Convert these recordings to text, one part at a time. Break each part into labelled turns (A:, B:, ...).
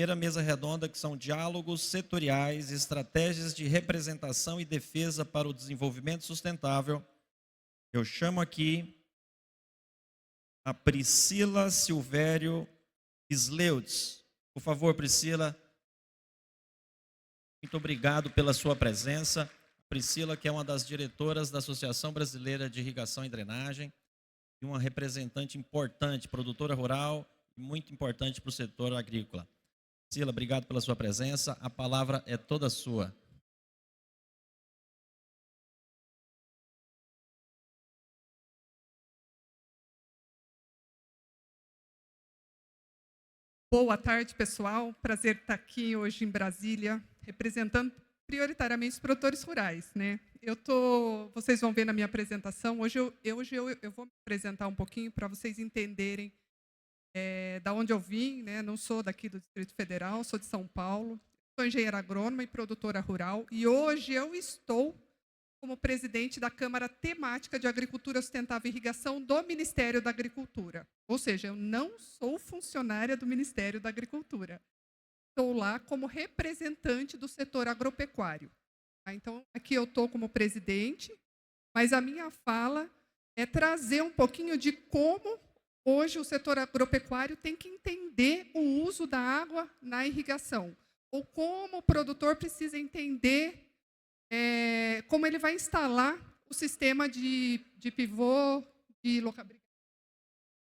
A: primeira mesa redonda, que são diálogos setoriais, estratégias de representação e defesa para o desenvolvimento sustentável. Eu chamo aqui a Priscila Silvério Sleudes. Por favor, Priscila, muito obrigado pela sua presença. Priscila, que é uma das diretoras da Associação Brasileira de Irrigação e Drenagem, e uma representante importante, produtora rural, e muito importante para o setor agrícola. Priscila, obrigado pela sua presença. A palavra é toda sua.
B: Boa tarde, pessoal. Prazer estar aqui hoje em Brasília, representando prioritariamente os produtores rurais, né? Vocês vão ver na minha apresentação. Hoje eu vou me apresentar um pouquinho para vocês entenderem da onde eu vim, né? Não sou daqui do Distrito Federal, sou de São Paulo. Sou engenheira agrônoma e produtora rural. E hoje eu estou como presidente da Câmara Temática de Agricultura Sustentável e Irrigação do Ministério da Agricultura. Ou seja, eu não sou funcionária do Ministério da Agricultura. Estou lá como representante do setor agropecuário. Então, aqui eu estou como presidente, mas a minha fala é trazer um pouquinho de como hoje o setor agropecuário tem que entender o uso da água na irrigação, ou como o produtor precisa entender como ele vai instalar o sistema de pivô, de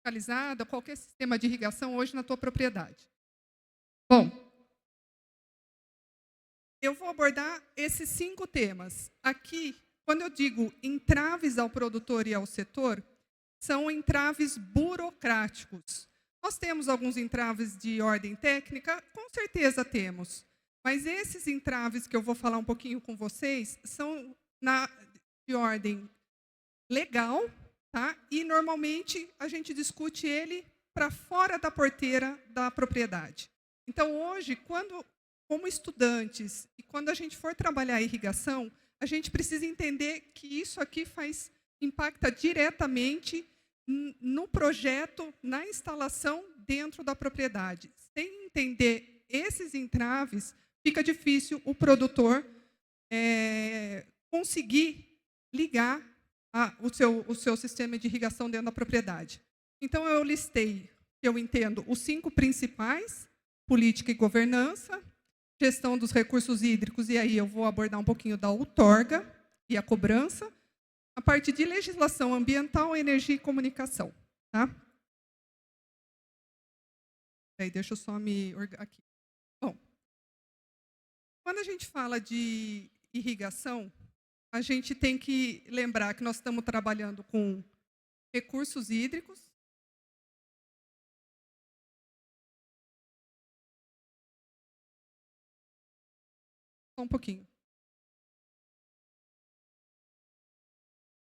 B: localizada, qualquer sistema de irrigação hoje na tua propriedade. Bom, eu vou abordar esses 5 temas. Aqui, quando eu digo entraves ao produtor e ao setor, são entraves burocráticos. Nós temos alguns entraves de ordem técnica? Com certeza temos. Mas esses entraves que eu vou falar um pouquinho com vocês são de ordem legal, tá? E normalmente a gente discute ele para fora da porteira da propriedade. Então hoje, como estudantes e quando a gente for trabalhar a irrigação, a gente precisa entender que isso aqui impacta diretamente no projeto, na instalação dentro da propriedade. Sem entender esses entraves, fica difícil o produtor conseguir ligar o seu sistema de irrigação dentro da propriedade. Então, eu listei, eu entendo, os 5 principais: política e governança, gestão dos recursos hídricos, e aí eu vou abordar um pouquinho da outorga e a cobrança, a parte de legislação ambiental, energia e comunicação. Tá? Aí, deixa eu só me aqui. Bom, quando a gente fala de irrigação, a gente tem que lembrar que nós estamos trabalhando com recursos hídricos. Só um pouquinho.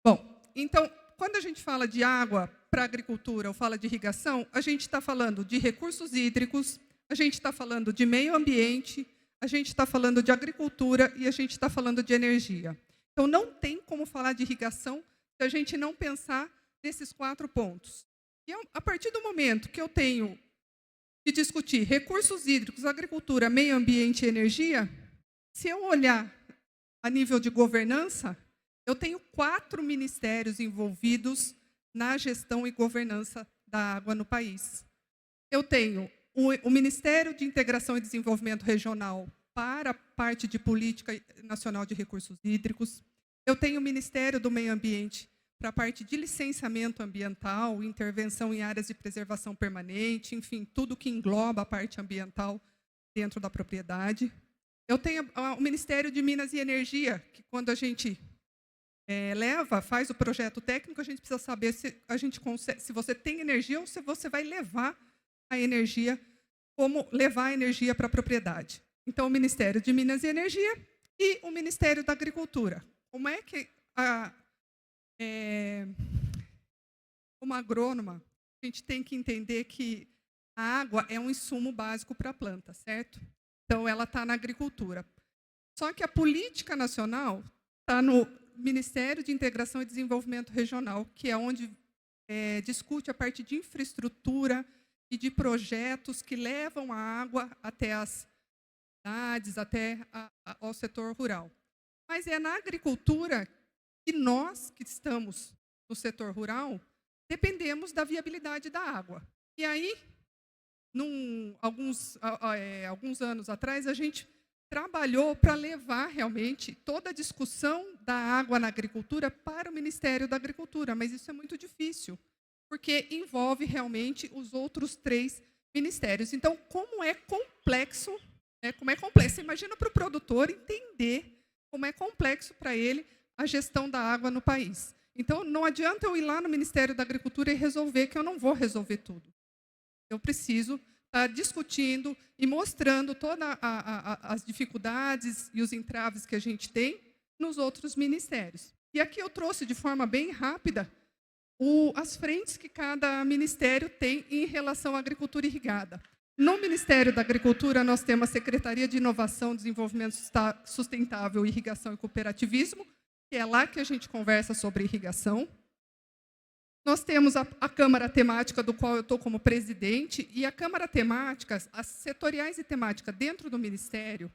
B: Bom, então, quando a gente fala de água para a agricultura ou fala de irrigação, a gente está falando de recursos hídricos, a gente está falando de meio ambiente, a gente está falando de agricultura e a gente está falando de energia. Então, não tem como falar de irrigação se a gente não pensar nesses 4 pontos. E a partir do momento que eu tenho que discutir recursos hídricos, agricultura, meio ambiente e energia, se eu olhar a nível de governança, eu tenho 4 ministérios envolvidos na gestão e governança da água no país. Eu tenho o Ministério de Integração e Desenvolvimento Regional para a parte de Política Nacional de Recursos Hídricos. Eu tenho o Ministério do Meio Ambiente para a parte de licenciamento ambiental, intervenção em áreas de preservação permanente, enfim, tudo que engloba a parte ambiental dentro da propriedade. Eu tenho o Ministério de Minas e Energia, que quando a gente faz o projeto técnico, a gente precisa saber se você tem energia ou se você vai levar a energia, como levar a energia para a propriedade. Então, o Ministério de Minas e Energia e o Ministério da Agricultura. Como é que, como agrônoma, a gente tem que entender que a água é um insumo básico para a planta, certo? Então, ela está na agricultura. Só que a política nacional está no Ministério de Integração e Desenvolvimento Regional, que é onde discute a parte de infraestrutura e de projetos que levam a água até as cidades, até ao setor rural. Mas é na agricultura que nós, que estamos no setor rural, dependemos da viabilidade da água. E aí, alguns anos atrás, a gente trabalhou para levar realmente toda a discussão da água na agricultura para o Ministério da Agricultura, mas isso é muito difícil, porque envolve realmente os outros 3 ministérios. Então, como é complexo, Você imagina para o produtor entender como é complexo para ele a gestão da água no país. Então, não adianta eu ir lá no Ministério da Agricultura e resolver, que eu não vou resolver tudo. Eu preciso estar discutindo e mostrando todas as dificuldades e os entraves que a gente tem nos outros ministérios. E aqui eu trouxe de forma bem rápida as frentes que cada ministério tem em relação à agricultura irrigada. No Ministério da Agricultura, nós temos a Secretaria de Inovação, Desenvolvimento Sustentável, Irrigação e Cooperativismo, que é lá que a gente conversa sobre irrigação. Nós temos a Câmara Temática, do qual eu estou como presidente, e a Câmara Temática, as setoriais e temática dentro do Ministério,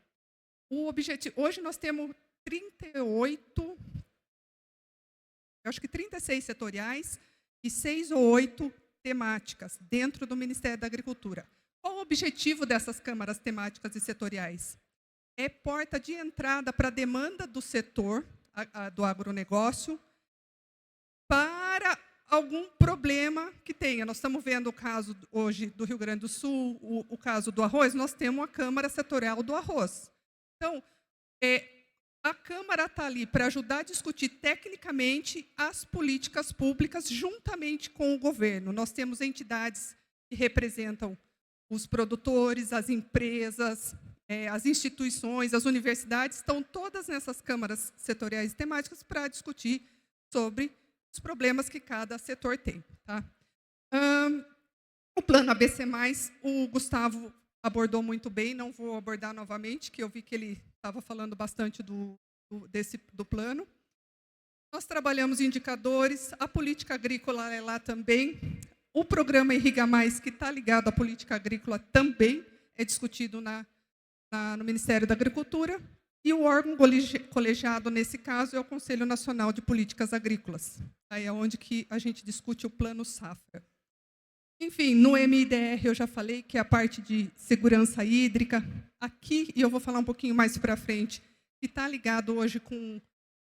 B: o objetivo... Hoje nós temos 36 setoriais e 6 ou 8 temáticas dentro do Ministério da Agricultura. Qual o objetivo dessas câmaras temáticas e setoriais? É porta de entrada para a demanda do setor do agronegócio para algum problema que tenha. Nós estamos vendo o caso hoje do Rio Grande do Sul, o caso do arroz, nós temos a Câmara Setorial do Arroz. Então, a Câmara está ali para ajudar a discutir tecnicamente as políticas públicas juntamente com o governo. Nós temos entidades que representam os produtores, as empresas, as instituições, as universidades, estão todas nessas câmaras setoriais e temáticas para discutir sobre os problemas que cada setor tem. Tá? O plano ABC+, o Gustavo abordou muito bem, não vou abordar novamente, que eu vi que ele estava falando bastante do plano. Nós trabalhamos indicadores, a política agrícola é lá também. O programa Irriga Mais, que está ligado à política agrícola, também é discutido no Ministério da Agricultura. E o órgão colegiado, nesse caso, é o Conselho Nacional de Políticas Agrícolas. Aí é onde que a gente discute o Plano Safra. Enfim, no MIDR eu já falei que é a parte de segurança hídrica. Aqui, e eu vou falar um pouquinho mais para frente, que está ligado hoje com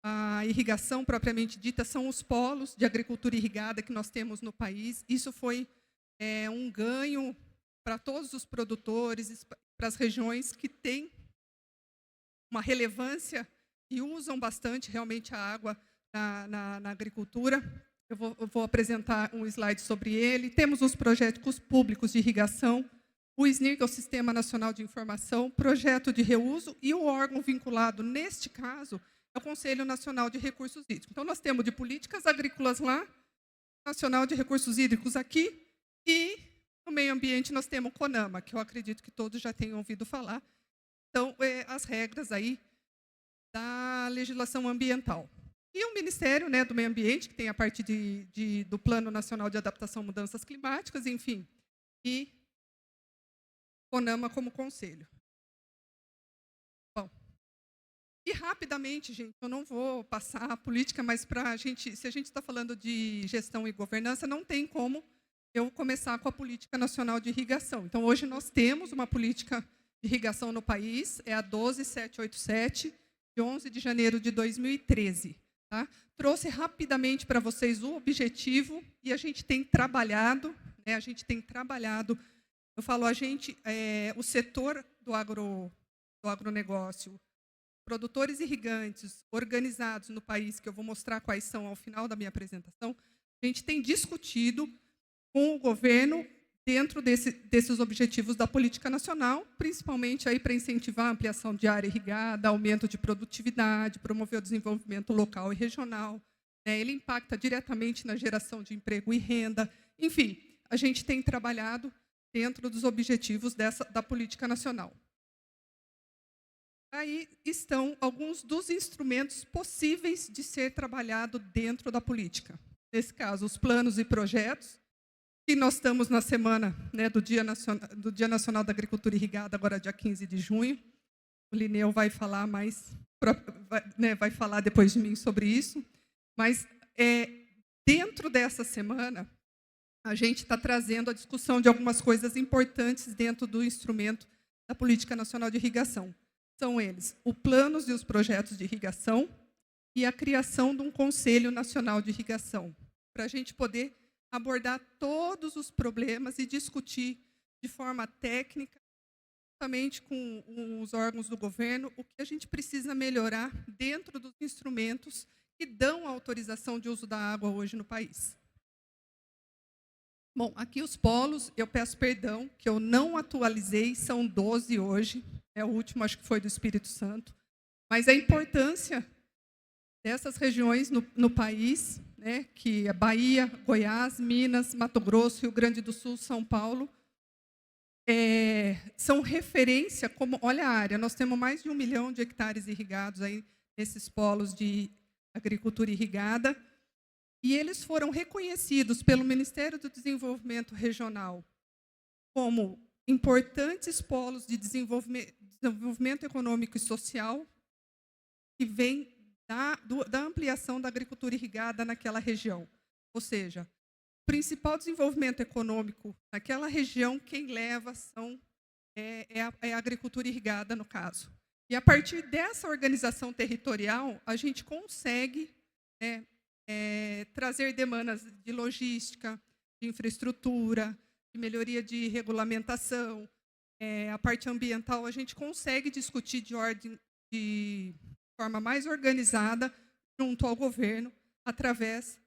B: a irrigação propriamente dita, são os polos de agricultura irrigada que nós temos no país. Isso foi um ganho para todos os produtores, para as regiões que têm uma relevância e usam bastante realmente a água na agricultura. Eu vou apresentar um slide sobre ele. Temos os projetos públicos de irrigação, o SNIR, que é o Sistema Nacional de Informação, projeto de reuso, e o órgão vinculado, neste caso, é o Conselho Nacional de Recursos Hídricos. Então, nós temos de políticas agrícolas lá, Nacional de Recursos Hídricos aqui, e no meio ambiente nós temos o CONAMA, que eu acredito que todos já tenham ouvido falar. Então, as regras aí da legislação ambiental. E o Ministério, né, do Meio Ambiente, que tem a parte do Plano Nacional de Adaptação a Mudanças Climáticas, enfim, e CONAMA como conselho. Bom, e rapidamente, gente, eu não vou passar a política, mas se a gente está falando de gestão e governança, não tem como eu começar com a Política Nacional de Irrigação. Então, hoje nós temos uma política de irrigação no país, é a 12787, de 11 de janeiro de 2013. Tá? Trouxe rapidamente para vocês o objetivo e a gente tem trabalhado, eu falo o setor do agronegócio, produtores irrigantes organizados no país, que eu vou mostrar quais são ao final da minha apresentação, a gente tem discutido com o governo dentro desses objetivos da política nacional, principalmente para incentivar a ampliação de área irrigada, aumento de produtividade, promover o desenvolvimento local e regional. Ele impacta diretamente na geração de emprego e renda. Enfim, a gente tem trabalhado dentro dos objetivos da política nacional. Aí estão alguns dos instrumentos possíveis de ser trabalhado dentro da política. Nesse caso, os planos e projetos, E nós estamos na semana, né, do Dia Nacional da Agricultura Irrigada, agora dia 15 de junho. O Linneu vai falar mais, vai falar depois de mim sobre isso. Mas dentro dessa semana, a gente está trazendo a discussão de algumas coisas importantes dentro do instrumento da Política Nacional de Irrigação. São eles o planos e os projetos de irrigação e a criação de um Conselho Nacional de Irrigação, para a gente poder abordar todos os problemas e discutir de forma técnica, juntamente com os órgãos do governo, o que a gente precisa melhorar dentro dos instrumentos que dão a autorização de uso da água hoje no país. Bom, aqui os polos, eu peço perdão, que eu não atualizei, são 12 hoje, o último acho que foi do Espírito Santo, mas a importância dessas regiões no país, né, que é Bahia, Goiás, Minas, Mato Grosso, Rio Grande do Sul, São Paulo, são referência, como, olha a área, nós temos mais de 1 milhão de hectares irrigados aí nesses polos de agricultura irrigada, e eles foram reconhecidos pelo Ministério do Desenvolvimento Regional como importantes polos de desenvolvimento econômico e social, que vem da ampliação da agricultura irrigada naquela região. Ou seja, o principal desenvolvimento econômico naquela região, quem leva é a agricultura irrigada, no caso. E, a partir dessa organização territorial, a gente consegue trazer demandas de logística, de infraestrutura, de melhoria de regulamentação. A parte ambiental, a gente consegue discutir de forma mais organizada junto ao governo, através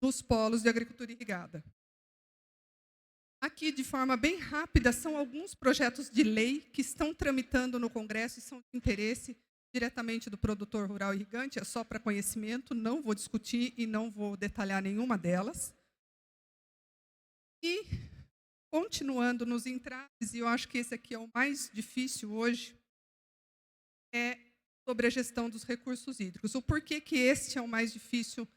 B: dos polos de agricultura irrigada. Aqui, de forma bem rápida, são alguns projetos de lei que estão tramitando no Congresso e são de interesse diretamente do produtor rural irrigante, é só para conhecimento, não vou discutir e não vou detalhar nenhuma delas. E, continuando nos entraves, e eu acho que esse aqui é o mais difícil hoje, é sobre a gestão dos recursos hídricos. O porquê que este é o mais difícil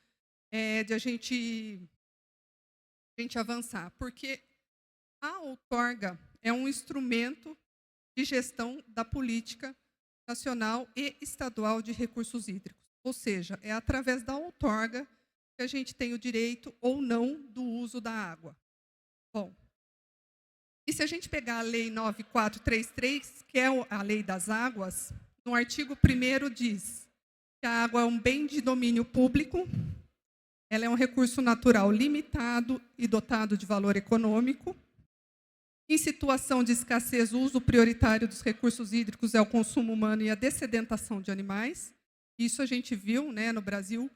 B: de a gente avançar? Porque a outorga é um instrumento de gestão da política nacional e estadual de recursos hídricos. Ou seja, é através da outorga que a gente tem o direito ou não do uso da água. Bom, e se a gente pegar a Lei 9433, que é a Lei das Águas, no artigo 1º diz que a água é um bem de domínio público, ela é um recurso natural limitado e dotado de valor econômico. Em situação de escassez, o uso prioritário dos recursos hídricos é o consumo humano e a dessedentação de animais. Isso a gente viu, né, no Brasil,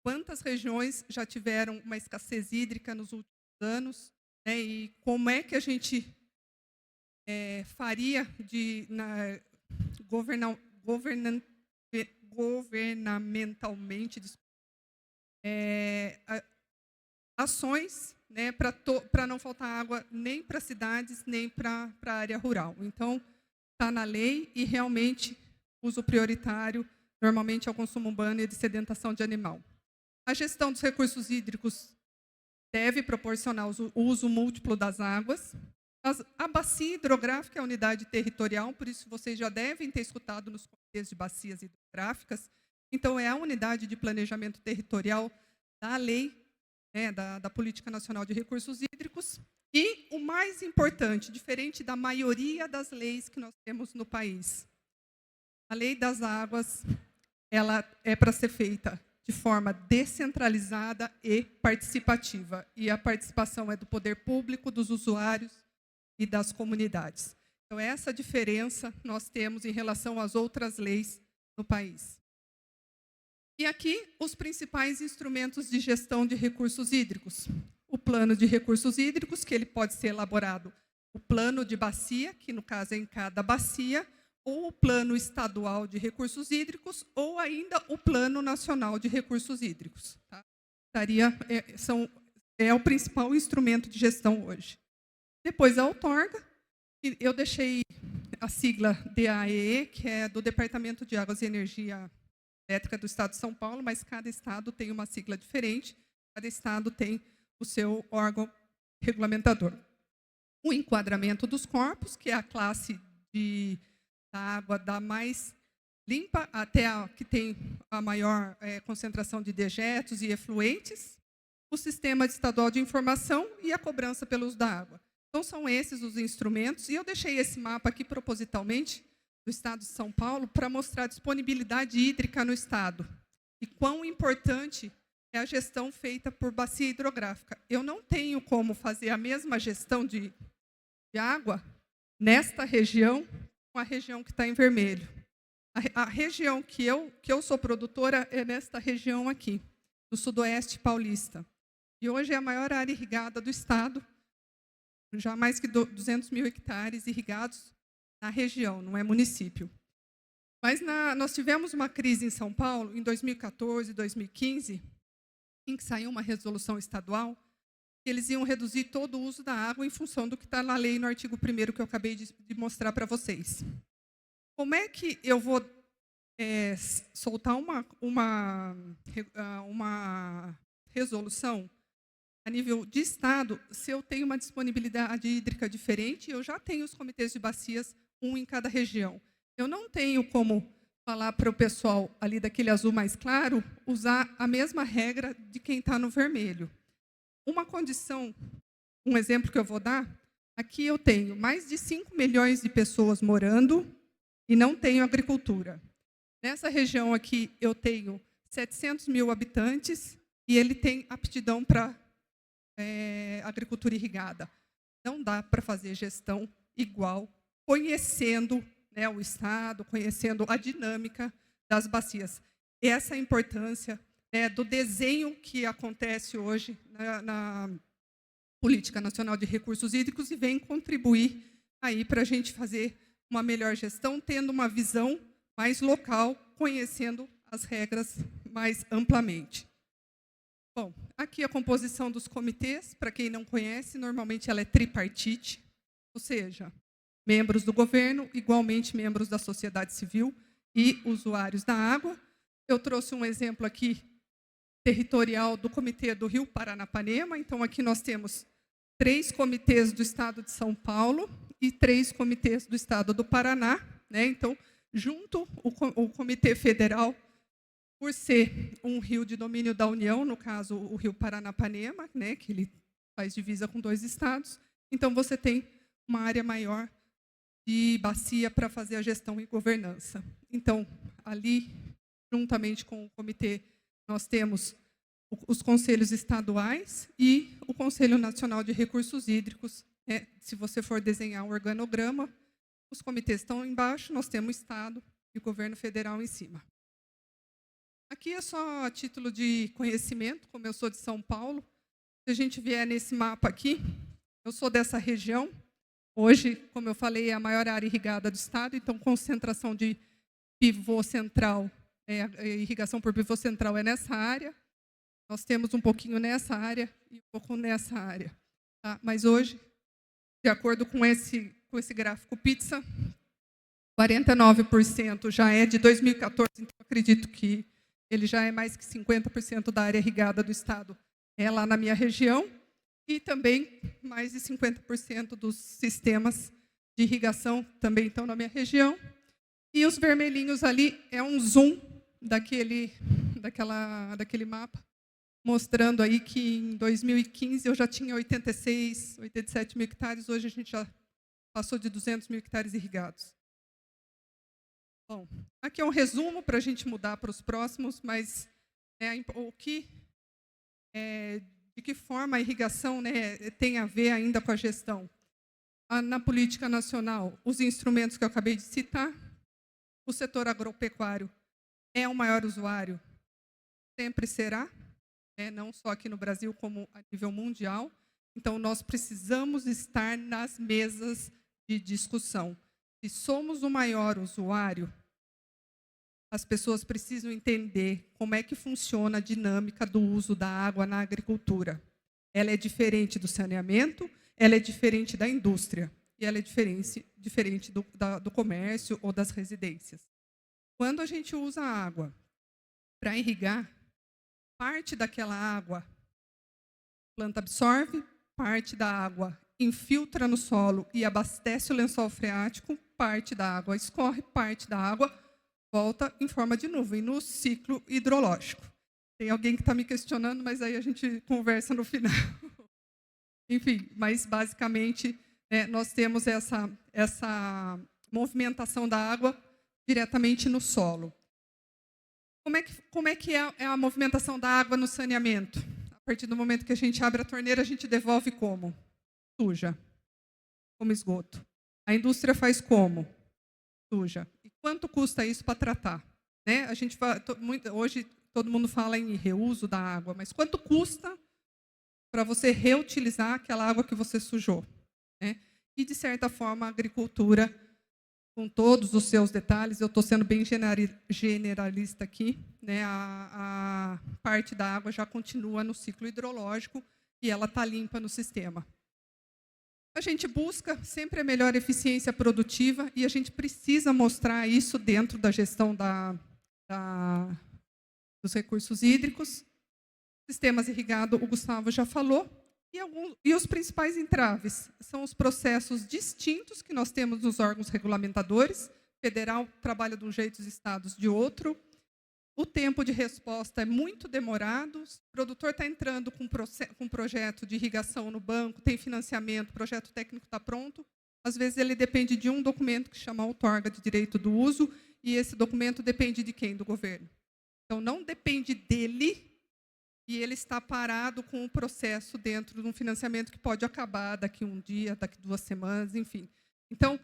B: quantas regiões já tiveram uma escassez hídrica nos últimos anos, né, e como é que a gente faria governamentalmente ações, né, para não faltar água nem para cidades, nem para a área rural. Então, está na lei e, realmente, uso prioritário, normalmente, é o consumo humano e a sedentação de animal. A gestão dos recursos hídricos deve proporcionar o uso múltiplo das águas. A bacia hidrográfica é a unidade territorial, por isso vocês já devem ter escutado nos comitês de bacias hidrográficas. Então, é a unidade de planejamento territorial da lei, né, da Política Nacional de Recursos Hídricos. E o mais importante, diferente da maioria das leis que nós temos no país, a Lei das Águas, ela é para ser feita de forma descentralizada e participativa. E a participação é do poder público, dos usuários e das comunidades. Então, essa diferença nós temos em relação às outras leis no país. E aqui, os principais instrumentos de gestão de recursos hídricos. O plano de recursos hídricos, que ele pode ser elaborado, o plano de bacia, que no caso é em cada bacia, ou o plano estadual de recursos hídricos, ou ainda o plano nacional de recursos hídricos. Tá? É o principal instrumento de gestão hoje. Depois, a outorga, eu deixei a sigla DAEE, que é do Departamento de Águas e Energia Elétrica do Estado de São Paulo, mas cada estado tem uma sigla diferente, cada estado tem o seu órgão regulamentador. O enquadramento dos corpos, que é a classe da água da mais limpa até a que tem a maior concentração de dejetos e efluentes, o sistema estadual de informação e a cobrança pelo uso da água. Então, são esses os instrumentos, e eu deixei esse mapa aqui propositalmente do Estado de São Paulo para mostrar a disponibilidade hídrica no Estado e quão importante é a gestão feita por bacia hidrográfica. Eu não tenho como fazer a mesma gestão de água nesta região com a região que está em vermelho. A região que eu sou produtora é nesta região aqui, do Sudoeste Paulista. E hoje é a maior área irrigada do Estado, já mais que 200 mil hectares irrigados na região, não é município. Mas nós tivemos uma crise em São Paulo, em 2014, 2015, em que saiu uma resolução estadual, que eles iam reduzir todo o uso da água em função do que está na lei, no artigo 1º, que eu acabei de mostrar para vocês. Como é que eu vou soltar uma resolução a nível de Estado se eu tenho uma disponibilidade hídrica diferente? Eu já tenho os comitês de bacias, um em cada região. Eu não tenho como falar para o pessoal ali daquele azul mais claro usar a mesma regra de quem está no vermelho. Uma condição, um exemplo que eu vou dar, aqui eu tenho mais de 5 milhões de pessoas morando e não tenho agricultura. Nessa região aqui eu tenho 700 mil habitantes e ele tem aptidão para agricultura irrigada. Não dá para fazer gestão igual, conhecendo o Estado, conhecendo a dinâmica das bacias. Essa é a importância do desenho que acontece hoje na Política Nacional de Recursos Hídricos e vem contribuir aí para a gente fazer uma melhor gestão, tendo uma visão mais local, conhecendo as regras mais amplamente. Bom, aqui a composição dos comitês, para quem não conhece, normalmente ela é tripartite, ou seja, membros do governo, igualmente membros da sociedade civil e usuários da água. Eu trouxe um exemplo aqui territorial do Comitê do Rio Paranapanema. Então, aqui nós temos 3 comitês do Estado de São Paulo e 3 comitês do Estado do Paraná. Então, junto o Comitê Federal, por ser um rio de domínio da União, no caso, o Rio Paranapanema, que ele faz divisa com 2 estados. Então, você tem uma área maior de bacia para fazer a gestão e governança. Então, ali, juntamente com o comitê, nós temos os conselhos estaduais e o Conselho Nacional de Recursos Hídricos. Se você for desenhar um organograma, os comitês estão embaixo, nós temos o Estado e o governo federal em cima. Aqui é só a título de conhecimento, como eu sou de São Paulo. Se a gente vier nesse mapa aqui, eu sou dessa região. Hoje, como eu falei, é a maior área irrigada do Estado, então concentração de pivô central, a irrigação por pivô central é nessa área. Nós temos um pouquinho nessa área e um pouco nessa área. Tá? Mas hoje, de acordo com esse gráfico pizza, 49% já é de 2014, então acredito que ele já é mais que 50% da área irrigada do Estado é lá na minha região, e também mais de 50% dos sistemas de irrigação também estão na minha região. E os vermelhinhos ali é um zoom daquele mapa, mostrando aí que em 2015 eu já tinha 86, 87 mil hectares, hoje a gente já passou de 200 mil hectares irrigados. Bom, aqui é um resumo para a gente mudar para os próximos, mas de que forma a irrigação tem a ver ainda com a gestão. Na política nacional, os instrumentos que eu acabei de citar, o setor agropecuário é o maior usuário, sempre será, não só aqui no Brasil, como a nível mundial. Então, nós precisamos estar nas mesas de discussão. Se somos o maior usuário, as pessoas precisam entender como é que funciona a dinâmica do uso da água na agricultura. Ela é diferente do saneamento, ela é diferente da indústria, e ela é diferente do comércio ou das residências. Quando a gente usa a água para irrigar, parte daquela água a planta absorve, parte da água infiltra no solo e abastece o lençol freático, parte da água escorre, parte da água volta em forma de nuvem, no ciclo hidrológico. Tem alguém que está me questionando, mas aí a gente conversa no final. Enfim, mas basicamente nós temos essa movimentação da água diretamente no solo. Como é que é a movimentação da água no saneamento? A partir do momento que a gente abre a torneira, a gente devolve como? Suja, como esgoto. A indústria faz como? Suja. E quanto custa isso para tratar? A gente hoje todo mundo fala em reuso da água, mas quanto custa para você reutilizar aquela água que você sujou? E, de certa forma, a agricultura, com todos os seus detalhes, eu estou sendo bem generalista aqui, a parte da água já continua no ciclo hidrológico e ela está limpa no sistema. A gente busca sempre a melhor eficiência produtiva e a gente precisa mostrar isso dentro da gestão dos recursos hídricos. Sistemas irrigados, o Gustavo já falou. E os principais entraves são os processos distintos que nós temos nos órgãos regulamentadores. Federal trabalha de um jeito, os estados de outro. O tempo de resposta é muito demorado. O produtor está entrando com um projeto de irrigação no banco, tem financiamento, o projeto técnico está pronto. Às vezes, ele depende de um documento que chama outorga de direito do uso, e esse documento depende de quem? Do governo. Então, não depende dele, e ele está parado com o processo dentro de um financiamento que pode acabar daqui um dia, daqui 2 semanas, enfim. Então,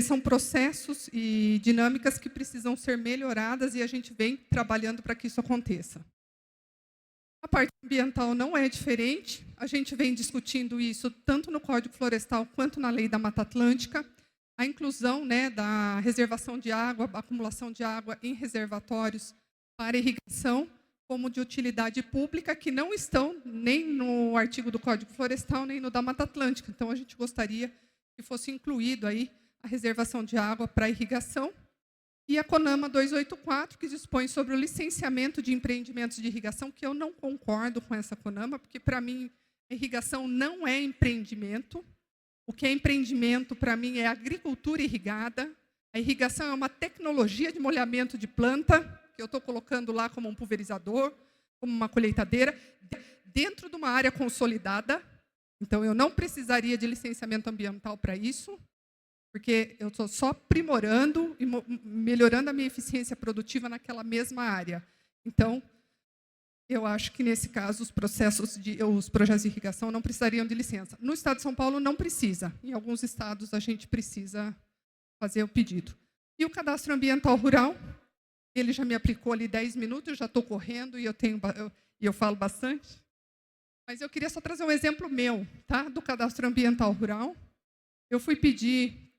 B: são processos e dinâmicas que precisam ser melhoradas e a gente vem trabalhando para que isso aconteça. A parte ambiental não é diferente. A gente vem discutindo isso tanto no Código Florestal quanto na Lei da Mata Atlântica. A inclusão da reservação de água, acumulação de água em reservatórios para irrigação, como de utilidade pública, que não estão nem no artigo do Código Florestal, nem no da Mata Atlântica. Então, a gente gostaria que fosse incluído aí a reservação de água para irrigação. E a CONAMA 284, que dispõe sobre o licenciamento de empreendimentos de irrigação, que eu não concordo com essa CONAMA, porque, para mim, irrigação não é empreendimento. O que é empreendimento, para mim, é agricultura irrigada. A irrigação é uma tecnologia de molhamento de planta, que eu estou colocando lá como um pulverizador, como uma colheitadeira, dentro de uma área consolidada. Então, eu não precisaria de licenciamento ambiental para isso, porque eu estou só aprimorando e melhorando a minha eficiência produtiva naquela mesma área. Então, eu acho que, nesse caso, os projetos de irrigação não precisariam de licença. No estado de São Paulo, não precisa. Em alguns estados, a gente precisa fazer o pedido. E o cadastro ambiental rural, ele já me aplicou ali 10 minutos, eu já estou correndo e eu falo bastante. Mas eu queria só trazer um exemplo meu, do cadastro ambiental rural. Eu fui pedir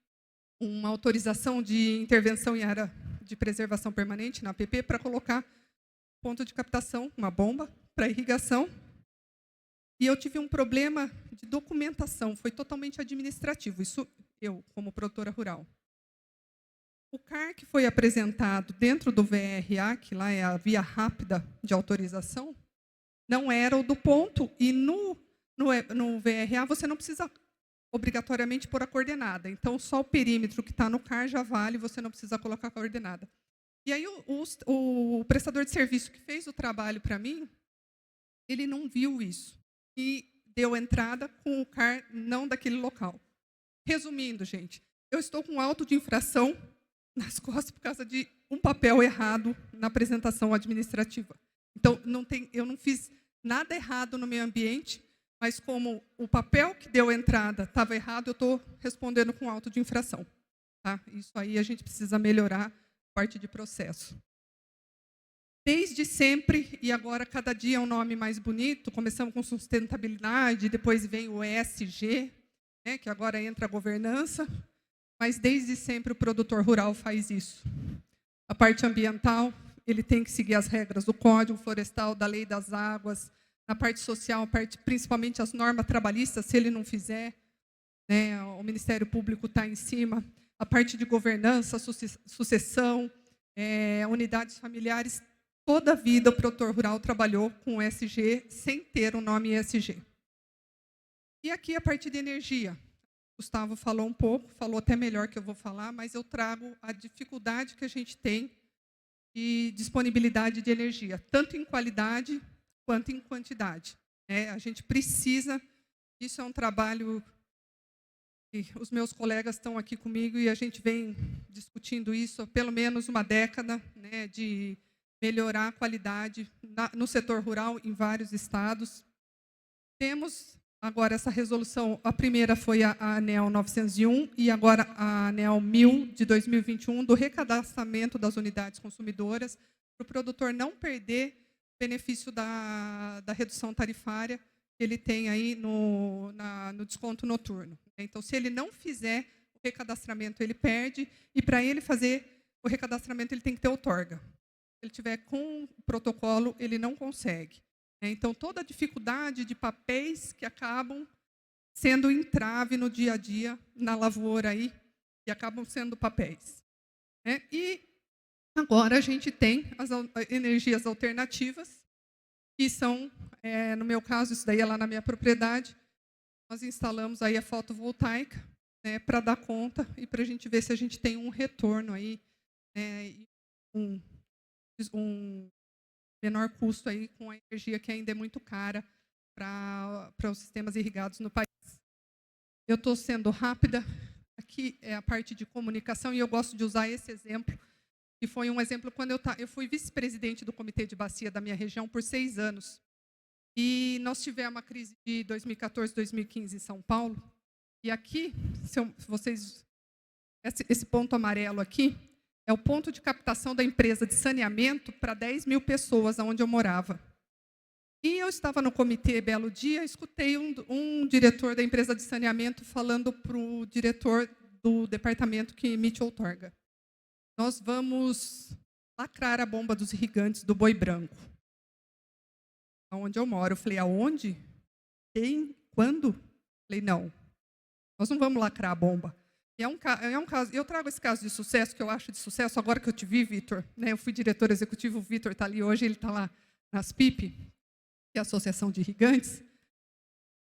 B: uma autorização de intervenção em área de preservação permanente, na APP, para colocar ponto de captação, uma bomba, para irrigação. E eu tive um problema de documentação, foi totalmente administrativo, isso eu, como produtora rural. O CAR que foi apresentado dentro do VRA, que lá é a via rápida de autorização, não era o do ponto, e no VRA você não precisa obrigatoriamente pôr a coordenada. Então, só o perímetro que está no CAR já vale, você não precisa colocar a coordenada. E aí, o prestador de serviço que fez o trabalho para mim, ele não viu isso. E deu entrada com o CAR não daquele local. Resumindo, gente, eu estou com auto de infração nas costas por causa de um papel errado na apresentação administrativa. Então, eu não fiz nada errado no meio ambiente, mas como o papel que deu entrada estava errado, eu estou respondendo com auto de infração. Isso aí a gente precisa melhorar a parte de processo. Desde sempre, e agora cada dia é um nome mais bonito, começamos com sustentabilidade, depois vem o ESG, que agora entra a governança, mas desde sempre o produtor rural faz isso. A parte ambiental, ele tem que seguir as regras do Código Florestal, da Lei das Águas. Na parte social, principalmente as normas trabalhistas, se ele não fizer, o Ministério Público está em cima. A parte de governança, sucessão, unidades familiares, toda a vida o produtor rural trabalhou com ESG sem ter o nome ESG. E aqui a parte de energia. O Gustavo falou um pouco, falou até melhor que eu vou falar, mas eu trago a dificuldade que a gente tem de disponibilidade de energia, tanto em qualidade quanto em quantidade. A gente precisa, isso é um trabalho, e os meus colegas estão aqui comigo e a gente vem discutindo isso há pelo menos uma década, né, de melhorar a qualidade no setor rural em vários estados. Temos agora essa resolução, a primeira foi a ANEEL 901 e agora a ANEEL 1000 de 2021, do recadastramento das unidades consumidoras, para o produtor não perder o benefício da redução tarifária que ele tem aí no desconto noturno. Então, se ele não fizer o recadastramento, ele perde, e para ele fazer o recadastramento, ele tem que ter outorga. Se ele tiver com o protocolo, ele não consegue. Então, toda a dificuldade de papéis que acabam sendo entrave no dia a dia, na lavoura, aí, e acabam sendo papéis. E agora a gente tem as energias alternativas, que são, no meu caso, isso daí é lá na minha propriedade, nós instalamos aí a fotovoltaica, para dar conta e para a gente ver se a gente tem um retorno aí, um menor custo aí com a energia que ainda é muito cara para os sistemas irrigados no país. Eu estou sendo rápida. Aqui é a parte de comunicação e eu gosto de usar esse exemplo, que foi um exemplo quando eu fui vice-presidente do Comitê de Bacia da minha região por 6 anos. E nós tivemos a crise de 2014, 2015 em São Paulo. E aqui, esse ponto amarelo aqui, é o ponto de captação da empresa de saneamento para 10 mil pessoas, onde eu morava. E eu estava no comitê, belo dia, escutei um diretor da empresa de saneamento falando para o diretor do departamento que emite outorga. Nós vamos lacrar a bomba dos irrigantes do Boi Branco. Onde eu moro. Eu falei, aonde? Quem? Quando? Falei, não. Nós não vamos lacrar a bomba. É um caso, eu trago esse caso de sucesso, que eu acho de sucesso, agora que eu te vi, Vitor, eu fui diretor executivo, o Vitor está ali hoje, ele está lá nas PIP, que é a Associação de Irrigantes,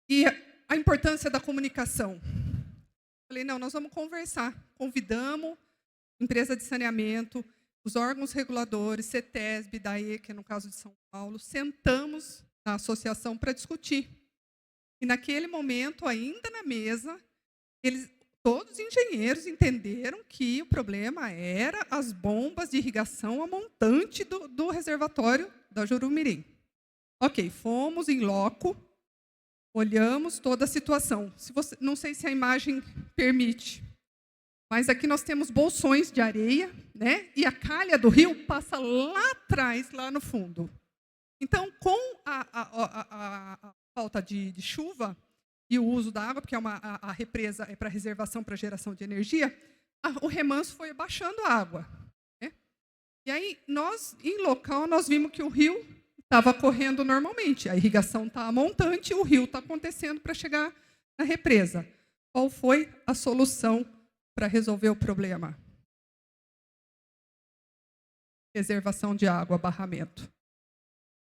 B: e a importância da comunicação. Falei, não, nós vamos conversar, convidamos empresa de saneamento, os órgãos reguladores, CETESB, DAE, que é no caso de São Paulo, sentamos na associação para discutir. E naquele momento, ainda na mesa, todos os engenheiros entenderam que o problema era as bombas de irrigação a montante do reservatório da Jurumirim. Ok, fomos em loco, olhamos toda a situação. Não sei se a imagem permite, mas aqui nós temos bolsões de areia, e a calha do rio passa lá atrás, lá no fundo. Então, com a falta de chuva, e o uso da água, porque a represa é para reservação, para geração de energia, o remanso foi baixando a água. E aí, em local, nós vimos que o rio estava correndo normalmente. A irrigação está montante, o rio está acontecendo para chegar na represa. Qual foi a solução para resolver o problema? Reservação de água, barramento.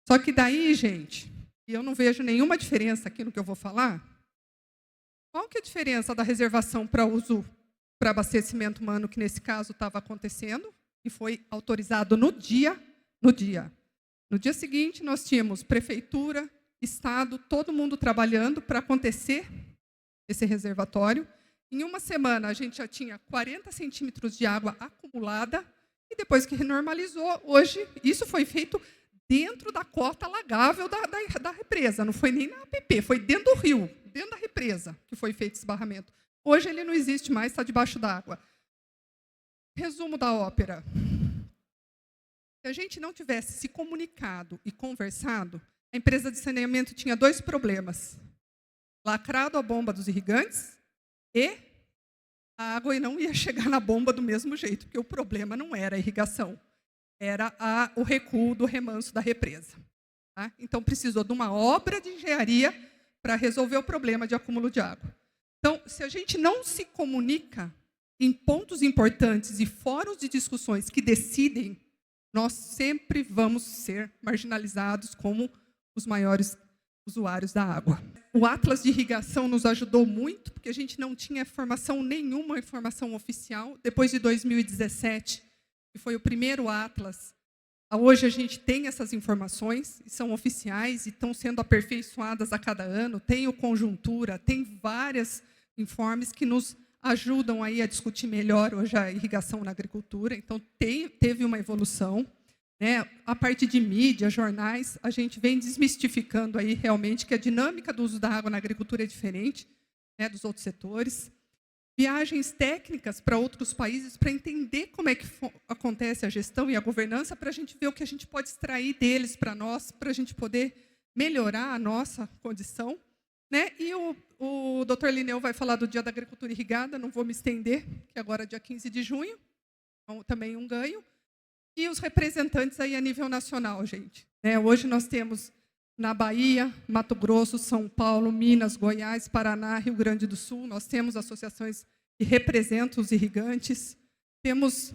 B: Só que daí, gente, e eu não vejo nenhuma diferença aqui no que eu vou falar. Qual que é a diferença da reservação para uso para abastecimento humano, que nesse caso estava acontecendo, e foi autorizado no dia? No dia seguinte, nós tínhamos prefeitura, estado, todo mundo trabalhando para acontecer esse reservatório. Em uma semana, a gente já tinha 40 centímetros de água acumulada, e depois que renormalizou, hoje, isso foi feito dentro da cota alagável da represa, não foi nem na APP, foi dentro do rio, dentro da represa, que foi feito esse barramento. Hoje ele não existe mais, está debaixo d'água. Resumo da ópera. Se a gente não tivesse se comunicado e conversado, a empresa de saneamento tinha 2 problemas. Lacrado a bomba dos irrigantes e a água não ia chegar na bomba do mesmo jeito, porque o problema não era a irrigação, era o recuo do remanso da represa. Tá? Então, precisou de uma obra de engenharia para resolver o problema de acúmulo de água. Então, se a gente não se comunica em pontos importantes e fóruns de discussões que decidem, nós sempre vamos ser marginalizados como os maiores usuários da água. O Atlas de Irrigação nos ajudou muito, porque a gente não tinha nenhuma informação oficial. Depois de 2017, que foi o primeiro Atlas, hoje a gente tem essas informações, e são oficiais, e estão sendo aperfeiçoadas a cada ano. Tem o Conjuntura, tem vários informes que nos ajudam aí a discutir melhor hoje a irrigação na agricultura. Então, teve uma evolução. Né? A parte de mídia, jornais, a gente vem desmistificando aí realmente que a dinâmica do uso da água na agricultura é diferente, né, dos outros setores. Viagens técnicas para outros países para entender como é que acontece a gestão e a governança, para a gente ver o que a gente pode extrair deles para nós, para a gente poder melhorar a nossa condição. Né? E o Dr. Lineu vai falar do Dia da Agricultura Irrigada, não vou me estender, que agora é dia 15 de junho, então, também um ganho. E os representantes aí a nível nacional, gente. Né? Hoje nós temos na Bahia, Mato Grosso, São Paulo, Minas, Goiás, Paraná, Rio Grande do Sul. Nós temos associações que representam os irrigantes. Temos,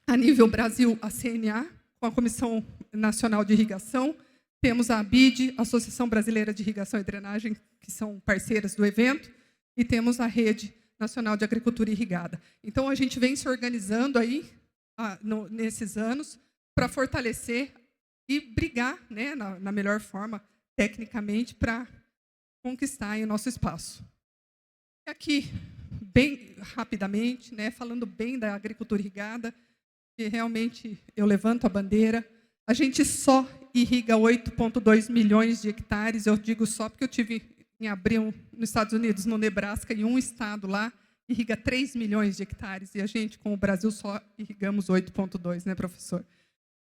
B: a nível Brasil, a CNA, com a Comissão Nacional de Irrigação. Temos a ABID, Associação Brasileira de Irrigação e Drenagem, que são parceiras do evento. E temos a Rede Nacional de Agricultura Irrigada. Então, a gente vem se organizando aí, nesses anos, para fortalecer e brigar, né, na melhor forma, tecnicamente, para conquistar aí o nosso espaço. Aqui, bem rapidamente, né, falando bem da agricultura irrigada, que realmente eu levanto a bandeira. A gente só irriga 8,2 milhões de hectares, eu digo só porque eu tive em abril nos Estados Unidos, no Nebraska, e um estado lá irriga 3 milhões de hectares, e a gente, com o Brasil, só irrigamos 8,2, né, professor?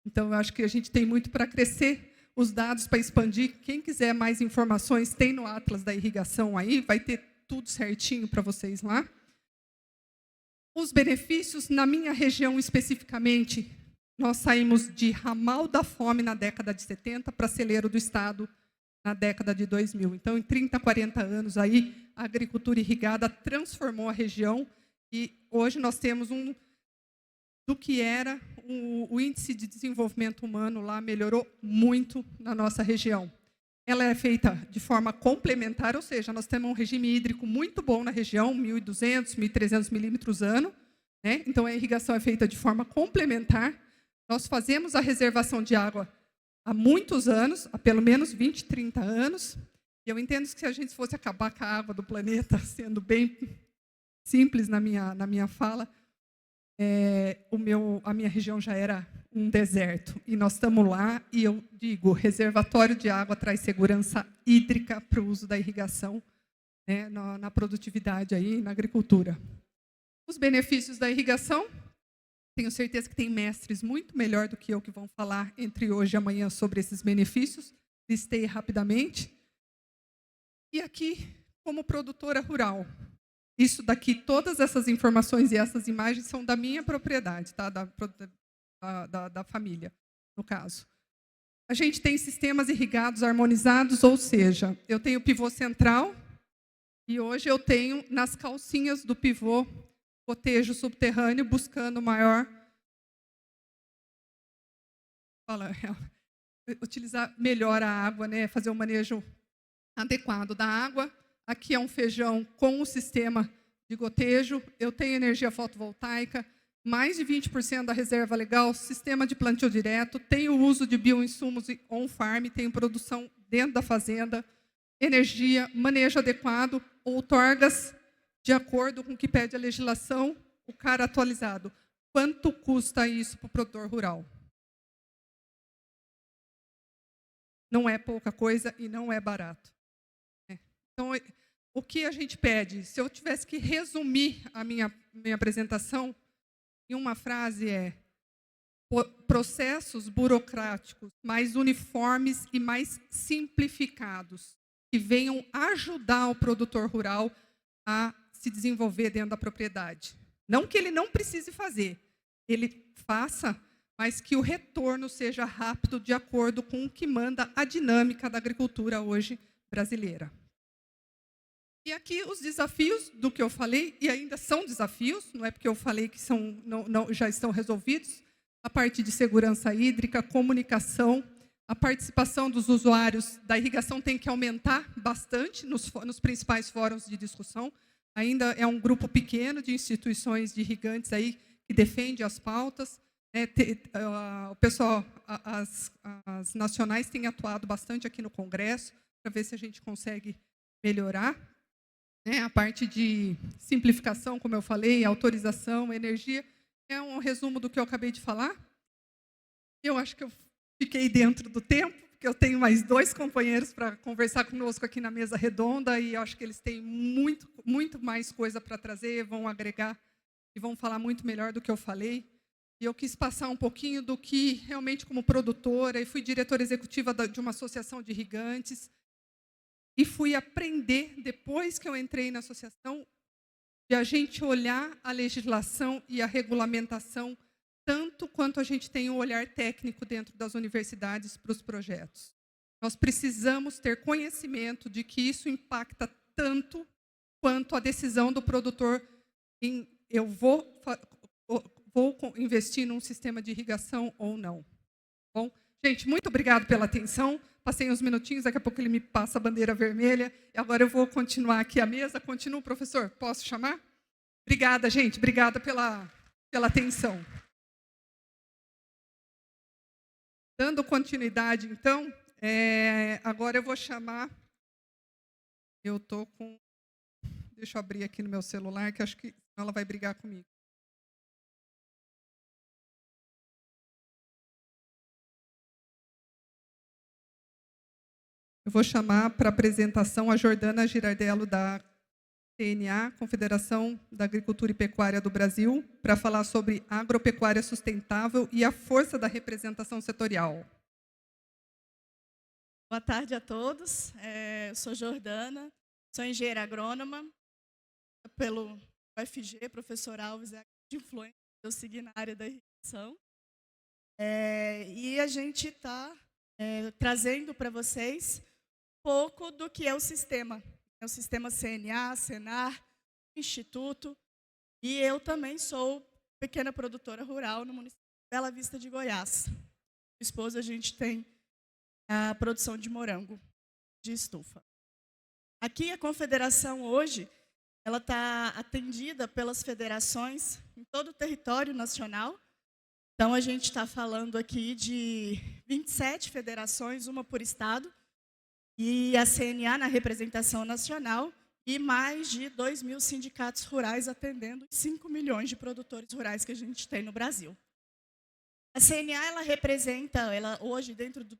B: Então, eu acho que a gente tem muito para crescer, os dados para expandir. Quem quiser mais informações, tem no Atlas da Irrigação aí, vai ter tudo certinho para vocês lá. Os benefícios, na minha região especificamente, nós saímos de ramal da fome na década de 70 para celeiro do Estado na década de 2000. Então, em 30, 40 anos, aí, a agricultura irrigada transformou a região e hoje nós temos do que era o índice de desenvolvimento humano lá melhorou muito na nossa região. Ela é feita de forma complementar, ou seja, nós temos um regime hídrico muito bom na região, 1.200, 1.300 milímetros ano. Né? Então, a irrigação é feita de forma complementar. Nós fazemos a reservação de água há muitos anos, há pelo menos 20, 30 anos. E eu entendo que se a gente fosse acabar com a água do planeta, sendo bem simples na minha fala, a minha região já era um deserto. E nós estamos lá, e eu digo, reservatório de água traz segurança hídrica para o uso da irrigação, né, na produtividade, aí, na agricultura. Os benefícios da irrigação, tenho certeza que tem mestres muito melhor do que eu que vão falar entre hoje e amanhã sobre esses benefícios. Listei rapidamente. E aqui, como produtora rural, isso daqui, todas essas informações e essas imagens são da minha propriedade, tá? Da família, no caso. A gente tem sistemas irrigados harmonizados, ou seja, eu tenho pivô central e hoje eu tenho nas calcinhas do pivô gotejo subterrâneo, buscando maior... utilizar melhor a água, né? Fazer um manejo adequado da água. Aqui é um feijão com o sistema de gotejo. Eu tenho energia fotovoltaica, mais de 20% da reserva legal, sistema de plantio direto, tenho uso de bioinsumos on-farm, tenho produção dentro da fazenda, energia, manejo adequado, outorgas de acordo com o que pede a legislação, o CAR atualizado. Quanto custa isso para o produtor rural? Não é pouca coisa e não é barato. Então, o que a gente pede? Se eu tivesse que resumir a minha apresentação em uma frase processos burocráticos mais uniformes e mais simplificados, que venham ajudar o produtor rural a se desenvolver dentro da propriedade. Não que ele não precise fazer, ele faça, mas que o retorno seja rápido, de acordo com o que manda a dinâmica da agricultura hoje brasileira. E aqui os desafios do que eu falei, e ainda são desafios, não é porque eu falei que já estão resolvidos, a parte de segurança hídrica, comunicação, A participação dos usuários da irrigação tem que aumentar bastante nos principais fóruns de discussão. Ainda é um grupo pequeno de instituições de irrigantes aí que defende as pautas. O pessoal, as nacionais têm atuado bastante aqui no Congresso para ver se a gente consegue melhorar. A parte de simplificação, como eu falei, autorização, energia, é um resumo do que eu acabei de falar. Eu acho que eu fiquei dentro do tempo, porque eu tenho mais 2 companheiros para conversar conosco aqui na mesa redonda, e eu acho que eles têm muito mais coisa para trazer, vão agregar e vão falar muito melhor do que eu falei. E eu quis passar um pouquinho do que, realmente, como produtora, e fui diretora executiva de uma associação de irrigantes, e fui aprender, depois que eu entrei na associação, de a gente olhar a legislação e a regulamentação tanto quanto a gente tem um olhar técnico dentro das universidades para os projetos. Nós precisamos ter conhecimento de que isso impacta tanto quanto a decisão do produtor em eu vou investir num sistema de irrigação ou não. Bom, gente, muito obrigado pela atenção. Passei uns minutinhos, daqui a pouco ele me passa a bandeira vermelha. E agora eu vou continuar aqui a mesa. Continua, professor? Posso chamar? Obrigada, gente. Obrigada pela atenção. Dando continuidade, então, agora eu vou chamar... Eu estou com... Deixa eu abrir aqui no meu celular, que acho que ela vai brigar comigo. Eu vou chamar para apresentação a Jordana Girardello, da CNA, Confederação da Agricultura e Pecuária do Brasil, para falar sobre agropecuária sustentável e a força da representação setorial.
C: Boa tarde a todos. Eu sou Jordana, sou engenheira agrônoma pelo UFG, professor Alves, é de influência, eu segui na área da irrigação. E a gente está trazendo para vocês um pouco do que é o sistema CNA, Senar, Instituto, e eu também sou pequena produtora rural no município de Bela Vista de Goiás. Minha esposa, a gente tem a produção de morango de estufa. Aqui a confederação hoje, ela está atendida pelas federações em todo o território nacional. Então a gente está falando aqui de 27 federações, uma por estado, e a CNA na representação nacional, e mais de 2.000 sindicatos rurais atendendo 5 milhões de produtores rurais que a gente tem no Brasil. A CNA, ela representa, hoje, dentro do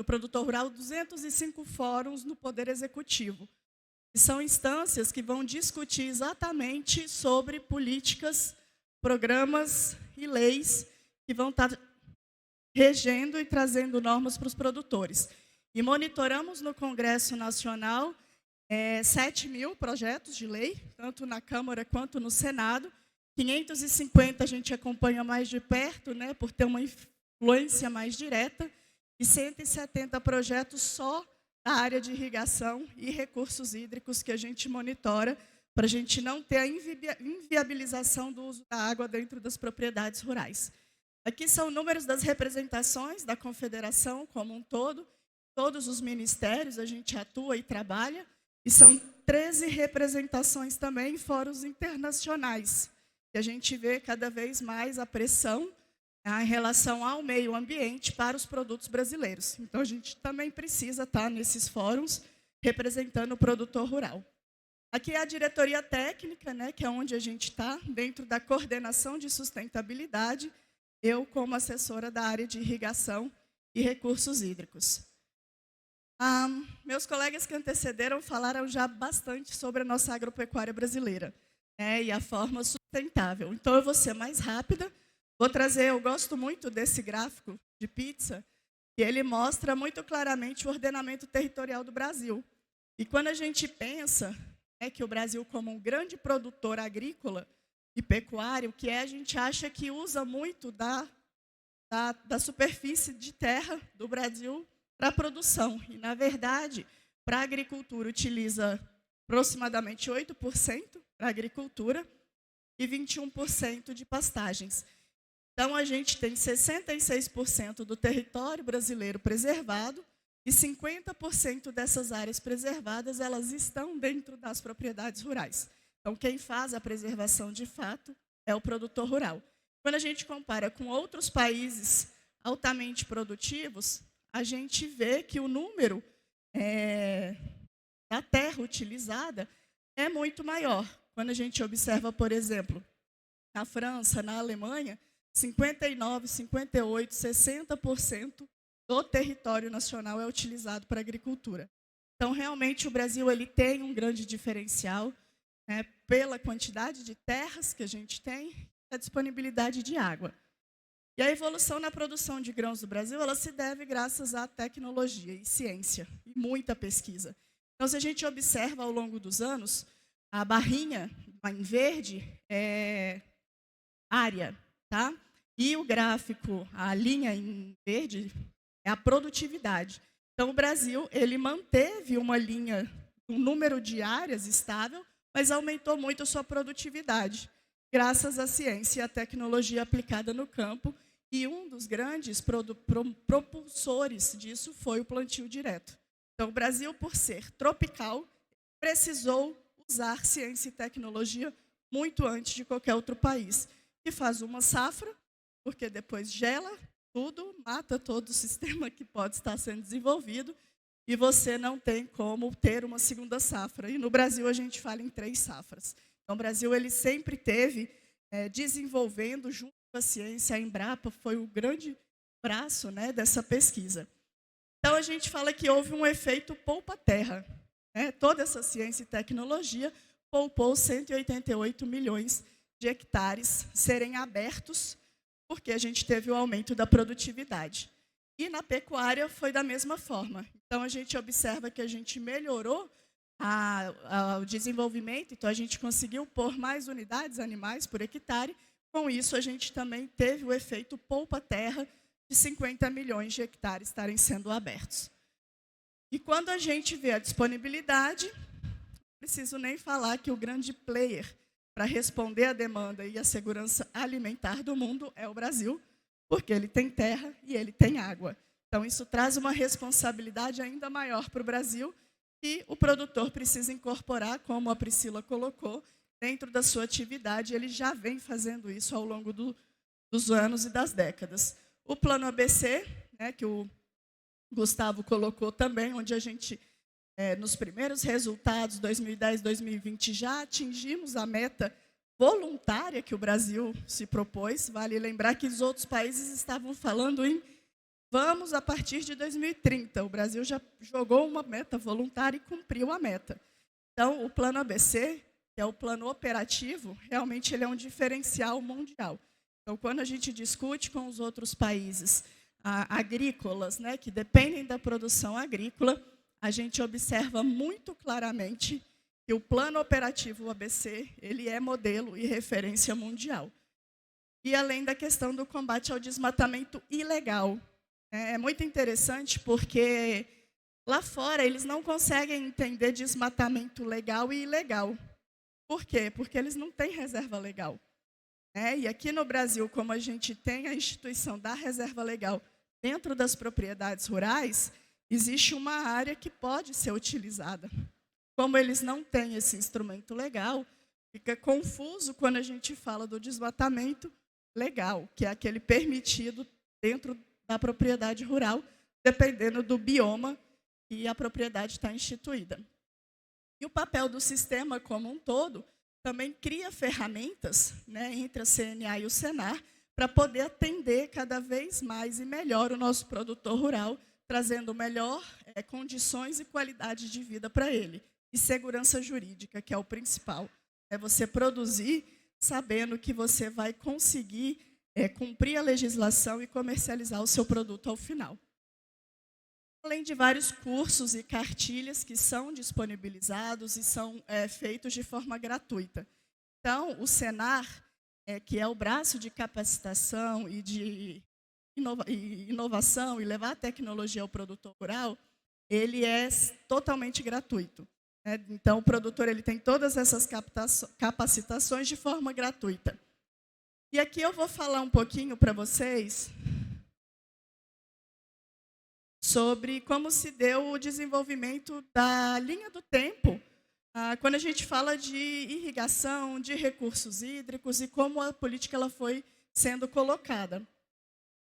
C: produtor rural, 205 fóruns no Poder Executivo. E são instâncias que vão discutir exatamente sobre políticas, programas e leis que vão estar regendo e trazendo normas para os produtores. E monitoramos no Congresso Nacional 7.000 projetos de lei, tanto na Câmara quanto no Senado. 550 a gente acompanha mais de perto, né, por ter uma influência mais direta, e 170 projetos só da área de irrigação e recursos hídricos que a gente monitora, para a gente não ter a inviabilização do uso da água dentro das propriedades rurais. Aqui são números das representações da Confederação como um todo, todos os ministérios a gente atua e trabalha, e são 13 representações também em fóruns internacionais, que a gente vê cada vez mais a pressão em relação ao meio ambiente para os produtos brasileiros. Então, a gente também precisa estar nesses fóruns representando o produtor rural. Aqui é a diretoria técnica, né, que é onde a gente está, dentro da coordenação de sustentabilidade, eu como assessora da área de irrigação e recursos hídricos. Meus colegas que antecederam falaram já bastante sobre a nossa agropecuária brasileira, né, e a forma sustentável. Então, eu vou ser mais rápida. Vou trazer, eu gosto muito desse gráfico de pizza, que ele mostra muito claramente o ordenamento territorial do Brasil. E quando a gente pensa que o Brasil, como um grande produtor agrícola e pecuário, que a gente acha que usa muito da superfície de terra do Brasil para a produção. E, na verdade, para a agricultura, utiliza aproximadamente 8% para a agricultura e 21% de pastagens. Então, a gente tem 66% do território brasileiro preservado e 50% dessas áreas preservadas, elas estão dentro das propriedades rurais. Então, quem faz a preservação de fato é o produtor rural. Quando a gente compara com outros países altamente produtivos, a gente vê que o número da terra utilizada é muito maior. Quando a gente observa, por exemplo, na França, na Alemanha, 59%, 58%, 60% do território nacional é utilizado para a agricultura. Então, realmente, o Brasil ele tem um grande diferencial, né, pela quantidade de terras que a gente tem e a disponibilidade de água. E a evolução na produção de grãos do Brasil, ela se deve graças à tecnologia e ciência, e muita pesquisa. Então, se a gente observa ao longo dos anos, a barrinha em verde é área, tá? E o gráfico, a linha em verde, é a produtividade. Então, o Brasil ele manteve uma linha, um número de áreas estável, mas aumentou muito a sua produtividade, graças à ciência e à tecnologia aplicada no campo. E um dos grandes propulsores disso foi o plantio direto. Então, o Brasil, por ser tropical, precisou usar ciência e tecnologia muito antes de qualquer outro país, que faz uma safra, porque depois gela tudo, mata todo o sistema que pode estar sendo desenvolvido, e você não tem como ter uma segunda safra. E no Brasil a gente fala em 3 safras. Então, o Brasil ele sempre teve desenvolvendo, junto com a ciência, a Embrapa foi o grande braço, né, dessa pesquisa. Então, a gente fala que houve um efeito poupa-terra. Toda essa ciência e tecnologia poupou 188 milhões de hectares serem abertos, porque a gente teve o aumento da produtividade. E na pecuária foi da mesma forma. Então, a gente observa que a gente melhorou o desenvolvimento, então a gente conseguiu pôr mais unidades animais por hectare. Com isso, a gente também teve o efeito poupa-terra de 50 milhões de hectares estarem sendo abertos. E quando a gente vê a disponibilidade, não preciso nem falar que o grande player para responder à demanda e à segurança alimentar do mundo é o Brasil, porque ele tem terra e ele tem água. Então, isso traz uma responsabilidade ainda maior para o Brasil e o produtor precisa incorporar, como a Priscila colocou, dentro da sua atividade. Ele já vem fazendo isso ao longo dos anos e das décadas. O Plano ABC, né, que o Gustavo colocou também, onde a gente, nos primeiros resultados, 2010, 2020, já atingimos a meta voluntária que o Brasil se propôs. Vale lembrar que os outros países estavam falando em vamos a partir de 2030. O Brasil já jogou uma meta voluntária e cumpriu a meta. Então, o Plano ABC, que é o plano operativo, realmente ele é um diferencial mundial. Então, quando a gente discute com os outros países agrícolas, né, que dependem da produção agrícola, a gente observa muito claramente que o plano operativo ABC ele é modelo e referência mundial. E além da questão do combate ao desmatamento ilegal. É muito interessante porque lá fora eles não conseguem entender desmatamento legal e ilegal. Por quê? Porque eles não têm reserva legal. E aqui no Brasil, como a gente tem a instituição da reserva legal dentro das propriedades rurais, existe uma área que pode ser utilizada. Como eles não têm esse instrumento legal, fica confuso quando a gente fala do desmatamento legal, que é aquele permitido dentro da propriedade rural, dependendo do bioma que a propriedade está instituída. E o papel do sistema como um todo também cria ferramentas, né, entre a CNA e o Senar, para poder atender cada vez mais e melhor o nosso produtor rural, trazendo melhor condições e qualidade de vida para ele. E segurança jurídica, que é o principal. É você produzir sabendo que você vai conseguir cumprir a legislação e comercializar o seu produto ao final. Além de vários cursos e cartilhas que são disponibilizados e são feitos de forma gratuita. Então, o Senar, que é o braço de capacitação e de inovação e levar a tecnologia ao produtor rural, ele é totalmente gratuito. Então, o produtor ele tem todas essas capacitações de forma gratuita. E aqui eu vou falar um pouquinho para vocês sobre como se deu o desenvolvimento da linha do tempo, quando a gente fala de irrigação, de recursos hídricos e como a política ela foi sendo colocada.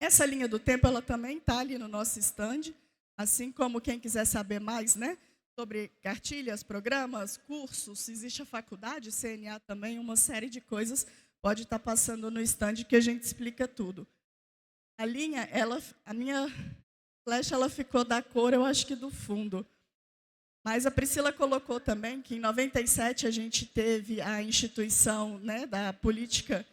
C: Essa linha do tempo ela também está ali no nosso stand, assim como quem quiser saber mais, né, sobre cartilhas, programas, cursos, existe a faculdade, CNA também, uma série de coisas, pode estar passando no stand que a gente explica tudo. A linha, a minha flecha ela ficou da cor, eu acho que do fundo. Mas a Priscila colocou também que em 97 a gente teve a instituição, né, da política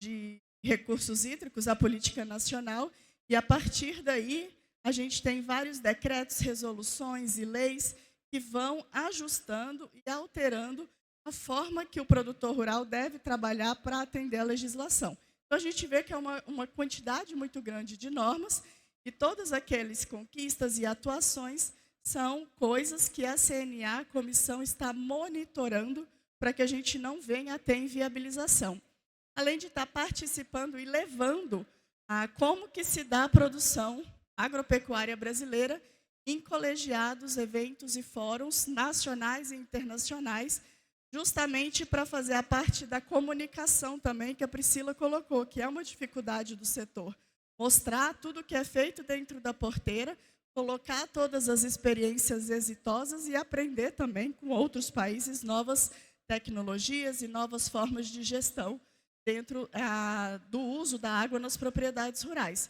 C: de recursos hídricos, a política nacional, e a partir daí a gente tem vários decretos, resoluções e leis que vão ajustando e alterando a forma que o produtor rural deve trabalhar para atender a legislação. Então a gente vê que é uma quantidade muito grande de normas e todas aquelas conquistas e atuações são coisas que a CNA, a comissão, está monitorando para que a gente não venha a ter inviabilização. Além de estar participando e levando a como que se dá a produção agropecuária brasileira em colegiados, eventos e fóruns nacionais e internacionais, justamente para fazer a parte da comunicação também, que a Priscila colocou, que é uma dificuldade do setor. Mostrar tudo o que é feito dentro da porteira, colocar todas as experiências exitosas e aprender também com outros países novas tecnologias e novas formas de gestão dentro do uso da água nas propriedades rurais.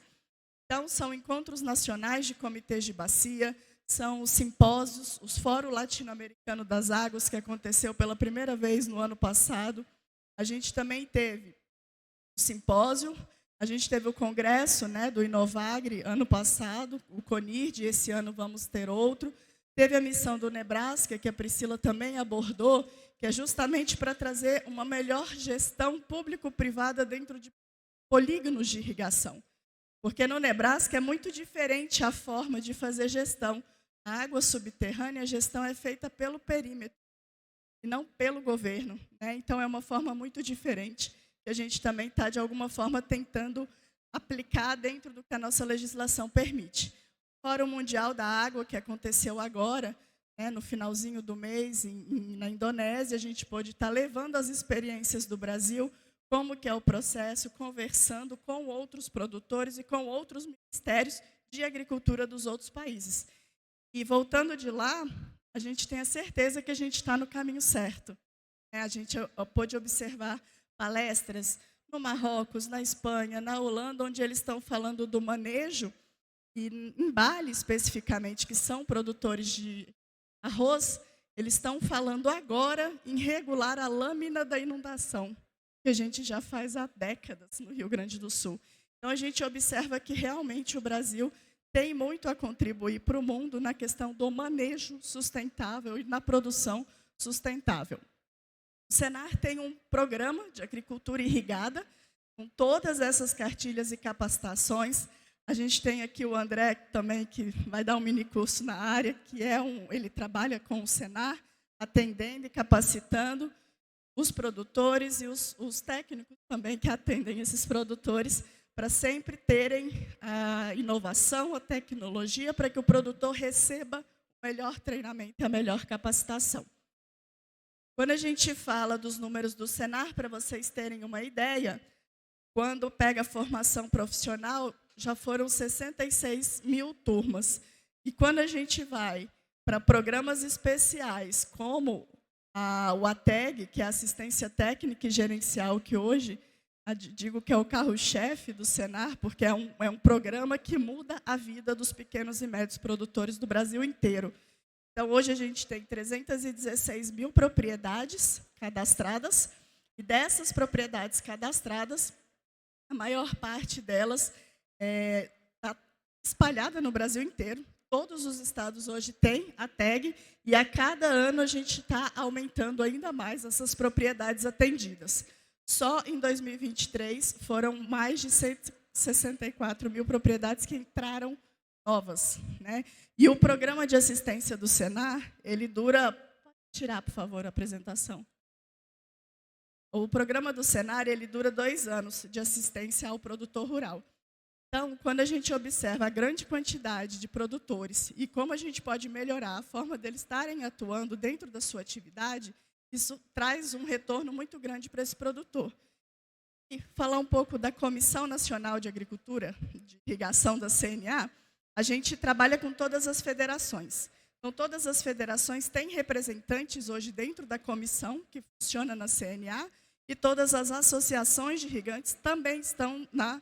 C: Então, são encontros nacionais de comitês de bacia, são os simpósios, os Fórum Latino-Americano das Águas, que aconteceu pela primeira vez no ano passado. A gente também teve o simpósio, a gente teve o congresso, né, do Inovagre ano passado, o CONIRD, esse ano vamos ter outro. Teve a missão do Nebraska, que a Priscila também abordou, que é justamente para trazer uma melhor gestão público-privada dentro de polígonos de irrigação. Porque no Nebraska é muito diferente a forma de fazer gestão. A água subterrânea, a gestão é feita pelo perímetro, e não pelo governo, né? Então, é uma forma muito diferente, que a gente também está, de alguma forma, tentando aplicar dentro do que a nossa legislação permite. O Fórum Mundial da Água, que aconteceu agora, né, no finalzinho do mês, na Indonésia, a gente pôde estar levando as experiências do Brasil, como que é o processo, conversando com outros produtores e com outros ministérios de agricultura dos outros países. E voltando de lá, a gente tem a certeza que a gente está no caminho certo. A gente pôde observar palestras no Marrocos, na Espanha, na Holanda, onde eles estão falando do manejo, e em Bali, especificamente, que são produtores de arroz, eles estão falando agora em regular a lâmina da inundação, que a gente já faz há décadas no Rio Grande do Sul. Então, a gente observa que realmente o Brasil tem muito a contribuir para o mundo na questão do manejo sustentável e na produção sustentável. O Senar tem um programa de agricultura irrigada, com todas essas cartilhas e capacitações. A gente tem aqui o André também, que vai dar um minicurso na área, que ele trabalha com o Senar, atendendo e capacitando os produtores e os técnicos também que atendem esses produtores, para sempre terem a inovação, a tecnologia, para que o produtor receba o melhor treinamento e a melhor capacitação. Quando a gente fala dos números do Senar, para vocês terem uma ideia, quando pega a formação profissional, já foram 66 mil turmas. E quando a gente vai para programas especiais, como o ATEG, que é a assistência técnica e gerencial, que hoje digo que é o carro-chefe do Senar, porque é um programa que muda a vida dos pequenos e médios produtores do Brasil inteiro. Então, hoje a gente tem 316 mil propriedades cadastradas, e dessas propriedades cadastradas, a maior parte delas está espalhada no Brasil inteiro. Todos os estados hoje têm a TEG, e a cada ano a gente está aumentando ainda mais essas propriedades atendidas. Só em 2023 foram mais de 164 mil propriedades que entraram novas, né? E o programa de assistência do Senar, ele dura... Pode tirar, por favor, a apresentação. O programa do Senar, ele dura 2 anos de assistência ao produtor rural. Então, quando a gente observa a grande quantidade de produtores e como a gente pode melhorar a forma deles estarem atuando dentro da sua atividade, isso traz um retorno muito grande para esse produtor. E falar um pouco da Comissão Nacional de Agricultura, de Irrigação da CNA, a gente trabalha com todas as federações. Então, todas as federações têm representantes hoje dentro da comissão, que funciona na CNA, e todas as associações de irrigantes também estão na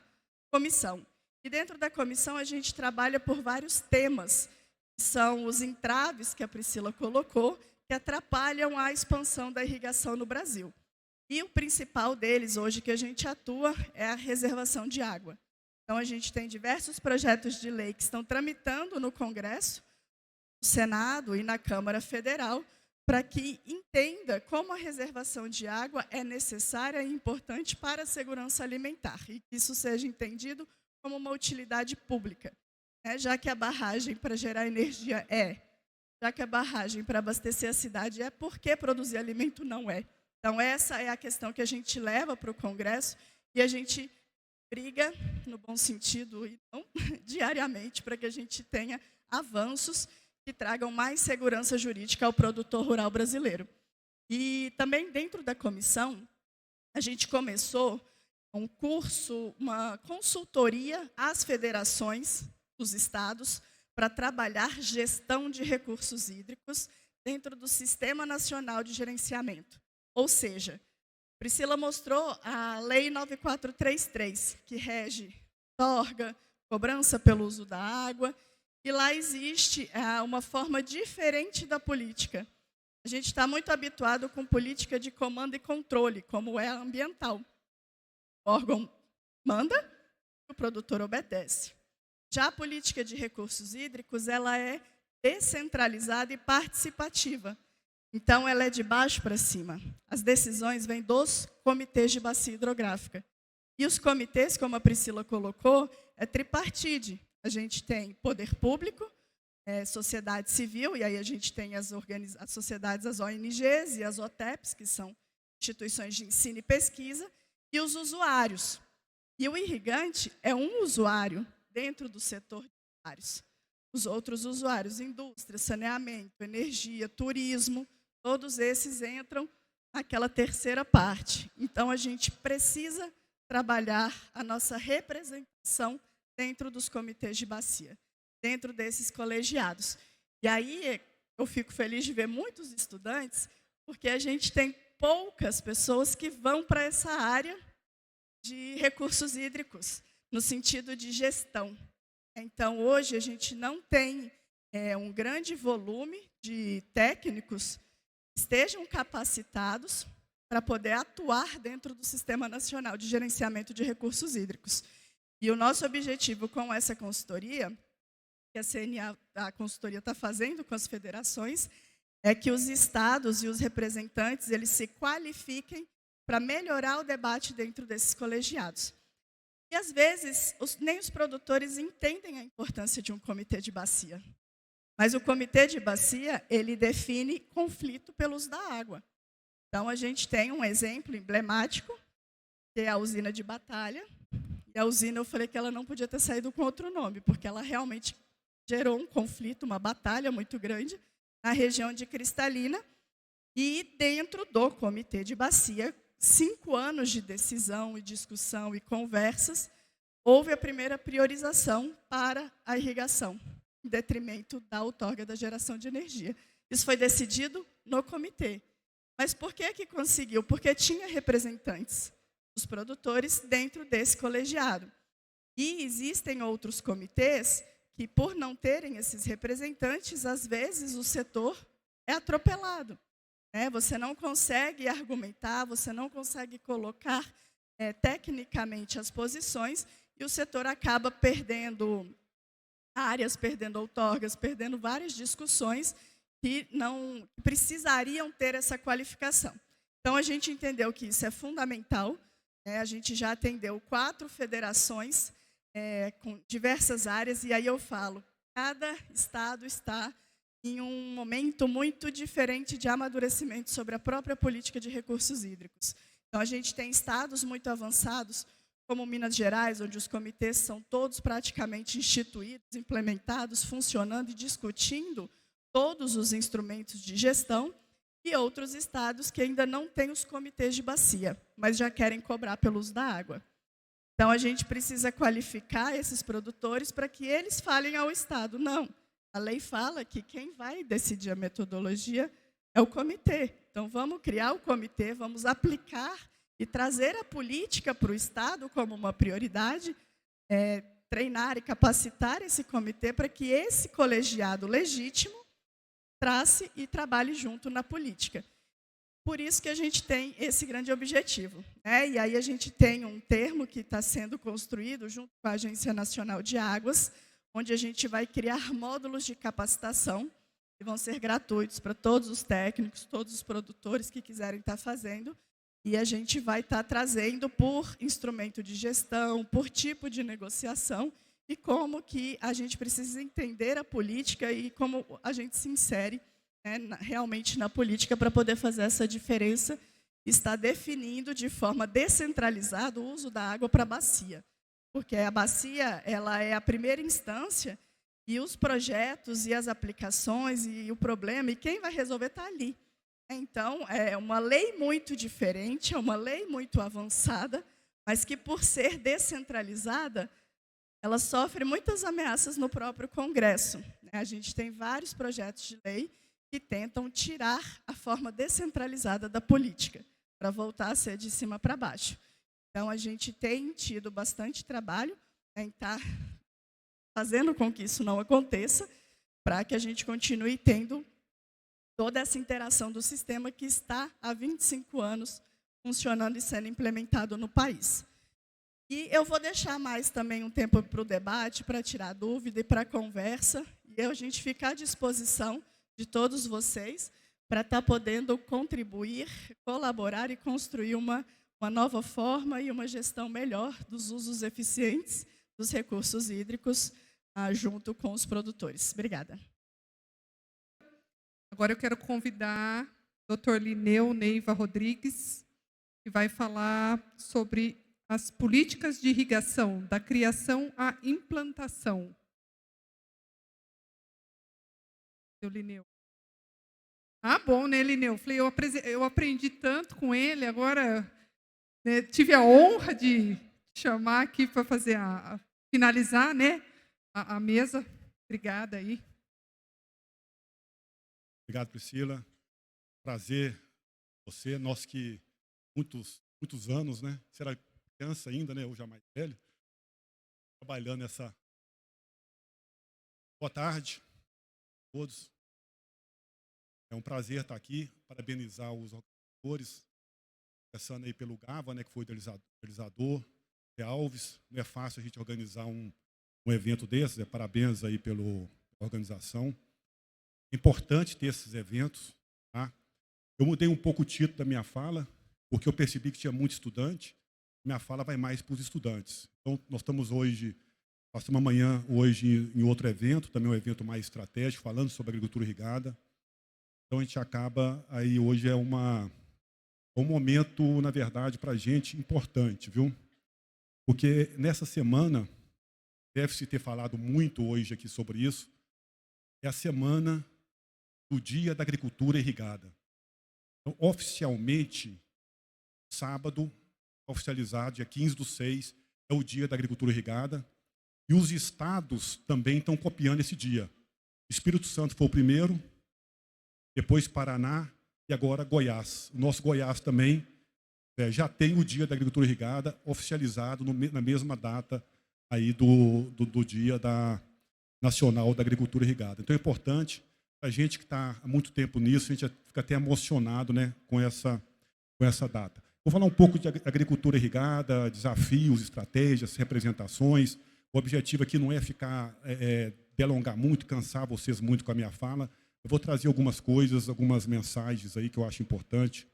C: comissão. E dentro da comissão a gente trabalha por vários temas, que são os entraves que a Priscila colocou, que atrapalham a expansão da irrigação no Brasil. E o principal deles hoje que a gente atua é a reservação de água. Então, a gente tem diversos projetos de lei que estão tramitando no Congresso, no Senado e na Câmara Federal, para que entenda como a reservação de água é necessária e importante para a segurança alimentar, e que isso seja entendido como uma utilidade pública, né? Já que a barragem para gerar energia já que a barragem para abastecer a cidade por que produzir alimento não é? Então, essa é a questão que a gente leva para o Congresso e a gente briga, no bom sentido e não, diariamente, para que a gente tenha avanços que tragam mais segurança jurídica ao produtor rural brasileiro. E também dentro da comissão, a gente começou um curso, uma consultoria às federações dos estados para trabalhar gestão de recursos hídricos dentro do Sistema Nacional de Gerenciamento. Ou seja, Priscila mostrou a Lei 9433, que rege outorga, cobrança pelo uso da água, e lá existe uma forma diferente da política. A gente está muito habituado com política de comando e controle, como é a ambiental. O órgão manda, o produtor obedece. Já a política de recursos hídricos, ela é descentralizada e participativa. Então, ela é de baixo para cima. As decisões vêm dos comitês de bacia hidrográfica. E os comitês, como a Priscila colocou, é tripartite. A gente tem poder público, sociedade civil, e aí a gente tem as sociedades, as ONGs e as OTEPs, que são instituições de ensino e pesquisa, e os usuários. E o irrigante é um usuário dentro do setor de usuários. Os outros usuários, indústria, saneamento, energia, turismo, todos esses entram naquela terceira parte. Então, a gente precisa trabalhar a nossa representação dentro dos comitês de bacia, dentro desses colegiados. E aí, eu fico feliz de ver muitos estudantes, porque a gente tem poucas pessoas que vão para essa área de recursos hídricos, no sentido de gestão. Então, hoje, a gente não tem um grande volume de técnicos que estejam capacitados para poder atuar dentro do Sistema Nacional de Gerenciamento de Recursos Hídricos. E o nosso objetivo com essa consultoria, que a CNA, a consultoria está fazendo com as federações, é que os estados e os representantes eles se qualifiquem para melhorar o debate dentro desses colegiados. E, às vezes, nem os produtores entendem a importância de um comitê de bacia. Mas o comitê de bacia, ele define conflito pelo uso da água. Então, a gente tem um exemplo emblemático, que é a usina de Batalha. E a usina, eu falei que ela não podia ter saído com outro nome, porque ela realmente gerou um conflito, uma batalha muito grande, na região de Cristalina. E dentro do comitê de bacia, 5 anos de decisão e discussão e conversas, houve a primeira priorização para a irrigação, em detrimento da outorga da geração de energia. Isso foi decidido no comitê. Mas por que conseguiu? Porque tinha representantes dos produtores dentro desse colegiado. E existem outros comitês que, por não terem esses representantes, às vezes o setor é atropelado. Você não consegue argumentar, você não consegue colocar tecnicamente as posições, e o setor acaba perdendo áreas, perdendo outorgas, perdendo várias discussões que não precisariam ter essa qualificação. Então, a gente entendeu que isso é fundamental. A gente já atendeu 4 federações com diversas áreas, e aí eu falo, cada estado está em um momento muito diferente de amadurecimento sobre a própria política de recursos hídricos. Então, a gente tem estados muito avançados, como Minas Gerais, onde os comitês são todos praticamente instituídos, implementados, funcionando e discutindo todos os instrumentos de gestão, e outros estados que ainda não têm os comitês de bacia, mas já querem cobrar pelo uso da água. Então, a gente precisa qualificar esses produtores para que eles falem ao Estado. Não, a lei fala que quem vai decidir a metodologia é o comitê. Então, vamos criar o comitê, vamos aplicar e trazer a política para o Estado como uma prioridade, treinar e capacitar esse comitê para que esse colegiado legítimo trace e trabalhe junto na política. Por isso que a gente tem esse grande objetivo. E aí a gente tem um termo que está sendo construído junto com a Agência Nacional de Águas, onde a gente vai criar módulos de capacitação que vão ser gratuitos para todos os técnicos, todos os produtores que quiserem estar fazendo, e a gente vai estar trazendo por instrumento de gestão, por tipo de negociação, e como que a gente precisa entender a política e como a gente se insere realmente na política para poder fazer essa diferença. Está definindo de forma descentralizada o uso da água para a bacia, porque a bacia ela é a primeira instância e os projetos e as aplicações e o problema, e quem vai resolver está ali. Então, é uma lei muito diferente, é uma lei muito avançada, mas que, por ser descentralizada, ela sofre muitas ameaças no próprio Congresso. A gente tem vários projetos de lei que tentam tirar a forma descentralizada da política, para voltar a ser de cima para baixo. Então, a gente tem tido bastante trabalho em estar fazendo com que isso não aconteça, para que a gente continue tendo toda essa interação do sistema que está há 25 anos funcionando e sendo implementado no país. E eu vou deixar mais também um tempo para o debate, para tirar dúvida e para a conversa, e a gente fica à disposição de todos vocês para estar podendo contribuir, colaborar e construir uma nova forma e uma gestão melhor dos usos eficientes dos recursos hídricos junto com os produtores. Obrigada.
B: Agora eu quero convidar o Dr. Lineu Neiva Rodrigues, que vai falar sobre as políticas de irrigação, da criação à implantação. Lineu. Bom, né, Lineu? Falei, eu aprendi tanto com ele, agora tive a honra de chamar aqui para fazer finalizar, né, a mesa. Obrigada aí.
D: Obrigado, Priscila. Prazer você, nós que muitos anos, né? Você era criança ainda, né? Ou já mais velho, trabalhando nessa. Boa tarde a todos. É um prazer estar aqui, parabenizar os organizadores, começando aí pelo Gava, né? Que foi o idealizador, Alves. Não é fácil a gente organizar um evento desses. Parabéns aí pela organização. Importante ter esses eventos. Tá? Eu mudei um pouco o título da minha fala, porque eu percebi que tinha muito estudante. Minha fala vai mais para os estudantes. Então, nós estamos hoje, passamos amanhã hoje em outro evento, também um evento mais estratégico, falando sobre agricultura irrigada. Então, a gente acaba, aí hoje é um momento, na verdade, para a gente importante, viu? Porque nessa semana, deve-se ter falado muito hoje aqui sobre isso, é a semana do Dia da Agricultura Irrigada. Então, oficialmente, sábado, oficializado, dia 15/6, é o Dia da Agricultura Irrigada, e os estados também estão copiando esse dia. Espírito Santo foi o primeiro, depois Paraná e agora Goiás. O nosso Goiás também já tem o Dia da Agricultura Irrigada oficializado na mesma data aí do Dia Nacional da Agricultura Irrigada. Então é importante, a gente que está há muito tempo nisso, a gente fica até emocionado, né, com essa data. Vou falar um pouco de agricultura irrigada, desafios, estratégias, representações. O objetivo aqui não é ficar delongar muito, cansar vocês muito com a minha fala. Eu vou trazer algumas coisas, algumas mensagens aí que eu acho importante.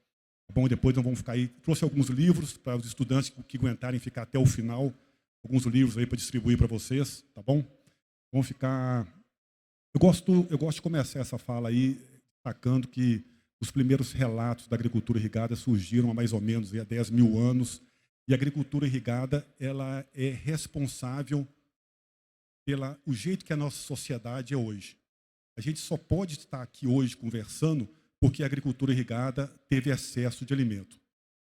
D: Tá bom? Depois nós vamos ficar aí. Trouxe alguns livros para os estudantes que aguentarem ficar até o final. Alguns livros aí para distribuir para vocês, tá bom? Vamos ficar. Eu gosto de começar essa fala aí destacando que Os primeiros relatos da agricultura irrigada surgiram há mais ou menos há 10 mil anos. E a agricultura irrigada ela é responsável pelo jeito que a nossa sociedade é hoje. A gente só pode estar aqui hoje conversando porque a agricultura irrigada teve excesso de alimento.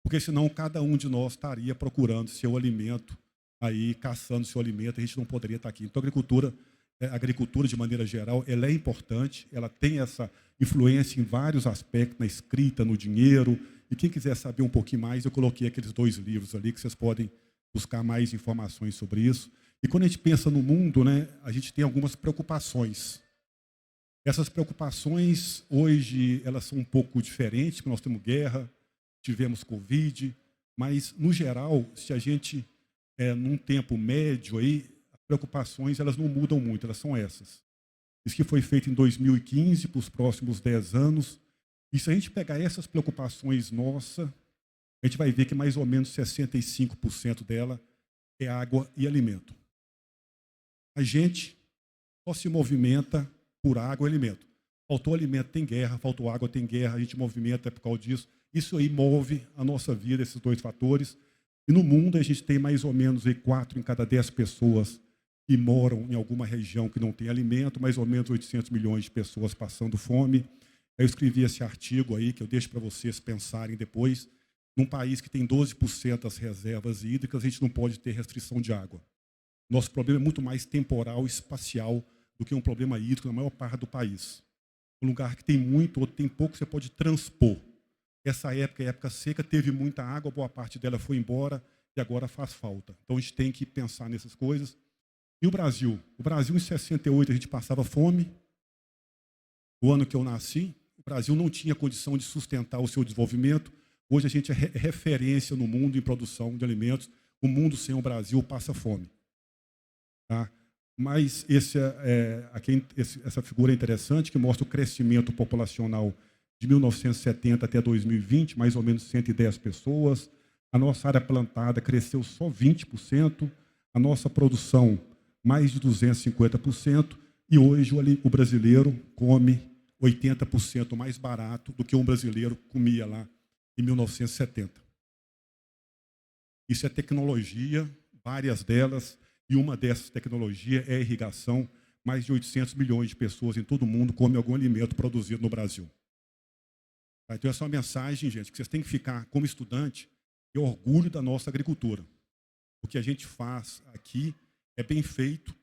D: Porque senão cada um de nós estaria procurando seu alimento, aí caçando seu alimento, a gente não poderia estar aqui. Então a agricultura de maneira geral, ela é importante, ela tem essa influência em vários aspectos, na escrita, no dinheiro. E quem quiser saber um pouquinho mais, eu coloquei aqueles 2 livros ali que vocês podem buscar mais informações sobre isso. E quando a gente pensa no mundo, né, a gente tem algumas preocupações. Essas preocupações, hoje, elas são um pouco diferentes, porque nós temos guerra, tivemos Covid, mas, no geral, se a gente, num tempo médio, aí, as preocupações elas não mudam muito, elas são essas. Isso que foi feito em 2015, para os próximos 10 anos. E se a gente pegar essas preocupações nossas, a gente vai ver que mais ou menos 65% dela é água e alimento. A gente só se movimenta por água e alimento. Faltou alimento, tem guerra, faltou água, tem guerra, a gente movimenta por causa disso. Isso aí move a nossa vida, esses 2 fatores. E no mundo a gente tem mais ou menos 4 em cada 10 pessoas que moram em alguma região que não tem alimento, mais ou menos 800 milhões de pessoas passando fome. Eu escrevi esse artigo aí, que eu deixo para vocês pensarem depois. Num país que tem 12% das reservas hídricas, a gente não pode ter restrição de água. Nosso problema é muito mais temporal e espacial do que um problema hídrico na maior parte do país. Um lugar que tem muito, outro tem pouco, você pode transpor. Essa época, a época seca, teve muita água, boa parte dela foi embora e agora faz falta. Então a gente tem que pensar nessas coisas. E o Brasil? O Brasil, em 68, a gente passava fome. O ano que eu nasci, o Brasil não tinha condição de sustentar o seu desenvolvimento. Hoje a gente é referência no mundo em produção de alimentos. O mundo sem o Brasil passa fome. Tá? Mas essa figura é interessante, que mostra o crescimento populacional de 1970 até 2020, mais ou menos 110 pessoas. A nossa área plantada cresceu só 20%. A nossa produção, mais de 250%. E hoje o brasileiro come 80% mais barato do que um brasileiro comia lá em 1970. Isso é tecnologia, várias delas, e uma dessas tecnologias é a irrigação. Mais de 800 milhões de pessoas em todo o mundo comem algum alimento produzido no Brasil. Então essa é uma mensagem, gente, que vocês têm que ficar, como estudante, de orgulho da nossa agricultura. O que a gente faz aqui é bem feito,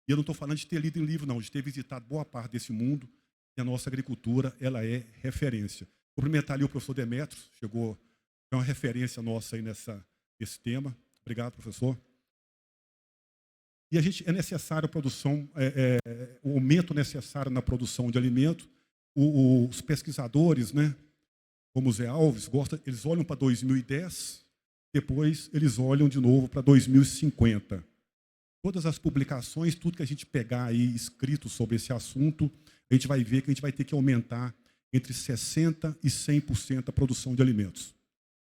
D: e eu não estou falando de ter lido em livro, não, de ter visitado boa parte desse mundo, e a nossa agricultura ela é referência. Cumprimentar ali o professor Demetrios, chegou, é uma referência nossa aí nesse tema. Obrigado, professor. E a gente é necessário a produção, o aumento necessário na produção de alimento. Os pesquisadores, né, como o Zé Alves, eles olham para 2010, depois eles olham de novo para 2050. Todas as publicações, tudo que a gente pegar aí escrito sobre esse assunto, a gente vai ver que a gente vai ter que aumentar entre 60% e 100% a produção de alimentos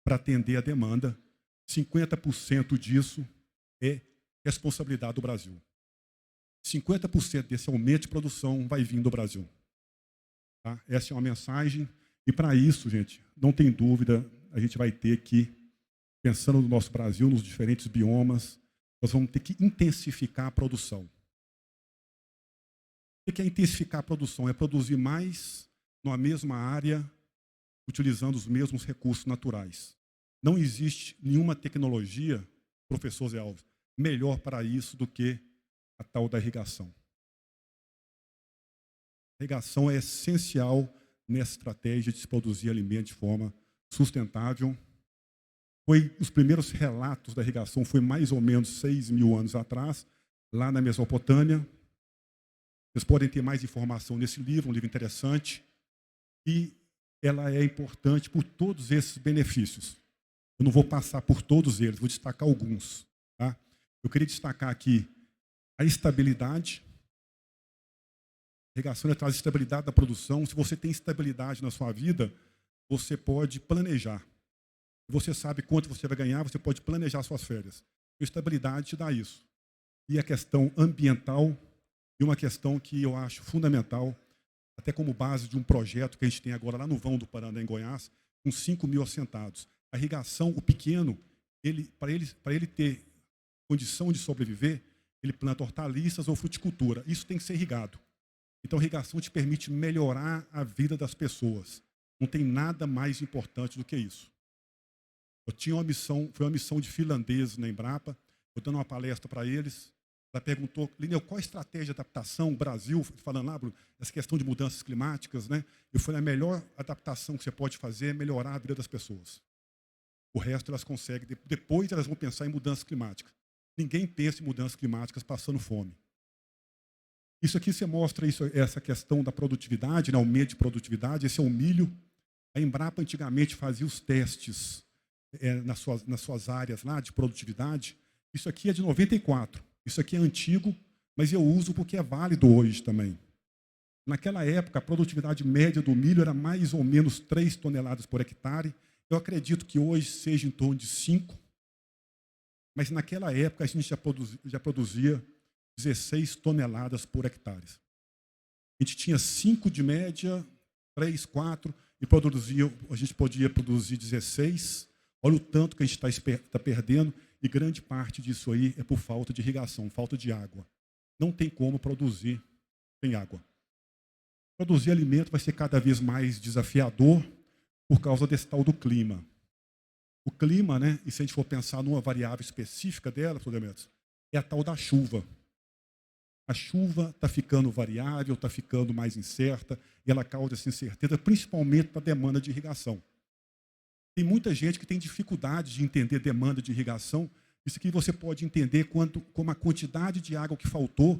D: para atender a demanda. 50% disso é responsabilidade do Brasil. 50% desse aumento de produção vai vir do Brasil. Tá? Essa é uma mensagem. E para isso, gente, não tem dúvida, a gente vai ter que, pensando no nosso Brasil, nos diferentes biomas, nós vamos ter que intensificar a produção. O que é intensificar a produção? É produzir mais numa mesma área, utilizando os mesmos recursos naturais. Não existe nenhuma tecnologia, professor Zé Alves, melhor para isso do que a tal da irrigação. A irrigação é essencial nessa estratégia de se produzir alimento de forma sustentável. Os primeiros relatos da irrigação foi mais ou menos 6 mil anos atrás, lá na Mesopotâmia. Vocês podem ter mais informação nesse livro, um livro interessante. E ela é importante por todos esses benefícios. Eu não vou passar por todos eles, vou destacar alguns. Tá? Eu queria destacar aqui a estabilidade. A irrigação traz estabilidade da produção. Se você tem estabilidade na sua vida, você pode planejar. Você sabe quanto você vai ganhar, você pode planejar suas férias. A estabilidade te dá isso. E a questão ambiental, e uma questão que eu acho fundamental, até como base de um projeto que a gente tem agora lá no vão do Paraná, em Goiás, com 5 mil assentados. A irrigação, o pequeno, para ele ter condição de sobreviver, ele planta hortaliças ou fruticultura. Isso tem que ser irrigado. Então, a irrigação te permite melhorar a vida das pessoas. Não tem nada mais importante do que isso. Eu tinha uma missão, foi uma missão de finlandeses na Embrapa, eu dando uma palestra para eles. Ela perguntou, Lineu, qual a estratégia de adaptação? O Brasil, falando lá, Bruno, essa questão de mudanças climáticas, né? Eu falei, a melhor adaptação que você pode fazer é melhorar a vida das pessoas. O resto elas conseguem, depois elas vão pensar em mudanças climáticas. Ninguém pensa em mudanças climáticas passando fome. Isso aqui você mostra essa questão da produtividade, né, aumento de produtividade, esse é o milho. A Embrapa antigamente fazia os testes nas suas áreas lá de produtividade. Isso aqui é de 94. Isso aqui é antigo, mas eu uso porque é válido hoje também. Naquela época, a produtividade média do milho era mais ou menos 3 toneladas por hectare. Eu acredito que hoje seja em torno de 5. Mas naquela época a gente já produzia 16 toneladas por hectare. A gente tinha 5 de média, 3, 4, e a gente podia produzir 16. Olha o tanto que a gente está perdendo, e grande parte disso aí é por falta de irrigação, falta de água. Não tem como produzir sem água. Produzir alimento vai ser cada vez mais desafiador por causa desse tal do clima. O clima, né, e se a gente for pensar numa variável específica dela, é a tal da chuva. A chuva está ficando variável, está ficando mais incerta, e ela causa essa incerteza, principalmente para a demanda de irrigação. Tem muita gente que tem dificuldade de entender demanda de irrigação. Isso aqui você pode entender como a quantidade de água que faltou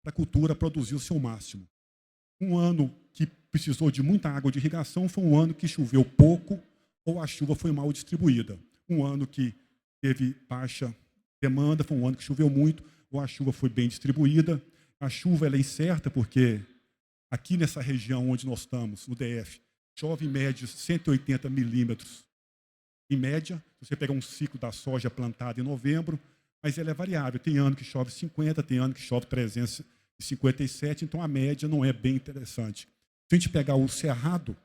D: para a cultura produzir o seu máximo. Um ano que precisou de muita água de irrigação foi um ano que choveu pouco ou a chuva foi mal distribuída. Um ano que teve baixa demanda foi um ano que choveu muito ou a chuva foi bem distribuída. A chuva ela é incerta porque aqui nessa região onde nós estamos, no DF, chove em média 180 milímetros. Em média, se você pegar um ciclo da soja plantada em novembro, mas ela é variável. Tem ano que chove 50, tem ano que chove 357, então a média não é bem interessante. Se a gente pegar o Cerrado,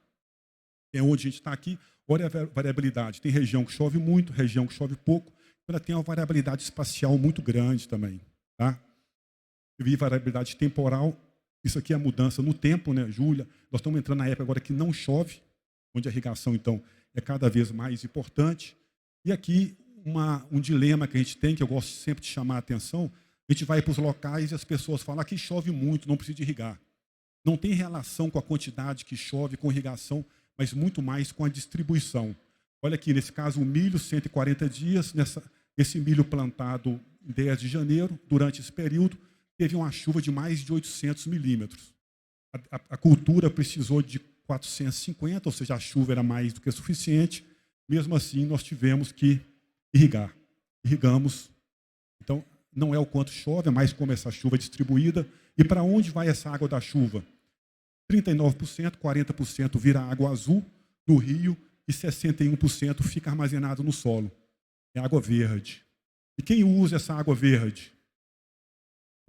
D: é onde a gente está aqui, olha a variabilidade. Tem região que chove muito, região que chove pouco, ela tem uma variabilidade espacial muito grande também. Tá? E variabilidade temporal, isso aqui é a mudança no tempo, né, Júlia? Nós estamos entrando na época agora que não chove, onde a irrigação, então, é cada vez mais importante. E aqui, um dilema que a gente tem, que eu gosto sempre de chamar a atenção, a gente vai para os locais e as pessoas falam que chove muito, não precisa de irrigar. Não tem relação com a quantidade que chove com irrigação, mas muito mais com a distribuição. Olha aqui, nesse caso, o milho, 140 dias, esse milho plantado em 10 de janeiro, durante esse período, teve uma chuva de mais de 800 milímetros. A cultura precisou de 450, ou seja, a chuva era mais do que suficiente. Mesmo assim, nós tivemos que irrigar. Irrigamos. Então, não é o quanto chove, é mais como essa chuva é distribuída. E para onde vai essa água da chuva? 39%, 40% vira água azul no rio e 61% fica armazenado no solo. É água verde. E quem usa essa água verde?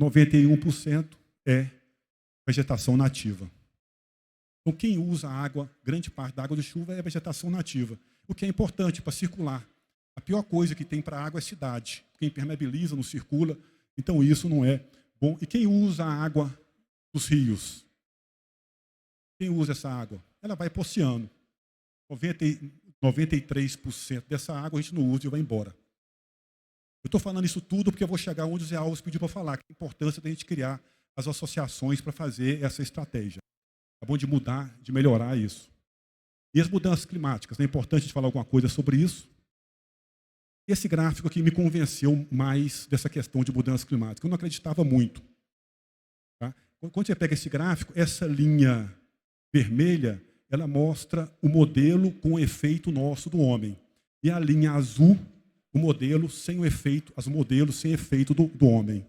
D: 91% é vegetação nativa. Então, quem usa a água, grande parte da água de chuva é vegetação nativa, o que é importante para circular. A pior coisa que tem para a água é cidade. Quem impermeabiliza, não circula, então isso não é bom. E quem usa a água dos rios? Quem usa essa água? Ela vai para o oceano. 93% dessa água a gente não usa e vai embora. Eu estou falando isso tudo porque eu vou chegar onde o Zé Alves pediu para falar, que é a importância da gente criar as associações para fazer essa estratégia. É bom de mudar, de melhorar isso. E as mudanças climáticas, é importante a gente falar alguma coisa sobre isso. Esse gráfico aqui me convenceu mais dessa questão de mudanças climáticas. Eu não acreditava muito. Tá? Quando você pega esse gráfico, essa linha vermelha, ela mostra o modelo com o efeito nosso do homem. E a linha azul, o modelo sem o efeito, os modelos sem efeito do homem.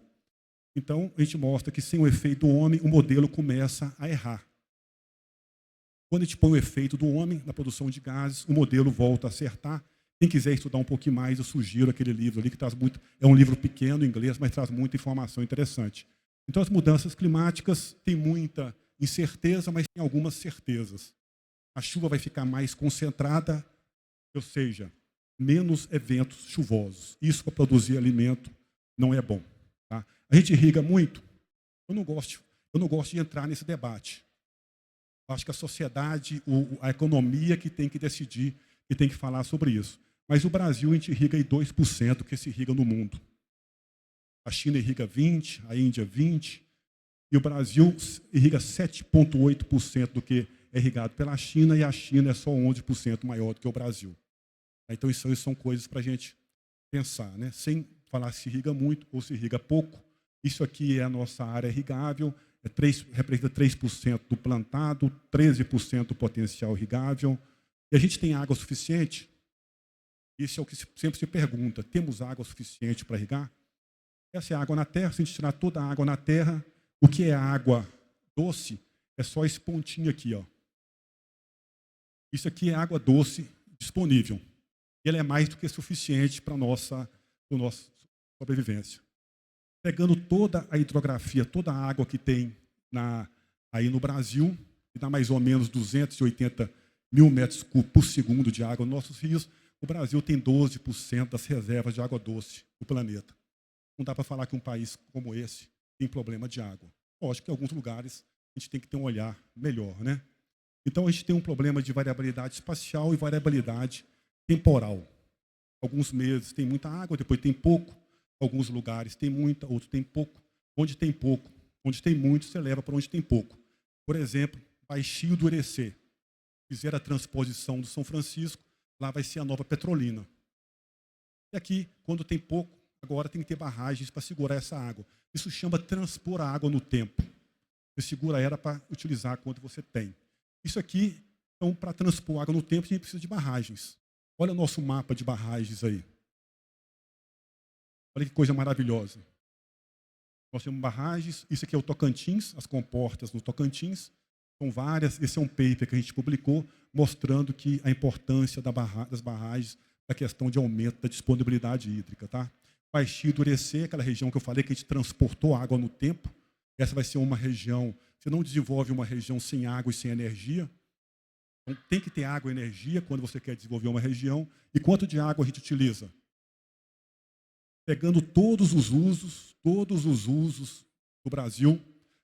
D: Então, a gente mostra que sem o efeito do homem, o modelo começa a errar. Quando a gente põe o efeito do homem na produção de gases, o modelo volta a acertar. Quem quiser estudar um pouquinho mais, eu sugiro aquele livro ali, que traz muito, é um livro pequeno em inglês, mas traz muita informação interessante. Então, as mudanças climáticas têm muita incerteza, mas tem algumas certezas. A chuva vai ficar mais concentrada, ou seja, menos eventos chuvosos. Isso para produzir alimento não é bom. Tá? A gente irriga muito. Eu não gosto de entrar nesse debate. Acho que a sociedade, a economia que tem que decidir, que tem que falar sobre isso. Mas o Brasil, a gente irriga aí 2% que se irriga no mundo. A China irriga 20%, a Índia 20%, e o Brasil irriga 7,8% do que é irrigado pela China, e a China é só 11% maior do que o Brasil. Então, isso são coisas para a gente pensar, né? Sem falar se irriga muito ou se irriga pouco. Isso aqui é a nossa área irrigável, representa 3% do plantado, 13% do potencial irrigável. E a gente tem água suficiente? Isso é o que sempre se pergunta. Temos água suficiente para irrigar? Essa é a água na terra. Se a gente tirar toda a água na terra, o que é água doce é só esse pontinho aqui, ó. Isso aqui é água doce disponível. E ela é mais do que suficiente para a nossa sobrevivência. Pegando toda a hidrografia, toda a água que tem aí no Brasil, que dá mais ou menos 280 mil metros cúbicos por segundo de água nos nossos rios, o Brasil tem 12% das reservas de água doce do planeta. Não dá para falar que um país como esse tem problema de água. Lógico que em alguns lugares a gente tem que ter um olhar melhor, né? Então a gente tem um problema de variabilidade espacial e variabilidade temporal. Alguns meses tem muita água, depois tem pouco. Alguns lugares tem muita, outros tem pouco. Onde tem pouco, onde tem muito, você leva para onde tem pouco. Por exemplo, Baixio do Irecê. Fizeram a transposição do São Francisco, lá vai ser a nova Petrolina. E aqui, quando tem pouco, agora tem que ter barragens para segurar essa água. Isso chama transpor a água no tempo. Você segura ela para utilizar quando você tem. Isso aqui, então, para transpor água no tempo, a gente precisa de barragens. Olha o nosso mapa de barragens aí. Olha que coisa maravilhosa. Nós temos barragens, isso aqui é o Tocantins, as comportas no Tocantins. São várias, esse é um paper que a gente publicou, mostrando que a importância das barragens na questão de aumento da disponibilidade hídrica. Tá? Baixio do Irecê, aquela região que eu falei que a gente transportou água no tempo. Essa vai ser uma região, você não desenvolve uma região sem água e sem energia. Então, tem que ter água e energia quando você quer desenvolver uma região. E quanto de água a gente utiliza? Pegando todos os usos do Brasil,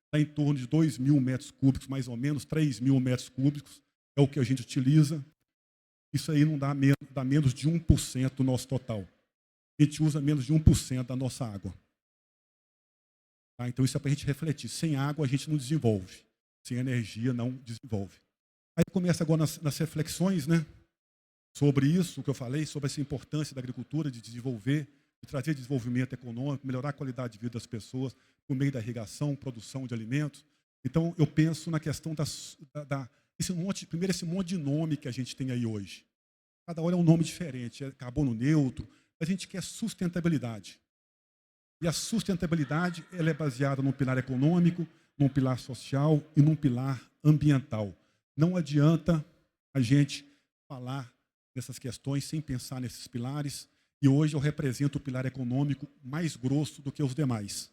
D: está em torno de 2 mil metros cúbicos, mais ou menos, 3 mil metros cúbicos, é o que a gente utiliza. Isso aí não dá menos de 1% do nosso total. A gente usa menos de 1% da nossa água. Tá? Então, isso é para a gente refletir. Sem água, a gente não desenvolve. Sem energia, não desenvolve. Aí começa agora nas reflexões, né, sobre isso, o que eu falei, sobre essa importância da agricultura, de desenvolver, de trazer desenvolvimento econômico, melhorar a qualidade de vida das pessoas, por meio da irrigação, produção de alimentos. Então, eu penso na questão esse monte de nome que a gente tem aí hoje. Cada hora é um nome diferente, é carbono neutro. A gente quer sustentabilidade. E a sustentabilidade ela é baseada num pilar econômico, num pilar social e num pilar ambiental. Não adianta a gente falar nessas questões sem pensar nesses pilares. E hoje eu represento o pilar econômico mais grosso do que os demais.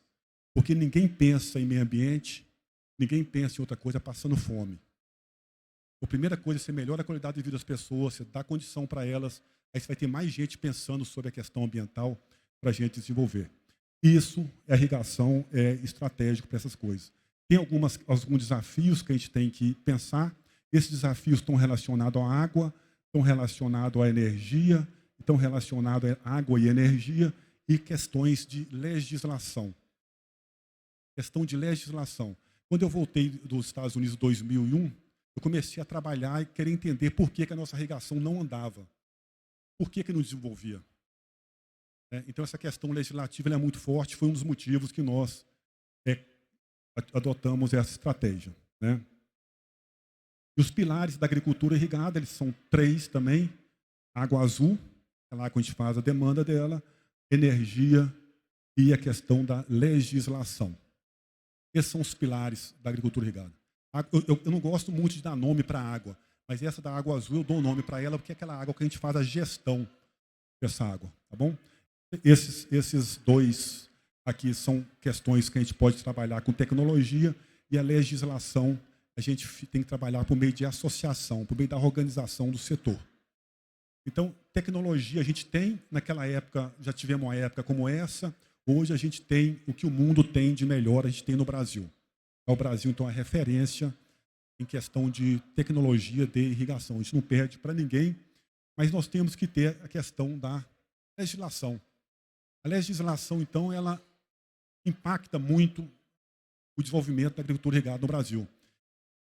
D: Porque ninguém pensa em meio ambiente, ninguém pensa em outra coisa passando fome. A primeira coisa é você melhora a qualidade de vida das pessoas, você dá condição para elas, aí você vai ter mais gente pensando sobre a questão ambiental para a gente desenvolver. Isso, a irrigação é estratégico para essas coisas. Tem alguns desafios que a gente tem que pensar. Esses desafios estão relacionados à água, estão relacionados à energia, estão relacionados à água e energia e questões de legislação. Questão de legislação. Quando eu voltei dos Estados Unidos em 2001, eu comecei a trabalhar e querer entender por que a nossa irrigação não andava. Por que não desenvolvia. Então, essa questão legislativa ela é muito forte, foi um dos motivos que nós adotamos essa estratégia. Né? E os pilares da agricultura irrigada, eles são 3 também. Água azul, é lá que a gente faz a demanda dela, energia e a questão da legislação. Esses são os pilares da agricultura irrigada. Eu não gosto muito de dar nome para a água, mas essa da água azul eu dou nome para ela porque é aquela água que a gente faz a gestão dessa água. Tá bom? Esses 2 aqui são questões que a gente pode trabalhar com tecnologia e a legislação a gente tem que trabalhar por meio de associação, por meio da organização do setor. Então, tecnologia a gente tem, naquela época, já tivemos uma época como essa, hoje a gente tem o que o mundo tem de melhor, a gente tem no Brasil. O Brasil, então, é referência em questão de tecnologia de irrigação. A gente não perde para ninguém, mas nós temos que ter a questão da legislação. A legislação, então, ela impacta muito o desenvolvimento da agricultura irrigada no Brasil.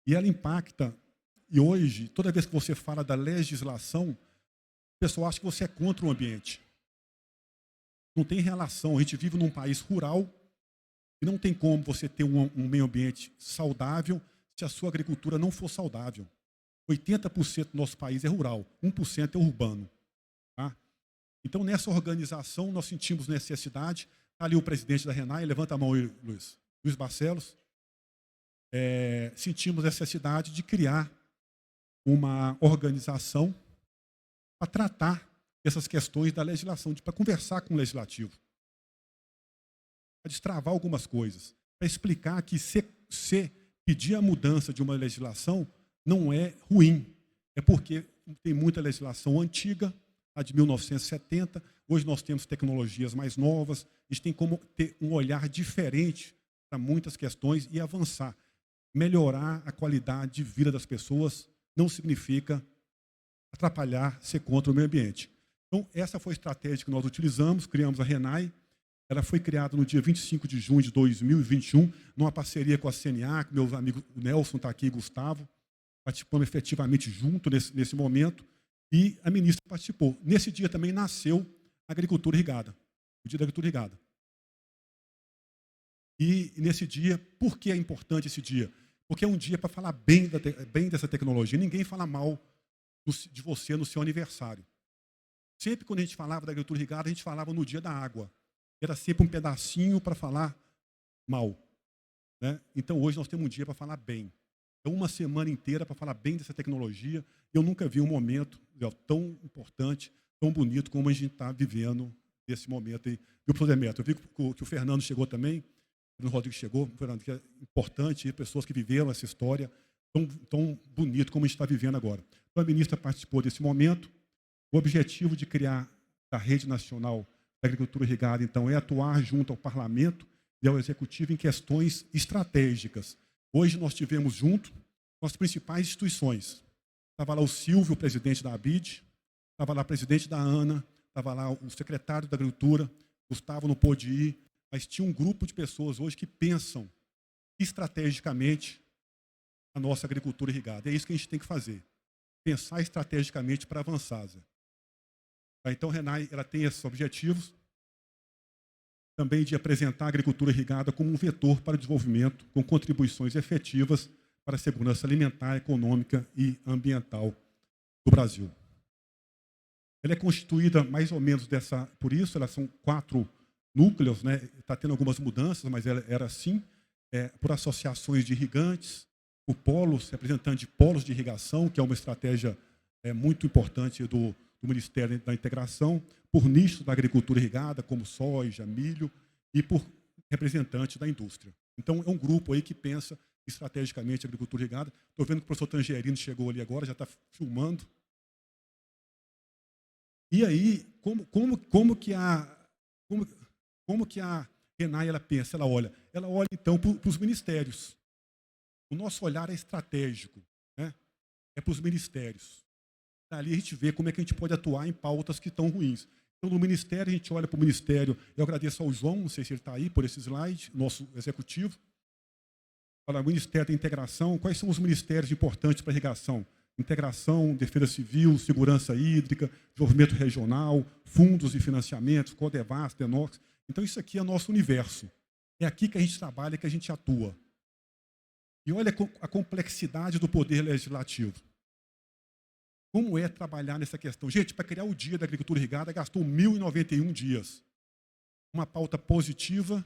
D: E ela impacta, e hoje, toda vez que você fala da legislação, o pessoal acha que você é contra o ambiente. Não tem relação, a gente vive num país rural e não tem como você ter um meio ambiente saudável se a sua agricultura não for saudável. 80% do nosso país é rural, 1% é urbano. Tá? Então, nessa organização, nós sentimos necessidade. Está ali o presidente da RENAI, levanta a mão aí, Luiz Barcelos. Sentimos necessidade de criar uma organização para tratar essas questões da legislação, para conversar com o legislativo, para destravar algumas coisas, para explicar que se pedir a mudança de uma legislação não é ruim, é porque tem muita legislação antiga, a de 1970, hoje nós temos tecnologias mais novas, a gente tem como ter um olhar diferente para muitas questões e avançar. Melhorar a qualidade de vida das pessoas não significa atrapalhar, ser contra o meio ambiente. Então, essa foi a estratégia que nós utilizamos, criamos a RENAI. Ela foi criada no dia 25 de junho de 2021, numa parceria com a CNA, com meus amigos, o Nelson está aqui, Gustavo, participamos efetivamente junto nesse momento, e a ministra participou. Nesse dia também nasceu a agricultura irrigada, o dia da agricultura irrigada. E nesse dia, por que é importante esse dia? Porque é um dia para falar bem dessa tecnologia. Ninguém fala mal de você no seu aniversário. Sempre quando a gente falava da agricultura irrigada, a gente falava no dia da água. Era sempre um pedacinho para falar mal. Né? Então, hoje nós temos um dia para falar bem. É uma semana inteira para falar bem dessa tecnologia. Eu nunca vi um momento tão importante, tão bonito como a gente está vivendo nesse momento aí. Viu, professor Demetrio? Eu vi que o Fernando chegou também. O Rodrigo chegou, Fernando, que é importante, pessoas que viveram essa história tão bonito como a gente está vivendo agora. Então, a ministra participou desse momento. O objetivo de criar a Rede Nacional da Agricultura Irrigada, então, é atuar junto ao Parlamento e ao Executivo em questões estratégicas. Hoje nós tivemos junto com as principais instituições. Estava lá o Silvio, o presidente da ABID, estava lá o presidente da ANA, estava lá o secretário da Agricultura, Gustavo não pôde ir, mas tinha um grupo de pessoas hoje que pensam estrategicamente a nossa agricultura irrigada. É isso que a gente tem que fazer. Pensar estrategicamente para avançar. Zé. Então, a RENAI ela tem esses objetivos, também de apresentar a agricultura irrigada como um vetor para o desenvolvimento, com contribuições efetivas para a segurança alimentar, econômica e ambiental do Brasil. Ela é constituída mais ou menos por isso, elas são 4 núcleos, né? Está tendo algumas mudanças, mas ela era assim, por associações de irrigantes, por polos, representantes de polos de irrigação, que é uma estratégia muito importante do Ministério da Integração, por nichos da agricultura irrigada, como soja, milho, e por representantes da indústria. Então, é um grupo aí que pensa estrategicamente a agricultura irrigada. Estou vendo que o professor Tangerino chegou ali agora, já está filmando. E aí, como que a RENAI ela pensa? Ela olha então para os ministérios. O nosso olhar é estratégico, né? É para os ministérios. Dali a gente vê como é que a gente pode atuar em pautas que estão ruins. Então, no Ministério, a gente olha para o Ministério. Eu agradeço ao João, não sei se ele está aí, por esse slide, nosso executivo. Fala, o Ministério da Integração. Quais são os ministérios importantes para a irrigação? Integração, Defesa Civil, Segurança Hídrica, Desenvolvimento Regional, Fundos e Financiamentos, Codevas, Denox. Então, isso aqui é nosso universo. É aqui que a gente trabalha, que a gente atua. E olha a complexidade do poder legislativo. Como é trabalhar nessa questão? Gente, para criar o Dia da Agricultura Irrigada, gastou 1.091 dias. Uma pauta positiva,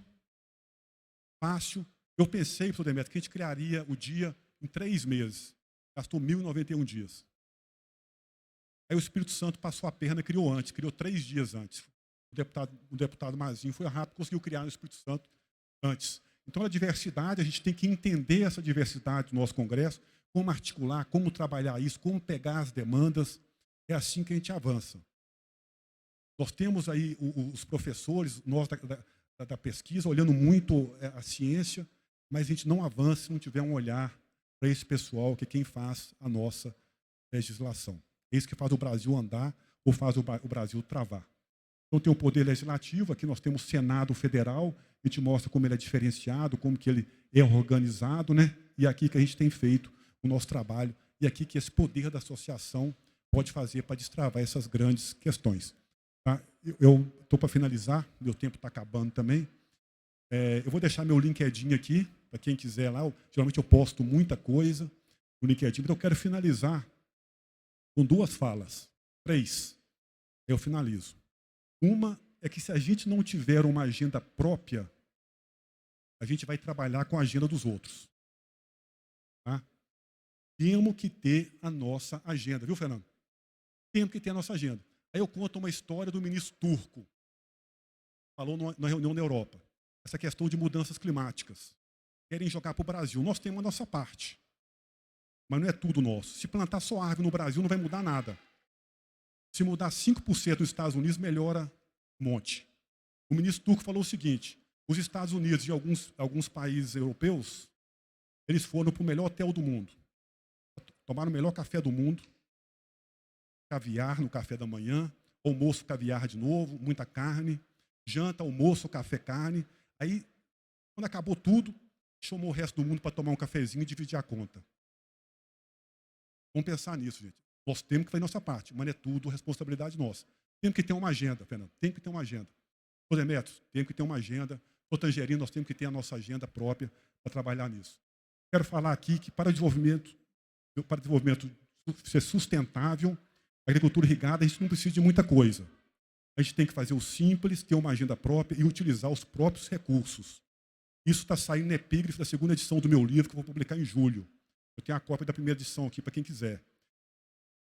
D: fácil. Eu pensei, professor Demetrio, que a gente criaria o dia em 3 meses. Gastou 1.091 dias. Aí o Espírito Santo passou a perna e criou antes, criou 3 dias antes. O deputado Mazinho foi rápido, conseguiu criar no Espírito Santo antes. Então, a diversidade, a gente tem que entender essa diversidade do nosso Congresso, como articular, como trabalhar isso, como pegar as demandas. É assim que a gente avança. Nós temos aí os professores, nós da pesquisa, olhando muito a ciência, mas a gente não avança se não tiver um olhar para esse pessoal, que é quem faz a nossa legislação. É isso que faz o Brasil andar ou faz o Brasil travar. Então, tem o poder legislativo, aqui nós temos o Senado Federal, a gente mostra como ele é diferenciado, como que ele é organizado, né? E aqui que a gente tem feito o nosso trabalho, e aqui que esse poder da associação pode fazer para destravar essas grandes questões. Tá? Eu estou para finalizar, meu tempo está acabando também. Eu vou deixar meu LinkedIn aqui, para quem quiser lá. Geralmente eu posto muita coisa no LinkedIn, mas eu quero finalizar com 2 falas. 3. Eu finalizo. Uma é que se a gente não tiver uma agenda própria, a gente vai trabalhar com a agenda dos outros. Tá? Temos que ter a nossa agenda, viu, Fernando? Temos que ter a nossa agenda. Aí eu conto uma história do ministro turco. Falou na reunião na Europa. Essa questão de mudanças climáticas. Querem jogar para o Brasil. Nós temos a nossa parte. Mas não é tudo nosso. Se plantar só árvore no Brasil, não vai mudar nada. Se mudar 5% nos Estados Unidos, melhora um monte. O ministro turco falou o seguinte: os Estados Unidos e alguns países europeus, eles foram para o melhor hotel do mundo. Tomaram o melhor café do mundo. Caviar no café da manhã. Almoço, caviar de novo. Muita carne. Janta, almoço, café, carne. Aí, quando acabou tudo, chamou o resto do mundo para tomar um cafezinho e dividir a conta. Vamos pensar nisso, gente. Nós temos que fazer nossa parte, mas não é tudo responsabilidade nossa. Temos que ter uma agenda, Fernando. Tem que ter uma agenda. Ô Demetrios, temos que ter uma agenda. Ô Tangerino, nós temos que ter a nossa agenda própria para trabalhar nisso. Quero falar aqui que para o desenvolvimento ser sustentável, a agricultura irrigada, a gente não precisa de muita coisa. A gente tem que fazer o simples, ter uma agenda própria e utilizar os próprios recursos. Isso está saindo na epígrafe da 2ª edição do meu livro, que eu vou publicar em julho. Eu tenho a cópia da 1ª edição aqui, para quem quiser.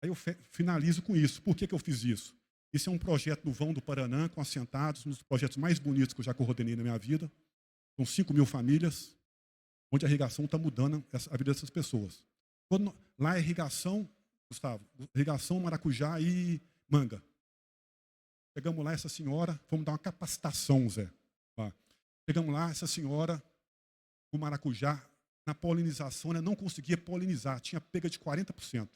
D: Aí eu finalizo com isso. Por que eu fiz isso? Isso é um projeto no Vão do Paraná, com assentados, um dos projetos mais bonitos que eu já coordenei na minha vida. São 5.000 famílias, onde a irrigação está mudando a vida dessas pessoas. Lá é irrigação, Gustavo, irrigação, maracujá e manga. Chegamos lá, essa senhora, vamos dar uma capacitação, Zé. Chegamos lá, essa senhora, o maracujá, na polinização, ela não conseguia polinizar, tinha pega de 40%.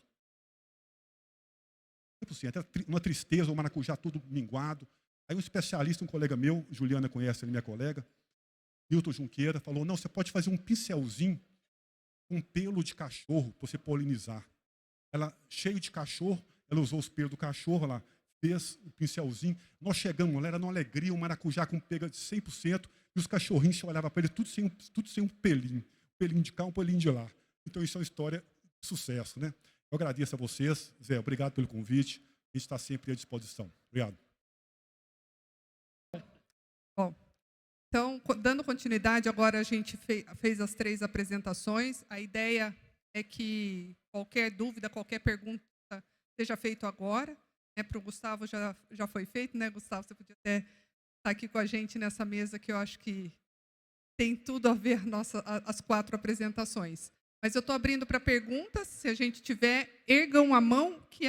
D: Era uma tristeza, o maracujá todo minguado. Aí um especialista, um colega meu, Juliana conhece, ele minha colega, Milton Junqueira, falou: não, você pode fazer um pincelzinho com pelo de cachorro para você polinizar. Ela, cheio de cachorro, ela usou os pelos do cachorro lá, fez o pincelzinho. Nós chegamos lá, era uma alegria, um maracujá com pega de 100%, e os cachorrinhos se olhavam para ele, tudo sem um pelinho. Um pelinho de cá, um pelinho de lá. Então, isso é uma história de sucesso, né? Eu agradeço a vocês. Zé, obrigado pelo convite. A gente está sempre à disposição. Obrigado.
B: Bom, então, dando continuidade, agora a gente fez as 3 apresentações. A ideia é que qualquer dúvida, qualquer pergunta seja feito agora. Para o Gustavo já foi feito, né, Gustavo? Você podia até estar aqui com a gente nessa mesa, que eu acho que tem tudo a ver as 4 apresentações. Mas eu estou abrindo para perguntas. Se a gente tiver, ergam a mão que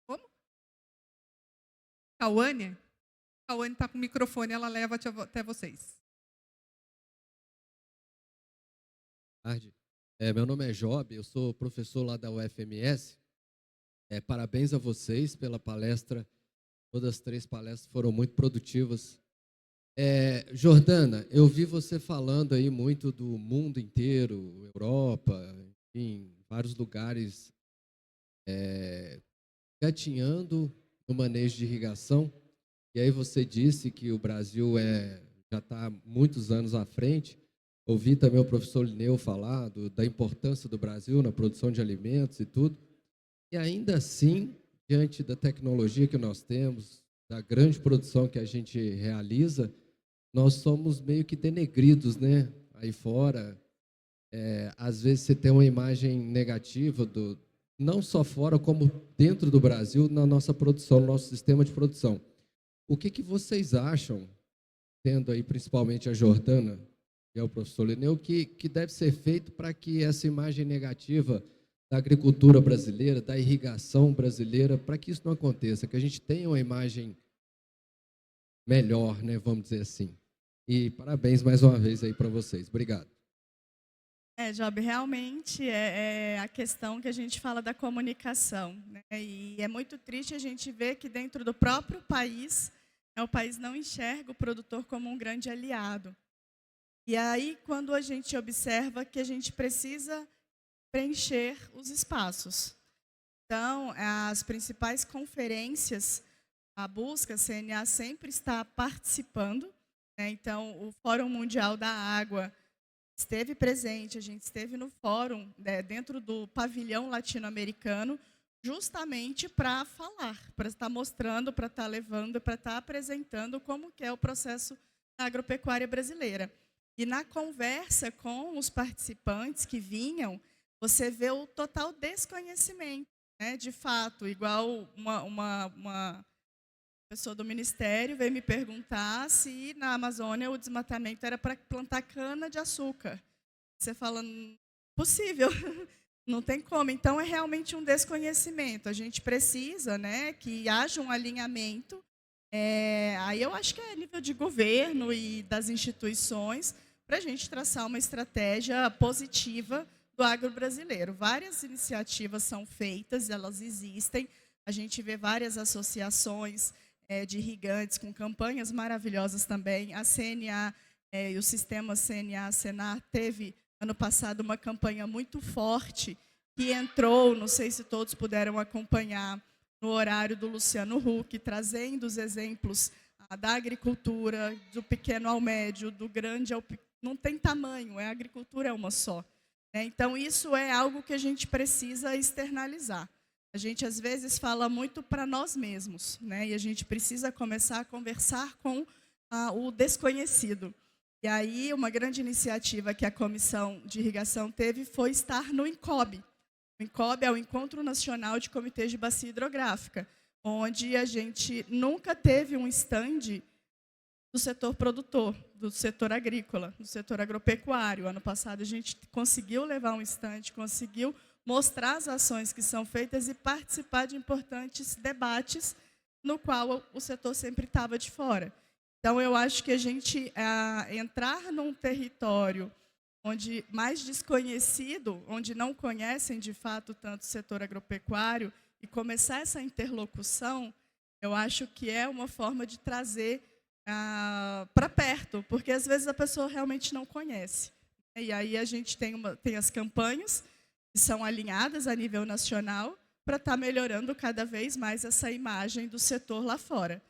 B: como? Cauane está com o microfone, ela leva até vocês.
E: Boa tarde. Meu nome é Job, eu sou professor lá da UFMS. Parabéns a vocês pela palestra. Todas as 3 palestras foram muito produtivas. Jordana, eu vi você falando aí muito do mundo inteiro, Europa, enfim, vários lugares gatinhando no manejo de irrigação. E aí você disse que o Brasil já está muitos anos à frente. Ouvi também o professor Linneu falar da importância do Brasil na produção de alimentos e tudo. E ainda assim, diante da tecnologia que nós temos, da grande produção que a gente realiza, nós somos meio que denegridos, né? Aí fora, às vezes você tem uma imagem negativa, não só fora, como dentro do Brasil, na nossa produção, no nosso sistema de produção. O que vocês acham tendo aí principalmente a Jordana e ao professor Lineu, que deve ser feito para que essa imagem negativa da agricultura brasileira, da irrigação brasileira, para que isso não aconteça, que a gente tenha uma imagem melhor, né, vamos dizer assim. E parabéns mais uma vez aí para vocês. Obrigado.
C: Job, realmente é a questão que a gente fala da comunicação, né? E é muito triste a gente ver que dentro do próprio país, o país não enxerga o produtor como um grande aliado. E aí, quando a gente observa que a gente precisa preencher os espaços. Então, as principais conferências, a busca, a CNA sempre está participando, né? Então, o Fórum Mundial da Água esteve presente, a gente esteve no fórum, né, dentro do pavilhão latino-americano, justamente para falar, para estar mostrando, para estar levando, para estar apresentando como que é o processo da agropecuária brasileira. E na conversa com os participantes que vinham, você vê o total desconhecimento, né, de fato, igual uma pessoa do Ministério veio me perguntar se na Amazônia o desmatamento era para plantar cana-de-açúcar. Você fala, possível, não tem como. Então, é realmente um desconhecimento. A gente precisa, né, que haja um alinhamento. Aí eu acho que é a nível de governo e das instituições, para a gente traçar uma estratégia positiva do agro brasileiro. Várias iniciativas são feitas, elas existem. A gente vê várias associações de irrigantes, com campanhas maravilhosas também. A CNA e o sistema CNA-Senar teve, ano passado, uma campanha muito forte, que entrou, não sei se todos puderam acompanhar, no horário do Luciano Huck, trazendo os exemplos da agricultura, do pequeno ao médio, do grande ao pequeno. Não tem tamanho, a agricultura é uma só. Então, isso é algo que a gente precisa externalizar. A gente, às vezes, fala muito para nós mesmos, né? E a gente precisa começar a conversar com o desconhecido. E aí, uma grande iniciativa que a Comissão de Irrigação teve foi estar no INCOB. O INCOB é o Encontro Nacional de Comitês de Bacia Hidrográfica, onde a gente nunca teve um stand do setor produtor, do setor agrícola, do setor agropecuário. Ano passado, a gente conseguiu levar um stand, conseguiu mostrar as ações que são feitas e participar de importantes debates no qual o setor sempre estava de fora. Então, eu acho que a gente entrar num território onde mais desconhecido, onde não conhecem de fato tanto o setor agropecuário, e começar essa interlocução, eu acho que é uma forma de trazer para perto, porque às vezes a pessoa realmente não conhece. E aí a gente tem as campanhas que são alinhadas a nível nacional para estar melhorando cada vez mais essa imagem do setor lá fora.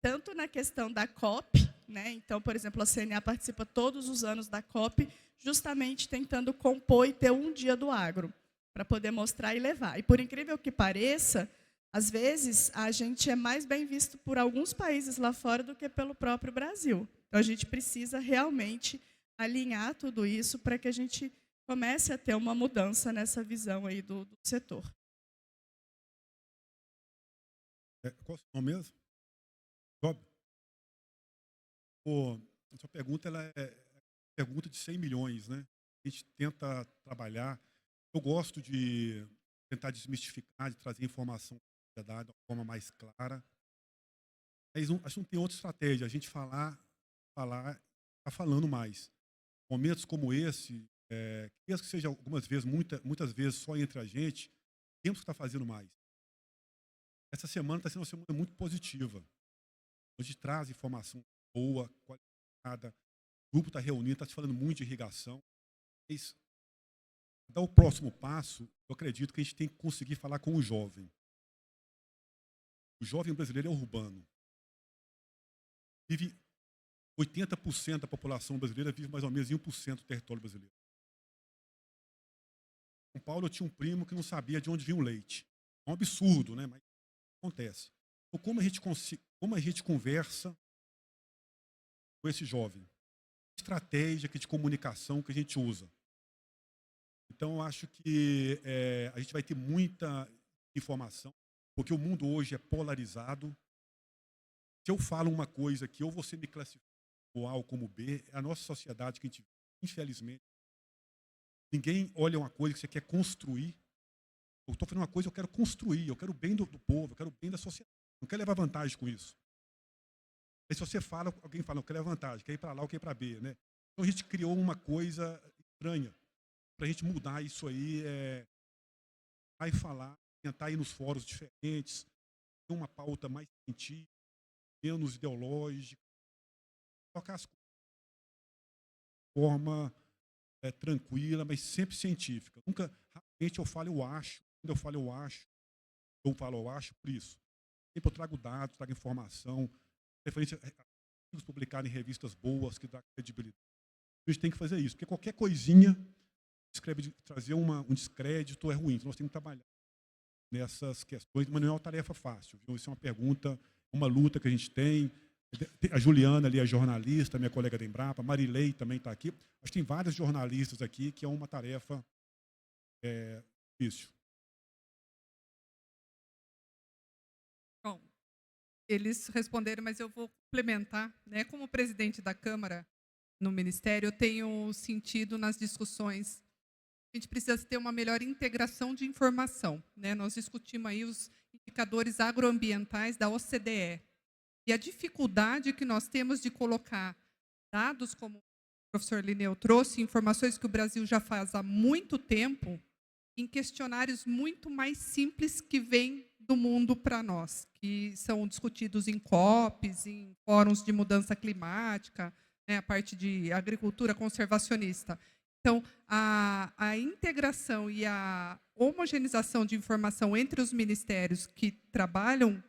C: Tanto na questão da COP, né? Então, por exemplo, a CNA participa todos os anos da COP, justamente tentando compor e ter um dia do agro, para poder mostrar e levar. E, por incrível que pareça, às vezes, a gente é mais bem visto por alguns países lá fora do que pelo próprio Brasil. Então, a gente precisa realmente alinhar tudo isso para que a gente comece a ter uma mudança nessa visão aí do setor.
D: Qual é o seu nome mesmo? Job? A sua pergunta ela é pergunta de 100 milhões, né? A gente tenta trabalhar. Eu gosto de tentar desmistificar, de trazer informação da sociedade de uma forma mais clara. Mas acho que não tem outra estratégia. A gente falar, está falando mais. Momentos como esse, mesmo que seja algumas vezes, muitas vezes só entre a gente, temos que estar fazendo mais. Essa semana está sendo uma semana muito positiva. A gente traz informação boa, qualificada. O grupo está reunido, está se falando muito de irrigação. Mas, dar o próximo passo, eu acredito que a gente tem que conseguir falar com o jovem. O jovem brasileiro é urbano. 80% da população brasileira vive mais ou menos em 1% do território brasileiro. Em São Paulo, eu tinha um primo que não sabia de onde vinha o leite. É um absurdo, né? Mas acontece. Então, como a gente conversa com esse jovem? Estratégia de comunicação que a gente usa. Então, eu acho que a gente vai ter muita informação, porque o mundo hoje é polarizado. Se eu falo uma coisa aqui, ou você me classifica ou A ou como B, é a nossa sociedade que a gente, infelizmente, ninguém olha uma coisa que você quer construir. Eu estou fazendo uma coisa, eu quero construir, eu quero o bem do povo, eu quero o bem da sociedade. Não quero levar vantagem com isso. Aí se você fala, alguém fala, eu quero levar vantagem, quer ir para lá ou quer ir para B, né? Então a gente criou uma coisa estranha. Para a gente mudar isso aí, vai falar, tentar ir nos fóruns diferentes, ter uma pauta mais científica, menos ideológica, tocar as coisas de forma tranquila, mas sempre científica. Nunca, raramente eu falo, eu acho. Quando eu falo, eu acho por isso. Sempre eu trago dados, trago informação, referente a artigos publicados em revistas boas, que dá credibilidade. A gente tem que fazer isso, porque qualquer coisinha trazer um descrédito é ruim. Então nós temos que trabalhar nessas questões, mas não é uma tarefa fácil. Viu? Isso é uma pergunta, uma luta que a gente tem. A Juliana ali é jornalista, minha colega da Embrapa, a Marilei também está aqui. Acho que tem vários jornalistas aqui, que é uma tarefa difícil.
B: Bom, eles responderam, mas eu vou complementar. Né? Como presidente da Câmara no Ministério, eu tenho sentido nas discussões, a gente precisa ter uma melhor integração de informação. Né? Nós discutimos aí os indicadores agroambientais da OCDE. E a dificuldade que nós temos de colocar dados, como o professor Lineu trouxe, informações que o Brasil já faz há muito tempo, em questionários muito mais simples que vêm do mundo para nós, que são discutidos em COPs, em fóruns de mudança climática, né, a parte de agricultura conservacionista. Então, a integração e a homogeneização de informação entre os ministérios que trabalham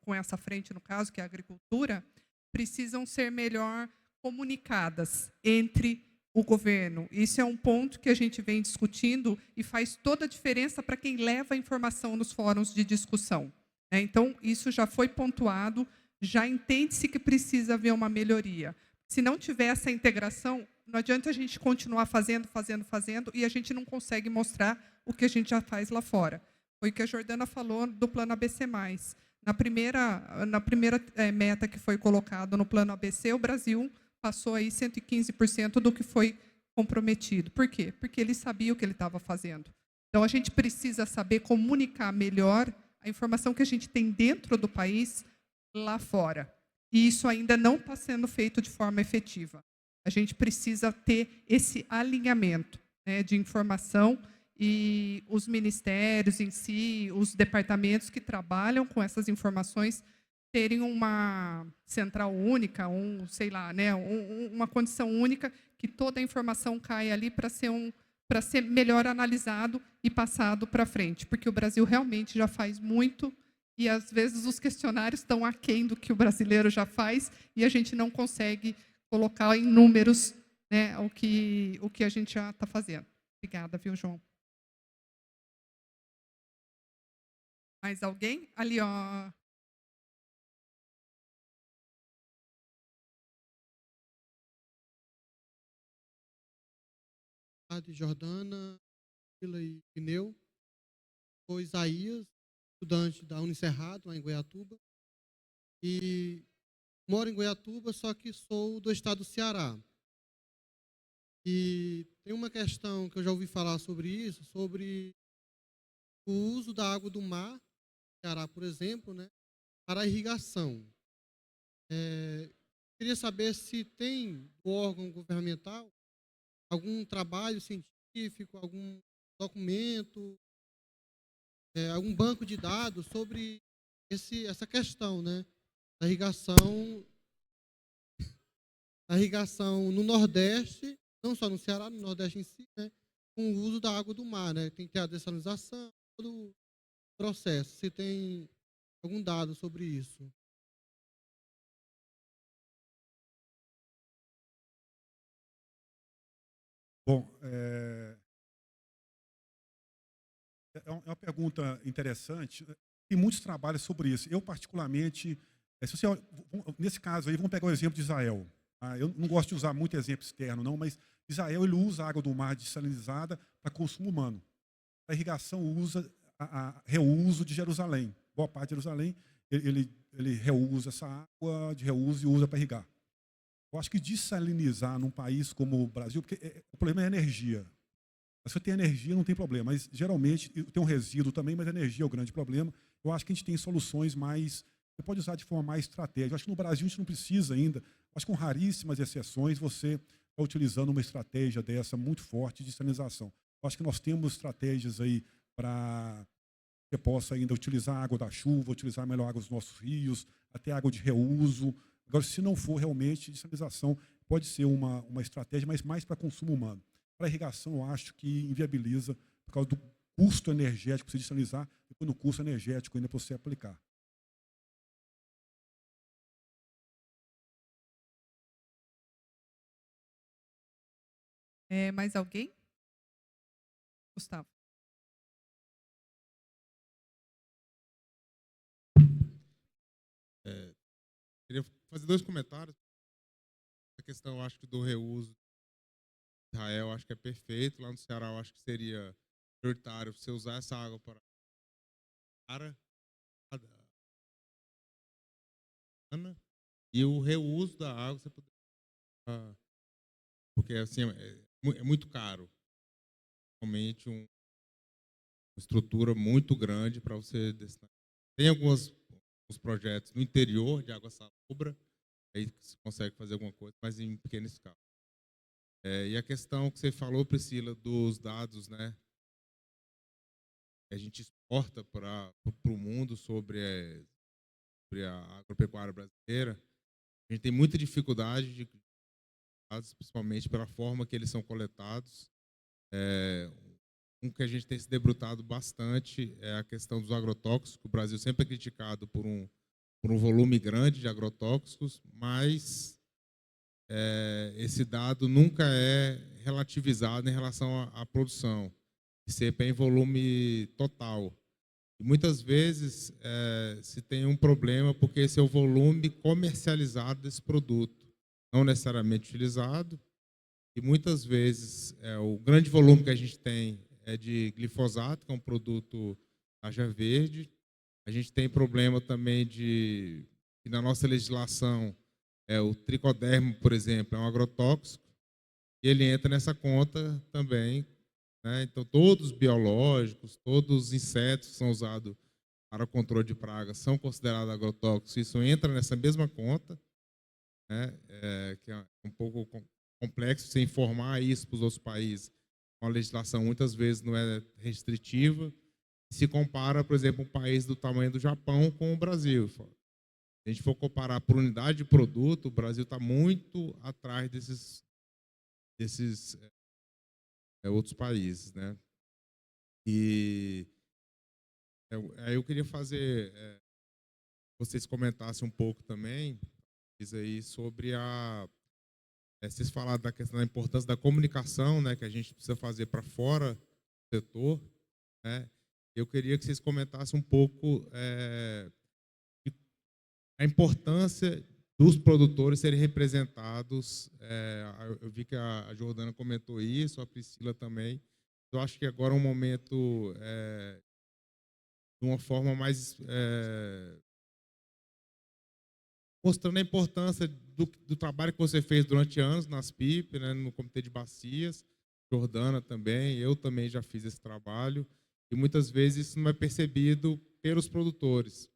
B: com essa frente, no caso, que é a agricultura, precisam ser melhor comunicadas entre o governo. Isso é um ponto que a gente vem discutindo e faz toda a diferença para quem leva a informação nos fóruns de discussão. Né? Então, isso já foi pontuado, já entende-se que precisa haver uma melhoria. Se não tiver essa integração, não adianta a gente continuar fazendo, e a gente não consegue mostrar o que a gente já faz lá fora. Foi o que a Jordana falou do Plano ABC+. Na primeira meta que foi colocada no Plano ABC, o Brasil passou aí 115% do que foi comprometido. Por quê? Porque ele sabia o que ele estava fazendo. Então, a gente precisa saber comunicar melhor a informação que a gente tem dentro do país lá fora. E isso ainda não está sendo feito de forma efetiva. A gente precisa ter esse alinhamento, né, de informação, e os ministérios em si, os departamentos que trabalham com essas informações, terem uma central única, sei lá, né, uma condição única, que toda a informação caia ali para ser melhor analisado e passado para frente, porque o Brasil realmente já faz muito, e às vezes os questionários estão aquém do que o brasileiro já faz, e a gente não consegue colocar em números, né, o que a gente já está fazendo. Obrigada, viu, João? Mais alguém? Ali, ó.
F: De Jordana, Vila e Pneu. Sou Isaías, estudante da Unicerrado, lá em Goiatuba. E moro em Goiatuba, só que sou do estado do Ceará. E tem uma questão que eu já ouvi falar sobre isso, sobre o uso da água do mar, Ceará, por exemplo, né, para a irrigação. Queria saber se tem o órgão governamental algum trabalho científico, algum documento, algum banco de dados sobre essa questão, né, da irrigação no Nordeste, não só no Ceará, no Nordeste em si, né, com o uso da água do mar, né, tem que ter a dessalinização, todo o processo. Se tem algum dado sobre isso?
D: Bom, é uma pergunta interessante. Tem muitos trabalhos sobre isso. Eu, particularmente, nesse caso aí, vamos pegar o exemplo de Israel. Eu não gosto de usar muito exemplo externo, não, mas Israel ele usa a água do mar dessalinizada para consumo humano. A irrigação usa a reuso de Jerusalém. Boa parte de Jerusalém, ele reusa essa água de reuso e usa para irrigar. Eu acho que dessalinizar num país como o Brasil, porque o problema é a energia. Se você tem energia, não tem problema, mas geralmente tem um resíduo também, mas a energia é o grande problema. Eu acho que a gente tem soluções mais, você pode usar de forma mais estratégica. Eu acho que no Brasil a gente não precisa ainda, acho que com raríssimas exceções, você está utilizando uma estratégia dessa muito forte de salinização. Eu acho que nós temos estratégias aí para que você possa ainda utilizar a água da chuva, utilizar melhor a água dos nossos rios, até água de reuso. Agora, se não for realmente, desalinização pode ser uma estratégia, mas mais para consumo humano. Para irrigação, eu acho que inviabiliza por causa do custo energético para você desalinizar e depois no custo energético ainda para você aplicar.
B: Mais alguém? Gustavo.
G: Queria fazer 2 comentários. A questão, eu acho que do reuso de Israel, acho que é perfeito. Lá no Ceará, eu acho que seria prioritário você usar essa água para e o reuso da água você poder, porque assim é muito caro, realmente uma estrutura muito grande para você destinar. Tem alguns projetos no interior de água salobra, aí você consegue fazer alguma coisa, mas em pequena escala. E a questão que você falou, Priscila, dos dados, né, que a gente exporta para o mundo sobre a agropecuária brasileira, a gente tem muita dificuldade de dados, principalmente pela forma que eles são coletados. Um que a gente tem se debruçado bastante é a questão dos agrotóxicos. O Brasil sempre é criticado por um volume grande de agrotóxicos, mas esse dado nunca é relativizado em relação à produção, sempre é em volume total. E muitas vezes se tem um problema porque esse é o volume comercializado desse produto, não necessariamente utilizado. E muitas vezes o grande volume que a gente tem é de glifosato, que é um produto tarja verde. A gente tem problema também que na nossa legislação o tricodermo, por exemplo, é um agrotóxico, e ele entra nessa conta também, né? Então, todos os biológicos, todos os insetos que são usados para o controle de pragas são considerados agrotóxicos. Isso entra nessa mesma conta, né? Que é um pouco complexo você informar isso para os outros países. A legislação muitas vezes não é restritiva. Se compara, por exemplo, um país do tamanho do Japão com o Brasil. Se a gente for comparar por unidade de produto, o Brasil está muito atrás desses outros países, né? E eu queria fazer vocês comentassem um pouco também aí sobre vocês falaram da questão da importância da comunicação, né, que a gente precisa fazer para fora do setor, né? Eu queria que vocês comentassem um pouco a importância dos produtores serem representados. Eu vi que a Jordana comentou isso, a Priscila também. Eu acho que agora é um momento de uma forma mais mostrando a importância do trabalho que você fez durante anos nas PIP, né, no Comitê de Bacias. Jordana também, eu também já fiz esse trabalho, e muitas vezes isso não é percebido pelos produtores.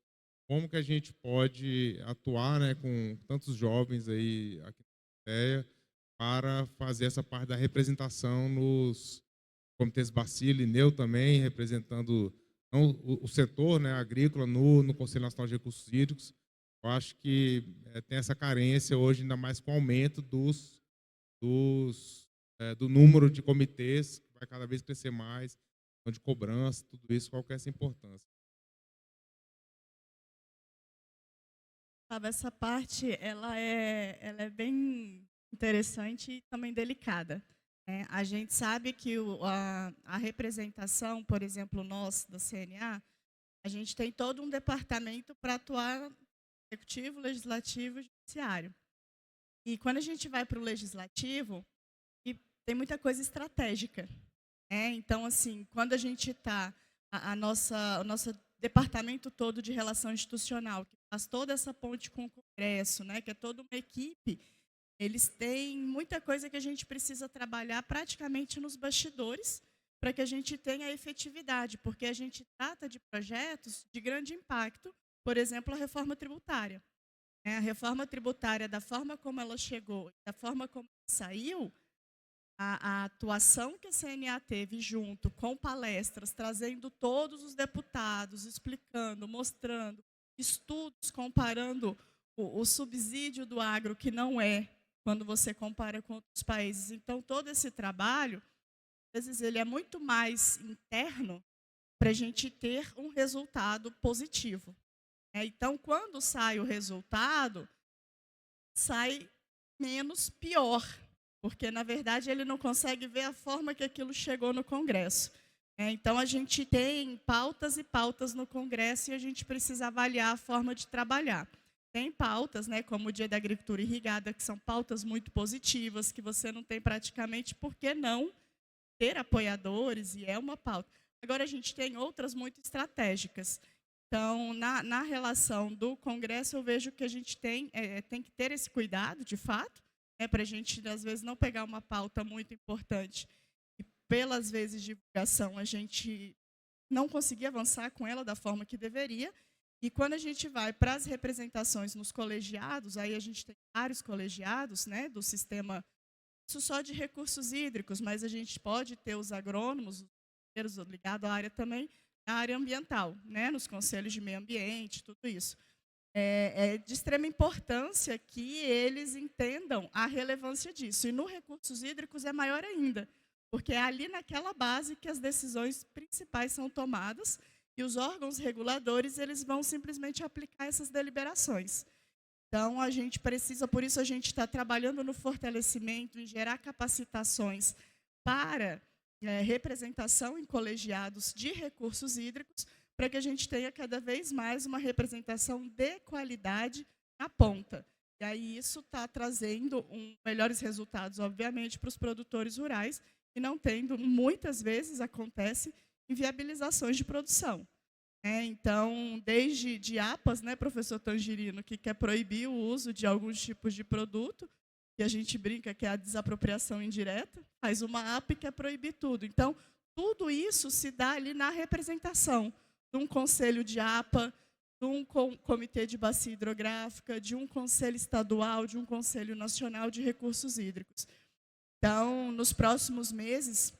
G: Como que a gente pode atuar, né, com tantos jovens aí aqui na ideia para fazer essa parte da representação nos comitês Bacil e Neu também, representando não, o setor, né, agrícola no Conselho Nacional de Recursos Hídricos. Eu acho que tem essa carência hoje, ainda mais com o aumento do número de comitês, que vai cada vez crescer mais, de cobrança, tudo isso, qual que é essa importância?
C: Sabe, essa parte ela é bem interessante e também delicada. A gente sabe que a representação, por exemplo, nós da CNA, a gente tem todo um departamento para atuar executivo, legislativo e judiciário. E quando a gente vai para o legislativo, tem muita coisa estratégica. Então, assim, quando a gente está, o nosso departamento todo de relação institucional, que faz toda essa ponte com o Congresso, né, que é toda uma equipe, eles têm muita coisa que a gente precisa trabalhar praticamente nos bastidores para que a gente tenha efetividade, porque a gente trata de projetos de grande impacto, por exemplo, a reforma tributária. A reforma tributária, da forma como ela chegou, da forma como ela saiu, a atuação que a CNA teve junto com palestras, trazendo todos os deputados, explicando, mostrando, estudos comparando o subsídio do agro, que não é, quando você compara com outros países. Então, todo esse trabalho, às vezes, ele é muito mais interno para a gente ter um resultado positivo. Então, quando sai o resultado, sai menos pior, porque, na verdade, ele não consegue ver a forma que aquilo chegou no Congresso. Então, a gente tem pautas e pautas no Congresso e a gente precisa avaliar a forma de trabalhar. Tem pautas, como o Dia da Agricultura Irrigada, que são pautas muito positivas, que você não tem praticamente por que não ter apoiadores, e é uma pauta. Agora, a gente tem outras muito estratégicas. Então, na relação do Congresso, eu vejo que a gente tem que ter esse cuidado, de fato, para a gente, às vezes, não pegar uma pauta muito importante e, pelas vezes de divulgação, a gente não conseguir avançar com ela da forma que deveria. E quando a gente vai para as representações nos colegiados, aí a gente tem vários colegiados, do sistema, isso só de recursos hídricos, mas a gente pode ter os agrônomos, os ligados à área também, a área ambiental, nos conselhos de meio ambiente, tudo isso. É de extrema importância que eles entendam a relevância disso. E no recursos hídricos é maior ainda, porque é ali naquela base que as decisões principais são tomadas e os órgãos reguladores eles vão simplesmente aplicar essas deliberações. Então, a gente precisa, por isso a gente está trabalhando no fortalecimento, em gerar capacitações para representação em colegiados de recursos hídricos, para que a gente tenha cada vez mais uma representação de qualidade na ponta. E aí isso está trazendo melhores resultados, obviamente, para os produtores rurais, e não tendo, muitas vezes, acontece inviabilizações de produção. Então, desde de APAs, professor Tangerino, que quer proibir o uso de alguns tipos de produto, que a gente brinca que é a desapropriação indireta, faz uma APA e quer proibir tudo. Então, tudo isso se dá ali na representação de um conselho de APA, de um comitê de bacia hidrográfica, de um conselho estadual, de um conselho nacional de recursos hídricos. Então, nos próximos meses,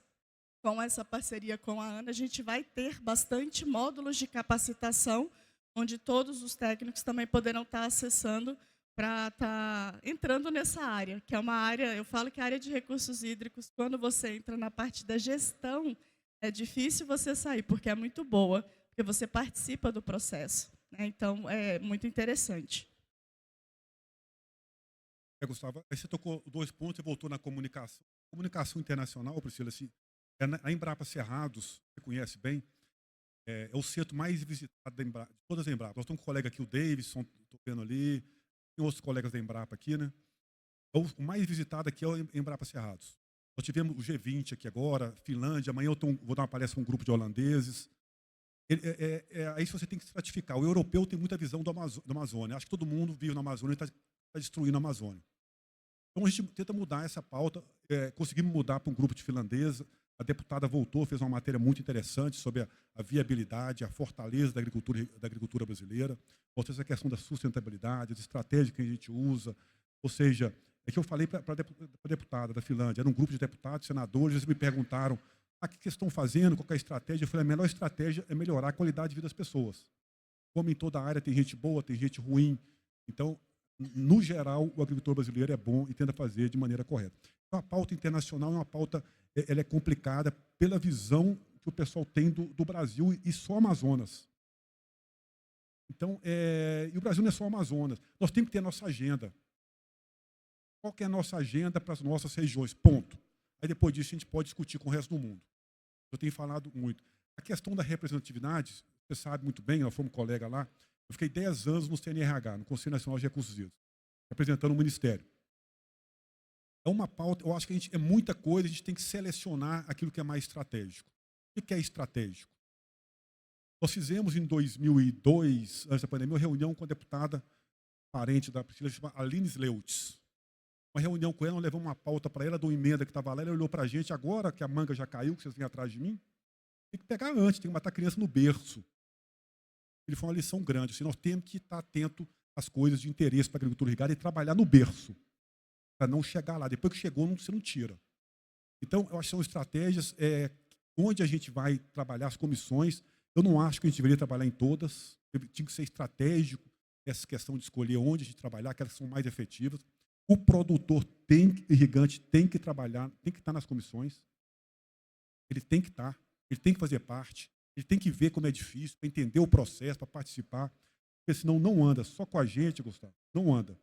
C: com essa parceria com a ANA, a gente vai ter bastante módulos de capacitação, onde todos os técnicos também poderão estar acessando para estar entrando nessa área, que é uma área, eu falo que a área de recursos hídricos, quando você entra na parte da gestão, é difícil você sair, porque é muito boa, porque você participa do processo. Então, é muito interessante.
D: Gustavo, aí você tocou 2 pontos e voltou na comunicação. Comunicação internacional, Priscila, assim, a Embrapa Cerrados, você conhece bem, é o centro mais visitado de todas as Embrapas. Nós temos um colega aqui, o Davidson, estou vendo ali, tem outros colegas da Embrapa aqui, né? O mais visitado aqui é o Embrapa Cerrados. Nós tivemos o G20 aqui agora, Finlândia, amanhã eu vou dar uma palestra com um grupo de holandeses. Aí você tem que se estratificar. O europeu tem muita visão do Amazônia. Acho que todo mundo vive na Amazônia e está destruindo a Amazônia. Então a gente tenta mudar essa pauta. Conseguimos mudar para um grupo de finlandesa. A deputada voltou, fez uma matéria muito interessante sobre a viabilidade, a fortaleza da agricultura brasileira. Mostrou essa questão da sustentabilidade, das estratégias que a gente usa. Ou seja, é que eu falei para a deputada da Finlândia, era um grupo de deputados, senadores, eles me perguntaram o que vocês estão fazendo, qual é a estratégia. Eu falei, a melhor estratégia é melhorar a qualidade de vida das pessoas. Como em toda a área tem gente boa, tem gente ruim. Então, no geral, o agricultor brasileiro é bom e tenta fazer de maneira correta. Então, a pauta internacional é uma pauta, ela é complicada pela visão que o pessoal tem do Brasil e só Amazonas. Então, e o Brasil não é só Amazonas. Nós temos que ter a nossa agenda. Qual que é a nossa agenda para as nossas regiões? Ponto. Aí, depois disso, a gente pode discutir com o resto do mundo. Eu tenho falado muito. A questão da representatividade, você sabe muito bem, nós fomos colega lá, eu fiquei 10 anos no CNRH, no Conselho Nacional de Recursos Hídricos, representando o Ministério. É uma pauta, eu acho que é muita coisa, a gente tem que selecionar aquilo que é mais estratégico. O que é estratégico? Nós fizemos em 2002, antes da pandemia, uma reunião com a deputada parente da Priscila, chamada Aline Sleutz. uma reunião com ela, nós levamos uma pauta para ela, de uma emenda que estava lá, ela olhou para a gente, agora que a manga já caiu, que vocês vêm atrás de mim, tem que pegar antes, tem que matar a criança no berço. Ele foi uma lição grande, assim, nós temos que estar atento às coisas de interesse para a agricultura irrigada e trabalhar no berço, para não chegar lá. Depois que chegou, você não tira. Então, eu acho que são estratégias onde a gente vai trabalhar as comissões. Eu não acho que a gente deveria trabalhar em todas, tinha que ser estratégico essa questão de escolher onde a gente trabalhar, aquelas que são mais efetivas. O produtor irrigante tem que trabalhar, tem que estar nas comissões, ele tem que estar, ele tem que fazer parte, ele tem que ver como é difícil, para entender o processo, para participar, porque senão não anda. Só com a gente, Gustavo, não anda.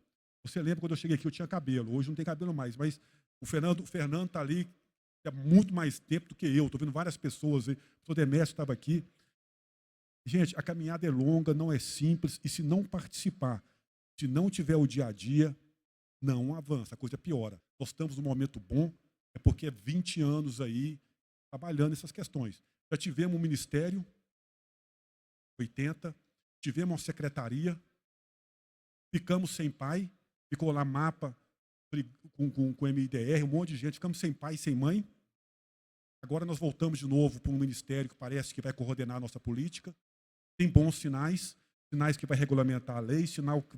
D: Você lembra quando eu cheguei aqui, eu tinha cabelo, hoje não tem cabelo mais, mas o Fernando está ali há muito mais tempo do que eu. Estou vendo várias pessoas, o professor Demésio estava aqui. Gente, a caminhada é longa, não é simples, e se não participar, se não tiver o dia a dia, não avança, a coisa piora. Nós estamos num momento bom, é porque é 20 anos aí trabalhando essas questões. Já tivemos um ministério, 80, tivemos uma secretaria, ficamos sem pai, ficou lá mapa com o MIDR, um monte de gente, ficamos sem pai e sem mãe. Agora nós voltamos de novo para um ministério que parece que vai coordenar a nossa política. Tem bons sinais, sinais que vai regulamentar a lei, sinal que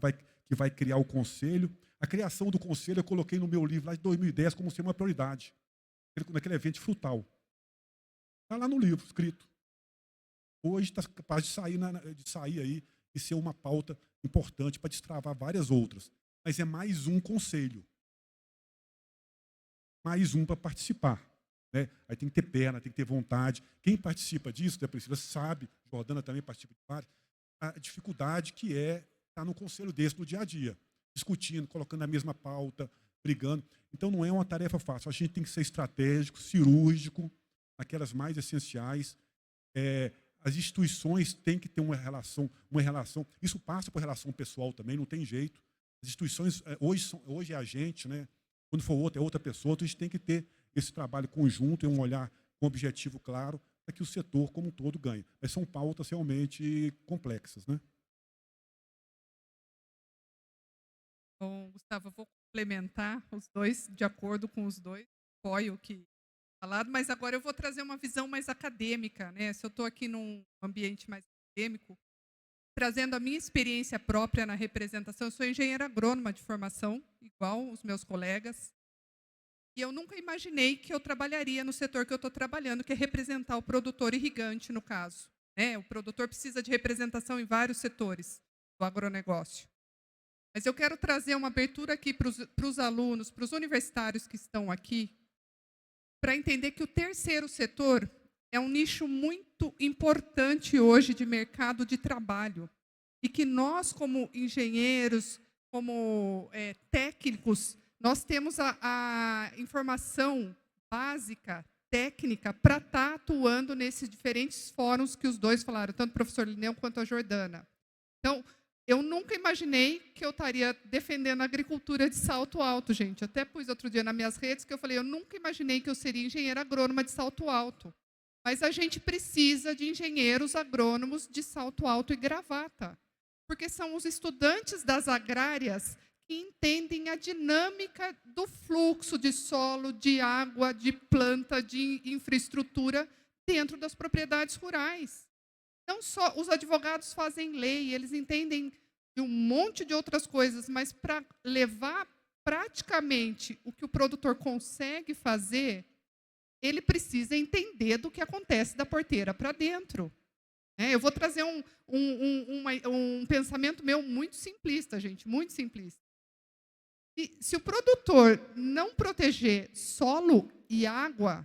D: vai criar o conselho. A criação do conselho eu coloquei no meu livro lá de 2010 como sendo uma prioridade, naquele evento frutal. Está lá no livro, escrito. Hoje está capaz de sair aí e ser uma pauta importante para destravar várias outras. Mas é mais um conselho. Mais um para participar. Né? Aí tem que ter perna, tem que ter vontade. Quem participa disso, a Priscila sabe, Jordana também participa de vários, a dificuldade que é estar no conselho desse no dia a dia, discutindo, colocando a mesma pauta, brigando. Então não é uma tarefa fácil. A gente tem que ser estratégico, cirúrgico, naquelas mais essenciais. As instituições têm que ter uma relação. Isso passa por relação pessoal também, não tem jeito. As instituições, hoje é a gente, né? Quando for outra, é outra pessoa, então a gente tem que ter esse trabalho conjunto e um olhar com objetivo claro para que o setor como um todo ganhe. Mas são pautas realmente complexas, né?
B: Bom, Gustavo, eu vou complementar os dois, de acordo com os dois, apoio o que falado, mas agora eu vou trazer uma visão mais acadêmica, né? Se eu estou aqui num ambiente mais acadêmico, trazendo a minha experiência própria na representação, eu sou engenheira agrônoma de formação, igual os meus colegas, e eu nunca imaginei que eu trabalharia no setor que eu estou trabalhando, que é representar o produtor irrigante, no caso. Né? O produtor precisa de representação em vários setores do agronegócio. Mas eu quero trazer uma abertura aqui para os alunos, para os universitários que estão aqui, para entender que o terceiro setor é um nicho muito importante hoje de mercado de trabalho e que nós, como engenheiros, como técnicos, nós temos a informação básica, técnica, para estar atuando nesses diferentes fóruns que os dois falaram, tanto o professor Lineu quanto a Jordana. Então, eu nunca imaginei que eu estaria defendendo a agricultura de salto alto, gente. Até pus outro dia nas minhas redes que eu falei, eu nunca imaginei que eu seria engenheira agrônoma de salto alto. Mas a gente precisa de engenheiros agrônomos de salto alto e gravata, porque são os estudantes das agrárias que entendem a dinâmica do fluxo de solo, de água, de planta, de infraestrutura dentro das propriedades rurais. Não só os advogados fazem lei, eles entendem de um monte de outras coisas, mas para levar praticamente o que o produtor consegue fazer, ele precisa entender do que acontece da porteira para dentro. Eu vou trazer um pensamento meu muito simplista, gente, muito simplista. Se o produtor não proteger solo e água,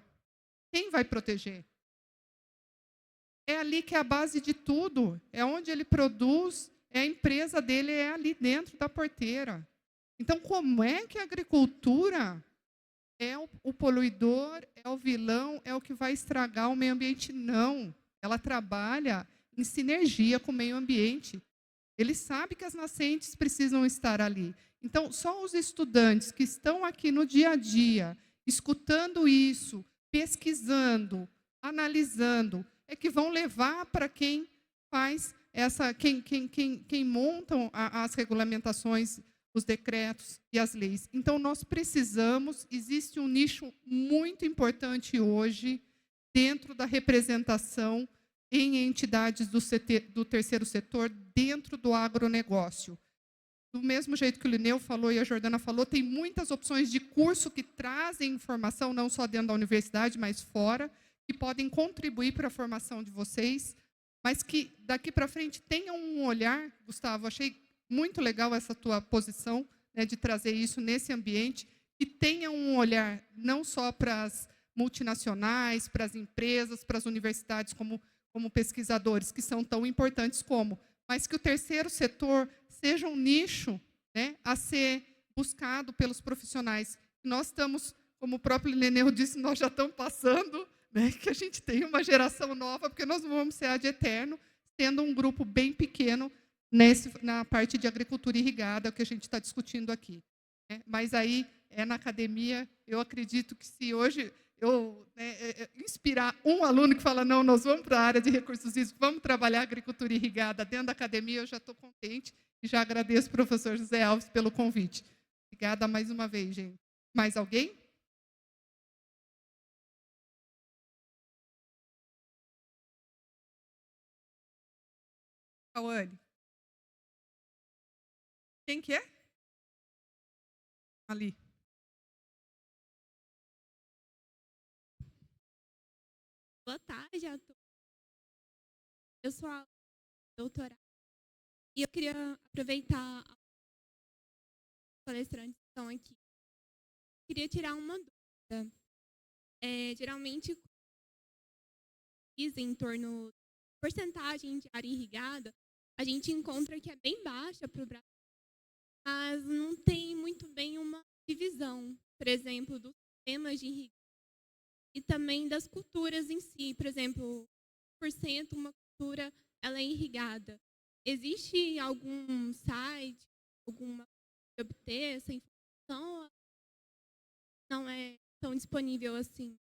B: quem vai proteger? É ali que é a base de tudo, é onde ele produz, a empresa dele é ali dentro da porteira. Então, como é que a agricultura é o poluidor, é o vilão, é o que vai estragar o meio ambiente? Não, ela trabalha em sinergia com o meio ambiente. Ele sabe que as nascentes precisam estar ali. Então, só os estudantes que estão aqui no dia a dia, escutando isso, pesquisando, analisando, é que vão levar para quem faz quem montam as regulamentações os decretos e as leis. Então, nós precisamos, existe um nicho muito importante hoje dentro da representação em entidades do terceiro setor, dentro do agronegócio. Do mesmo jeito que o Lineu falou e a Jordana falou, tem muitas opções de curso que trazem informação, não só dentro da universidade, mas fora, que podem contribuir para a formação de vocês, mas que daqui para frente tenham um olhar. Gustavo, achei muito legal essa tua posição, né, de trazer isso nesse ambiente, que tenham um olhar não só para as multinacionais, para as empresas, para as universidades como pesquisadores, que são tão importantes como, mas que o terceiro setor seja um nicho, né, a ser buscado pelos profissionais. Nós estamos, como o próprio Lineu disse, nós já estamos passando, né, que a gente tem uma geração nova, porque nós não vamos ser ad eterno, tendo um grupo bem pequeno na parte de agricultura irrigada, que a gente está discutindo aqui. Né? Mas aí, na academia, eu acredito que se hoje eu inspirar um aluno que fala, não, nós vamos para a área de recursos hídricos, vamos trabalhar agricultura irrigada dentro da academia, eu já estou contente e já agradeço ao professor José Alves pelo convite. Obrigada mais uma vez, gente. Mais alguém? Cauane. Quem que é? Ali.
H: Boa tarde a todos. Eu sou a doutora e eu queria aproveitar a palestrantes que estão aqui. Queria tirar uma dúvida. Geralmente, em torno da porcentagem de área irrigada, a gente encontra que é bem baixa para o Brasil, mas não tem muito bem uma divisão, por exemplo, dos sistemas de irrigação e também das culturas em si. Por exemplo, 1% uma cultura ela é irrigada. Existe algum site, alguma de obter essa informação? Não é tão disponível assim.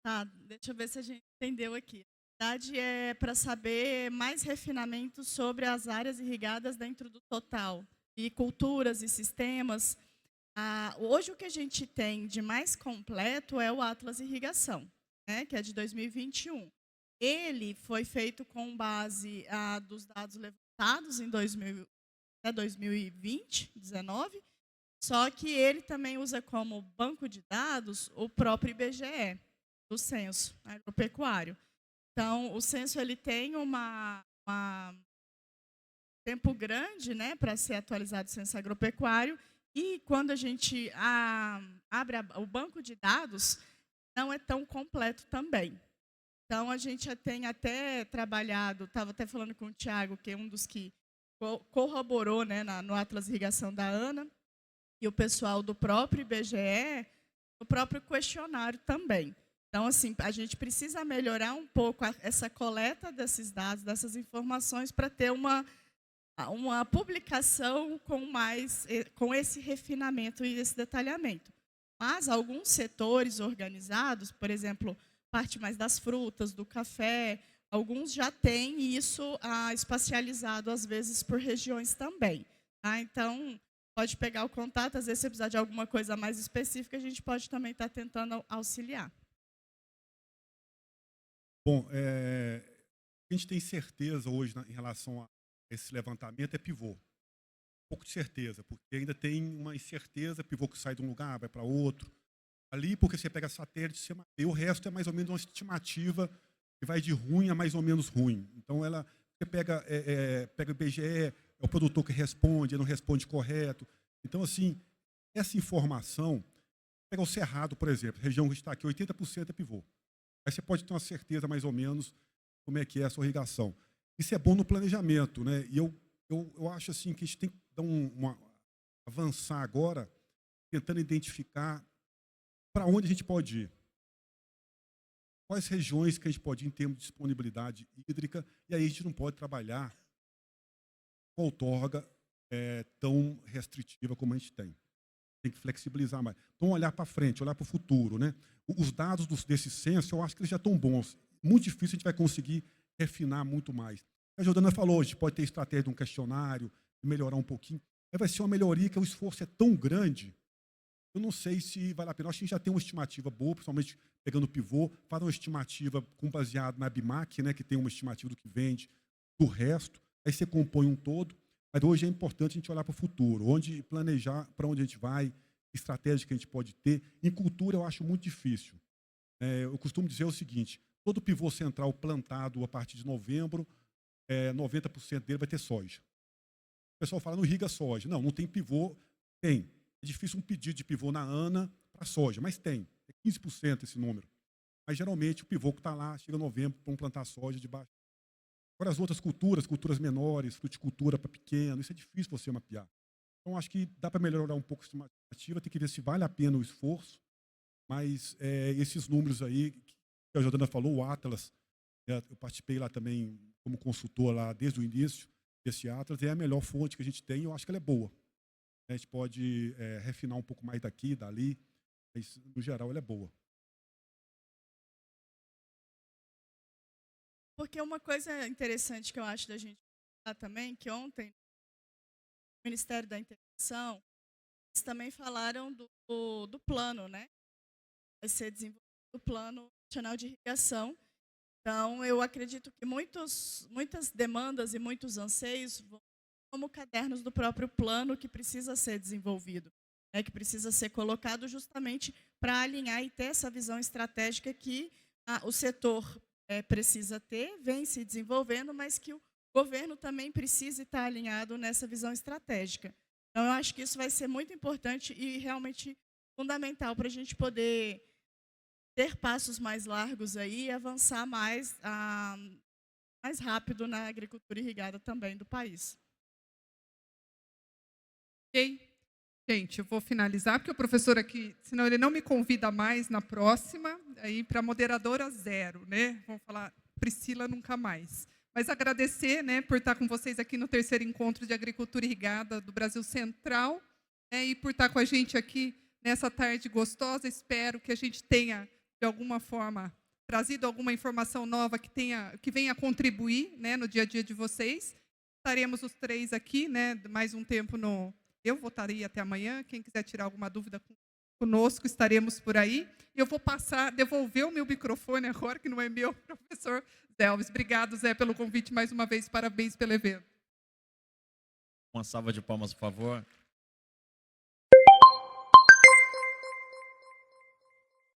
C: Tá, deixa eu ver se a gente entendeu aqui. Na verdade, é para saber mais refinamento sobre as áreas irrigadas dentro do total, e culturas e sistemas. Hoje, o que a gente tem de mais completo é o Atlas Irrigação, né, que é de 2021. Ele foi feito com base dos dados levantados em 2020, 19, só que ele também usa como banco de dados o próprio IBGE, do Censo Agropecuário. Então, o censo ele tem um tempo grande, né, para ser atualizado o censo agropecuário, e quando a gente abre o banco de dados, não é tão completo também. Então, a gente já tem até trabalhado, estava até falando com o Tiago, que é um dos que corroborou, né, no Atlas Irrigação da ANA, e o pessoal do próprio IBGE, o próprio questionário também. Então, assim, a gente precisa melhorar um pouco essa coleta desses dados, dessas informações, para ter uma publicação com esse refinamento e esse detalhamento. Mas alguns setores organizados, por exemplo, parte mais das frutas, do café, alguns já têm isso espacializado, às vezes, por regiões também. Tá? Então, pode pegar o contato, às vezes, se precisar de alguma coisa mais específica, a gente pode também estar tentando auxiliar.
D: Bom, a gente tem certeza hoje em relação a esse levantamento é pivô. Um pouco de certeza, porque ainda tem uma incerteza, pivô que sai de um lugar, vai para outro. Ali, porque você pega satélite, e o resto é mais ou menos uma estimativa que vai de ruim a mais ou menos ruim. Então, você pega o IBGE, é o produtor que responde, não responde correto. Então, assim, essa informação, pega o Cerrado, por exemplo, região que está aqui, 80% é pivô. Aí você pode ter uma certeza mais ou menos como é que é a sua irrigação. Isso é bom no planejamento, né? E eu acho assim que a gente tem que dar avançar agora, tentando identificar para onde a gente pode ir. Quais regiões que a gente pode ir em termos de disponibilidade hídrica, e aí a gente não pode trabalhar com outorga tão restritiva como a gente tem. Tem que flexibilizar mais. Então, olhar para frente, olhar para o futuro, né? Os dados desse censo, eu acho que eles já estão bons. Muito difícil a gente vai conseguir refinar muito mais. A Jordana falou, a gente pode ter estratégia de um questionário, de melhorar um pouquinho, mas vai ser uma melhoria que o esforço é tão grande, eu não sei se vale a pena. Acho que a gente já tem uma estimativa boa, principalmente pegando o pivô, faz uma estimativa baseado na BIMAC, né, que tem uma estimativa do que vende, do resto, aí você compõe um todo, mas hoje é importante a gente olhar para o futuro, onde planejar para onde a gente vai, estratégia que a gente pode ter. Em cultura eu acho muito difícil. Eu costumo dizer o seguinte, todo pivô central plantado a partir de novembro, 90% dele vai ter soja. O pessoal fala, não irriga soja. Não, não tem pivô. Tem. É difícil um pedido de pivô na ANA para soja, mas tem. É 15% esse número. Mas, geralmente, o pivô que está lá, chega em novembro, vão plantar soja de baixo. Agora, as outras culturas menores, fruticultura para pequeno, isso é difícil você mapear. Então, acho que dá para melhorar um pouco a estimativa, tem que ver se vale a pena o esforço, mas esses números aí, que a Jordana falou, o Atlas, eu participei lá também como consultor lá desde o início desse Atlas, é a melhor fonte que a gente tem, eu acho que ela é boa. A gente pode refinar um pouco mais daqui, dali, mas, no geral, ela é boa.
C: Porque uma coisa interessante que eu acho da gente falar também, que ontem, o Ministério da Integração, eles também falaram do plano, né? Vai ser desenvolvido o Plano Nacional de Irrigação. Então, eu acredito que muitas demandas e muitos anseios vão como cadernos do próprio plano que precisa ser desenvolvido, né? Que precisa ser colocado justamente para alinhar e ter essa visão estratégica que o setor precisa ter, vem se desenvolvendo, mas que o governo também precisa estar alinhado nessa visão estratégica. Então, eu acho que isso vai ser muito importante e realmente fundamental para a gente poder ter passos mais largos aí e avançar mais rápido na agricultura irrigada também do país.
B: Ok? Gente, eu vou finalizar, porque o professor aqui, senão ele não me convida mais na próxima, aí para moderadora zero, né? Vamos falar, Priscila nunca mais. Mas agradecer, né, por estar com vocês aqui no terceiro encontro de agricultura irrigada do Brasil Central, né, e por estar com a gente aqui nessa tarde gostosa. Espero que a gente tenha, de alguma forma, trazido alguma informação nova que venha contribuir, né, no dia a dia de vocês. Estaremos os três aqui, né, mais um tempo no... Eu voltarei até amanhã. Quem quiser tirar alguma dúvida conosco, estaremos por aí. Eu vou devolver o meu microfone agora, que não é meu, professor Zé Alves. Obrigado, Zé, pelo convite mais uma vez. Parabéns pelo evento.
A: Uma salva de palmas, por favor.